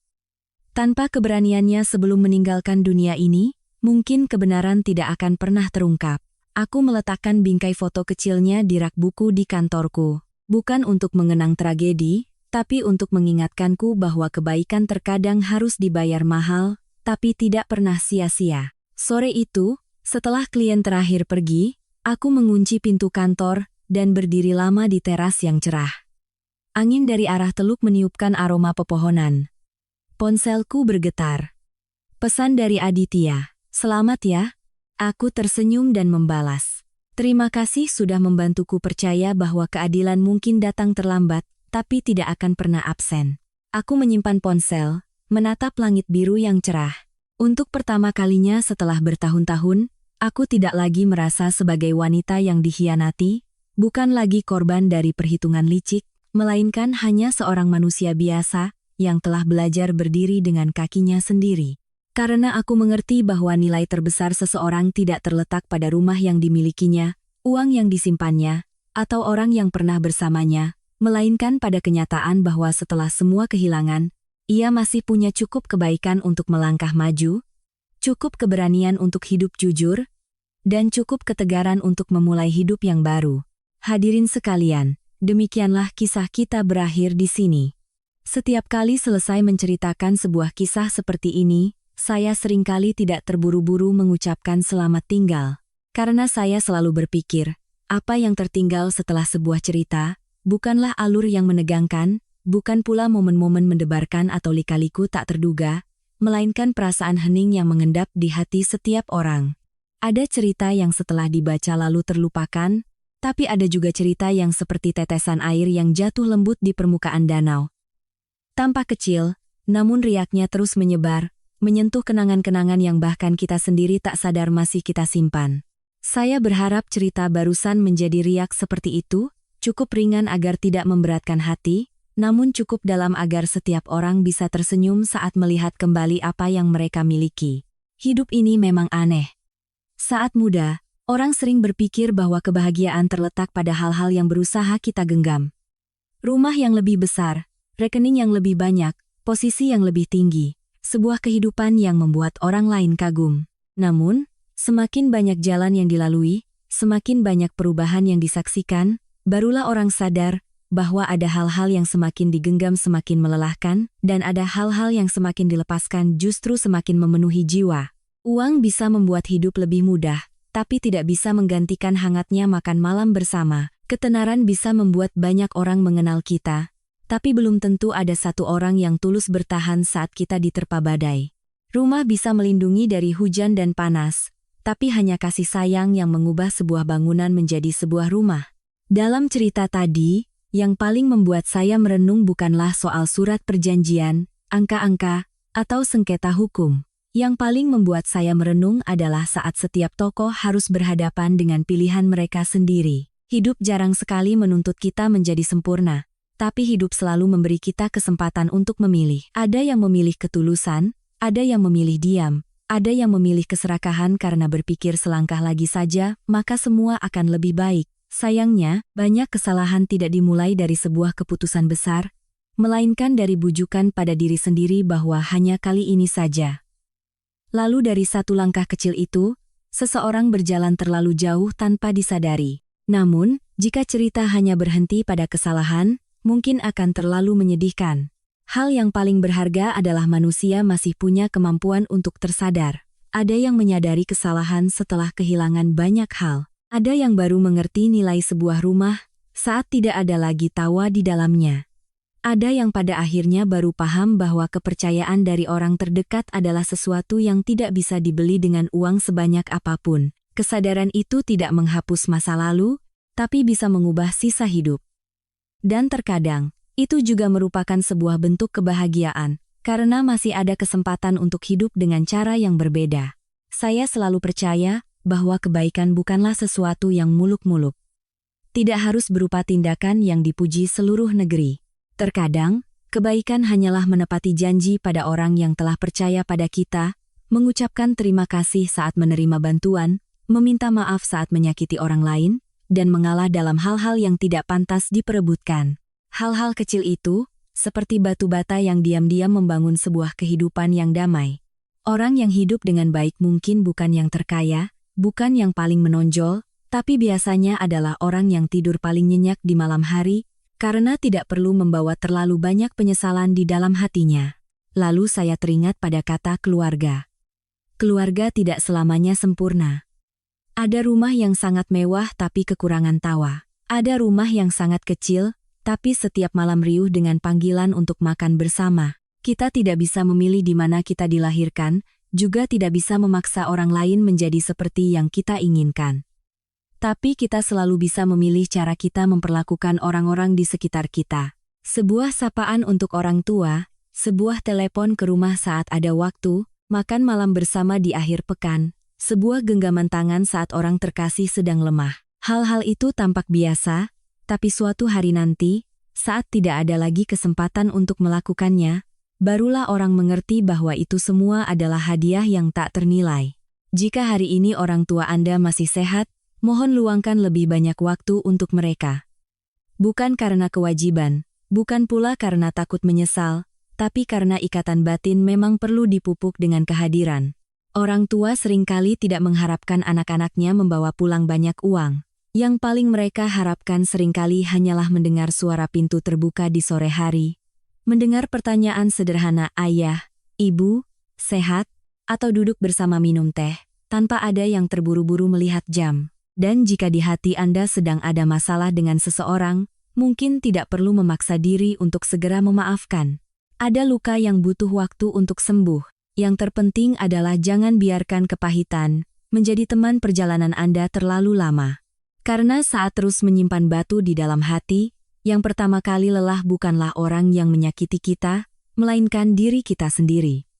Tanpa keberaniannya sebelum meninggalkan dunia ini, mungkin kebenaran tidak akan pernah terungkap. Aku meletakkan bingkai foto kecilnya di rak buku di kantorku. Bukan untuk mengenang tragedi, tapi untuk mengingatkanku bahwa kebaikan terkadang harus dibayar mahal, tapi tidak pernah sia-sia. Sore itu, setelah klien terakhir pergi, aku mengunci pintu kantor dan berdiri lama di teras yang cerah. Angin dari arah teluk meniupkan aroma pepohonan. Ponselku bergetar. Pesan dari Aditya. Selamat ya. Aku tersenyum dan membalas. Terima kasih sudah membantuku percaya bahwa keadilan mungkin datang terlambat, tapi tidak akan pernah absen. Aku menyimpan ponsel, menatap langit biru yang cerah. Untuk pertama kalinya setelah bertahun-tahun, aku tidak lagi merasa sebagai wanita yang dikhianati, bukan lagi korban dari perhitungan licik, melainkan hanya seorang manusia biasa yang telah belajar berdiri dengan kakinya sendiri. Karena aku mengerti bahwa nilai terbesar seseorang tidak terletak pada rumah yang dimilikinya, uang yang disimpannya, atau orang yang pernah bersamanya, melainkan pada kenyataan bahwa setelah semua kehilangan, ia masih punya cukup kebaikan untuk melangkah maju, cukup keberanian untuk hidup jujur, dan cukup ketegaran untuk memulai hidup yang baru. Hadirin sekalian, demikianlah kisah kita berakhir di sini. Setiap kali selesai menceritakan sebuah kisah seperti ini, saya seringkali tidak terburu-buru mengucapkan selamat tinggal. Karena saya selalu berpikir, apa yang tertinggal setelah sebuah cerita, bukanlah alur yang menegangkan, bukan pula momen-momen mendebarkan atau lika-liku tak terduga, melainkan perasaan hening yang mengendap di hati setiap orang. Ada cerita yang setelah dibaca lalu terlupakan, tapi ada juga cerita yang seperti tetesan air yang jatuh lembut di permukaan danau. Tampak kecil, namun riaknya terus menyebar, menyentuh kenangan-kenangan yang bahkan kita sendiri tak sadar masih kita simpan. Saya berharap cerita barusan menjadi riak seperti itu, cukup ringan agar tidak memberatkan hati, namun cukup dalam agar setiap orang bisa tersenyum saat melihat kembali apa yang mereka miliki. Hidup ini memang aneh. Saat muda, orang sering berpikir bahwa kebahagiaan terletak pada hal-hal yang berusaha kita genggam. Rumah yang lebih besar, rekening yang lebih banyak, posisi yang lebih tinggi, sebuah kehidupan yang membuat orang lain kagum. Namun, semakin banyak jalan yang dilalui, semakin banyak perubahan yang disaksikan, barulah orang sadar bahwa ada hal-hal yang semakin digenggam semakin melelahkan, dan ada hal-hal yang semakin dilepaskan justru semakin memenuhi jiwa. Uang bisa membuat hidup lebih mudah, tapi tidak bisa menggantikan hangatnya makan malam bersama. Ketenaran bisa membuat banyak orang mengenal kita, tapi belum tentu ada satu orang yang tulus bertahan saat kita diterpa badai. Rumah bisa melindungi dari hujan dan panas, tapi hanya kasih sayang yang mengubah sebuah bangunan menjadi sebuah rumah. Dalam cerita tadi, yang paling membuat saya merenung bukanlah soal surat perjanjian, angka-angka, atau sengketa hukum. Yang paling membuat saya merenung adalah saat setiap tokoh harus berhadapan dengan pilihan mereka sendiri. Hidup jarang sekali menuntut kita menjadi sempurna, tapi hidup selalu memberi kita kesempatan untuk memilih. Ada yang memilih ketulusan, ada yang memilih diam, ada yang memilih keserakahan karena berpikir selangkah lagi saja, maka semua akan lebih baik. Sayangnya, banyak kesalahan tidak dimulai dari sebuah keputusan besar, melainkan dari bujukan pada diri sendiri bahwa hanya kali ini saja. Lalu dari satu langkah kecil itu, seseorang berjalan terlalu jauh tanpa disadari. Namun, jika cerita hanya berhenti pada kesalahan, mungkin akan terlalu menyedihkan. Hal yang paling berharga adalah manusia masih punya kemampuan untuk tersadar. Ada yang menyadari kesalahan setelah kehilangan banyak hal. Ada yang baru mengerti nilai sebuah rumah saat tidak ada lagi tawa di dalamnya. Ada yang pada akhirnya baru paham bahwa kepercayaan dari orang terdekat adalah sesuatu yang tidak bisa dibeli dengan uang sebanyak apapun. Kesadaran itu tidak menghapus masa lalu, tapi bisa mengubah sisa hidup. Dan terkadang, itu juga merupakan sebuah bentuk kebahagiaan, karena masih ada kesempatan untuk hidup dengan cara yang berbeda. Saya selalu percaya bahwa kebaikan bukanlah sesuatu yang muluk-muluk. Tidak harus berupa tindakan yang dipuji seluruh negeri. Terkadang, kebaikan hanyalah menepati janji pada orang yang telah percaya pada kita, mengucapkan terima kasih saat menerima bantuan, meminta maaf saat menyakiti orang lain, dan mengalah dalam hal-hal yang tidak pantas diperebutkan. Hal-hal kecil itu, seperti batu bata yang diam-diam membangun sebuah kehidupan yang damai. Orang yang hidup dengan baik mungkin bukan yang terkaya, bukan yang paling menonjol, tapi biasanya adalah orang yang tidur paling nyenyak di malam hari, karena tidak perlu membawa terlalu banyak penyesalan di dalam hatinya. Lalu saya teringat pada kata keluarga. Keluarga tidak selamanya sempurna. Ada rumah yang sangat mewah tapi kekurangan tawa. Ada rumah yang sangat kecil, tapi setiap malam riuh dengan panggilan untuk makan bersama. Kita tidak bisa memilih di mana kita dilahirkan, juga tidak bisa memaksa orang lain menjadi seperti yang kita inginkan. Tapi kita selalu bisa memilih cara kita memperlakukan orang-orang di sekitar kita. Sebuah sapaan untuk orang tua, sebuah telepon ke rumah saat ada waktu, makan malam bersama di akhir pekan, sebuah genggaman tangan saat orang terkasih sedang lemah. Hal-hal itu tampak biasa, tapi suatu hari nanti, saat tidak ada lagi kesempatan untuk melakukannya, barulah orang mengerti bahwa itu semua adalah hadiah yang tak ternilai. Jika hari ini orang tua Anda masih sehat, mohon luangkan lebih banyak waktu untuk mereka. Bukan karena kewajiban, bukan pula karena takut menyesal, tapi karena ikatan batin memang perlu dipupuk dengan kehadiran. Orang tua seringkali tidak mengharapkan anak-anaknya membawa pulang banyak uang. Yang paling mereka harapkan seringkali hanyalah mendengar suara pintu terbuka di sore hari, mendengar pertanyaan sederhana ayah, ibu, sehat, atau duduk bersama minum teh, tanpa ada yang terburu-buru melihat jam. Dan jika di hati Anda sedang ada masalah dengan seseorang, mungkin tidak perlu memaksa diri untuk segera memaafkan. Ada luka yang butuh waktu untuk sembuh. Yang terpenting adalah jangan biarkan kepahitan menjadi teman perjalanan Anda terlalu lama. Karena saat terus menyimpan batu di dalam hati, yang pertama kali lelah bukanlah orang yang menyakiti kita, melainkan diri kita sendiri.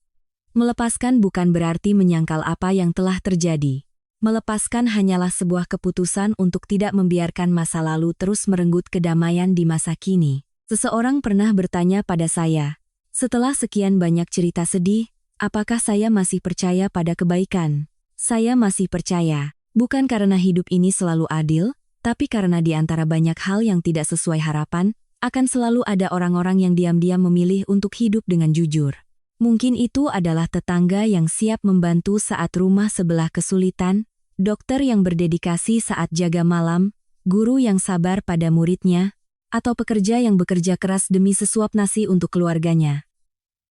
Melepaskan bukan berarti menyangkal apa yang telah terjadi. Melepaskan hanyalah sebuah keputusan untuk tidak membiarkan masa lalu terus merenggut kedamaian di masa kini. Seseorang pernah bertanya pada saya, setelah sekian banyak cerita sedih, apakah saya masih percaya pada kebaikan? Saya masih percaya, bukan karena hidup ini selalu adil, tapi karena di antara banyak hal yang tidak sesuai harapan, akan selalu ada orang-orang yang diam-diam memilih untuk hidup dengan jujur. Mungkin itu adalah tetangga yang siap membantu saat rumah sebelah kesulitan, dokter yang berdedikasi saat jaga malam, guru yang sabar pada muridnya, atau pekerja yang bekerja keras demi sesuap nasi untuk keluarganya.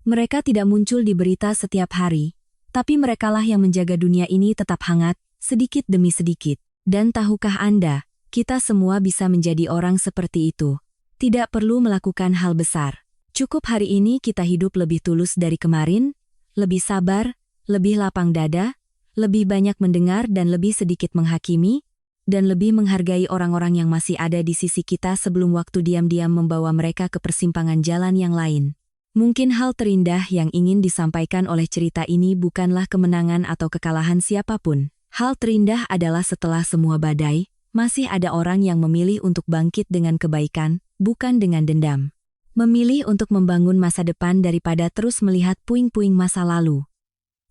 Mereka tidak muncul di berita setiap hari, tapi merekalah yang menjaga dunia ini tetap hangat, sedikit demi sedikit. Dan tahukah Anda, kita semua bisa menjadi orang seperti itu. Tidak perlu melakukan hal besar. Cukup hari ini kita hidup lebih tulus dari kemarin, lebih sabar, lebih lapang dada, lebih banyak mendengar dan lebih sedikit menghakimi, dan lebih menghargai orang-orang yang masih ada di sisi kita sebelum waktu diam-diam membawa mereka ke persimpangan jalan yang lain. Mungkin hal terindah yang ingin disampaikan oleh cerita ini bukanlah kemenangan atau kekalahan siapapun. Hal terindah adalah setelah semua badai, masih ada orang yang memilih untuk bangkit dengan kebaikan, bukan dengan dendam. Memilih untuk membangun masa depan daripada terus melihat puing-puing masa lalu.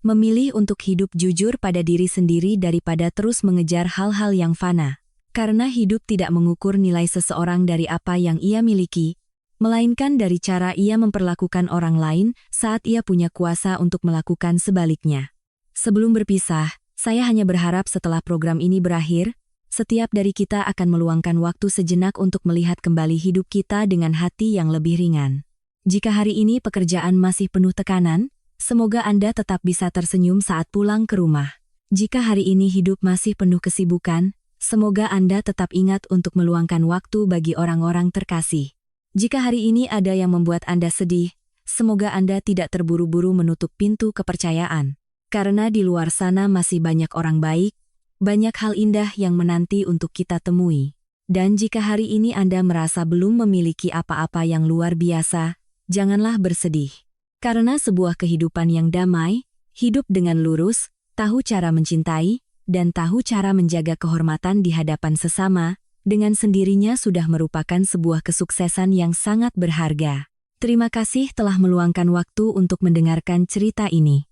Memilih untuk hidup jujur pada diri sendiri daripada terus mengejar hal-hal yang fana. Karena hidup tidak mengukur nilai seseorang dari apa yang ia miliki, melainkan dari cara ia memperlakukan orang lain saat ia punya kuasa untuk melakukan sebaliknya. Sebelum berpisah, saya hanya berharap setelah program ini berakhir, setiap dari kita akan meluangkan waktu sejenak untuk melihat kembali hidup kita dengan hati yang lebih ringan. Jika hari ini pekerjaan masih penuh tekanan, semoga Anda tetap bisa tersenyum saat pulang ke rumah. Jika hari ini hidup masih penuh kesibukan, Semoga Anda tetap ingat untuk meluangkan waktu bagi orang-orang terkasih. Jika hari ini ada yang membuat Anda sedih, semoga Anda tidak terburu-buru menutup pintu kepercayaan. Karena di luar sana masih banyak orang baik, banyak hal indah yang menanti untuk kita temui. Dan jika hari ini Anda merasa belum memiliki apa-apa yang luar biasa, janganlah bersedih. Karena sebuah kehidupan yang damai, hidup dengan lurus, tahu cara mencintai, dan tahu cara menjaga kehormatan di hadapan sesama, dengan sendirinya sudah merupakan sebuah kesuksesan yang sangat berharga. Terima kasih telah meluangkan waktu untuk mendengarkan cerita ini.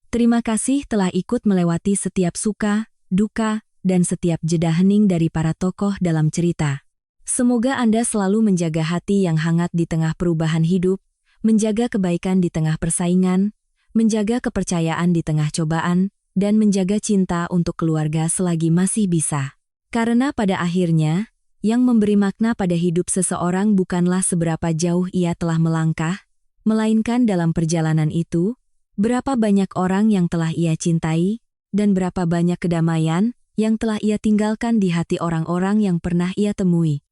Terima kasih telah ikut melewati setiap suka, duka, dan setiap jeda hening dari para tokoh dalam cerita. Semoga Anda selalu menjaga hati yang hangat di tengah perubahan hidup, menjaga kebaikan di tengah persaingan, menjaga kepercayaan di tengah cobaan, dan menjaga cinta untuk keluarga selagi masih bisa. Karena pada akhirnya, yang memberi makna pada hidup seseorang bukanlah seberapa jauh ia telah melangkah, melainkan dalam perjalanan itu, berapa banyak orang yang telah ia cintai, dan berapa banyak kedamaian yang telah ia tinggalkan di hati orang-orang yang pernah ia temui.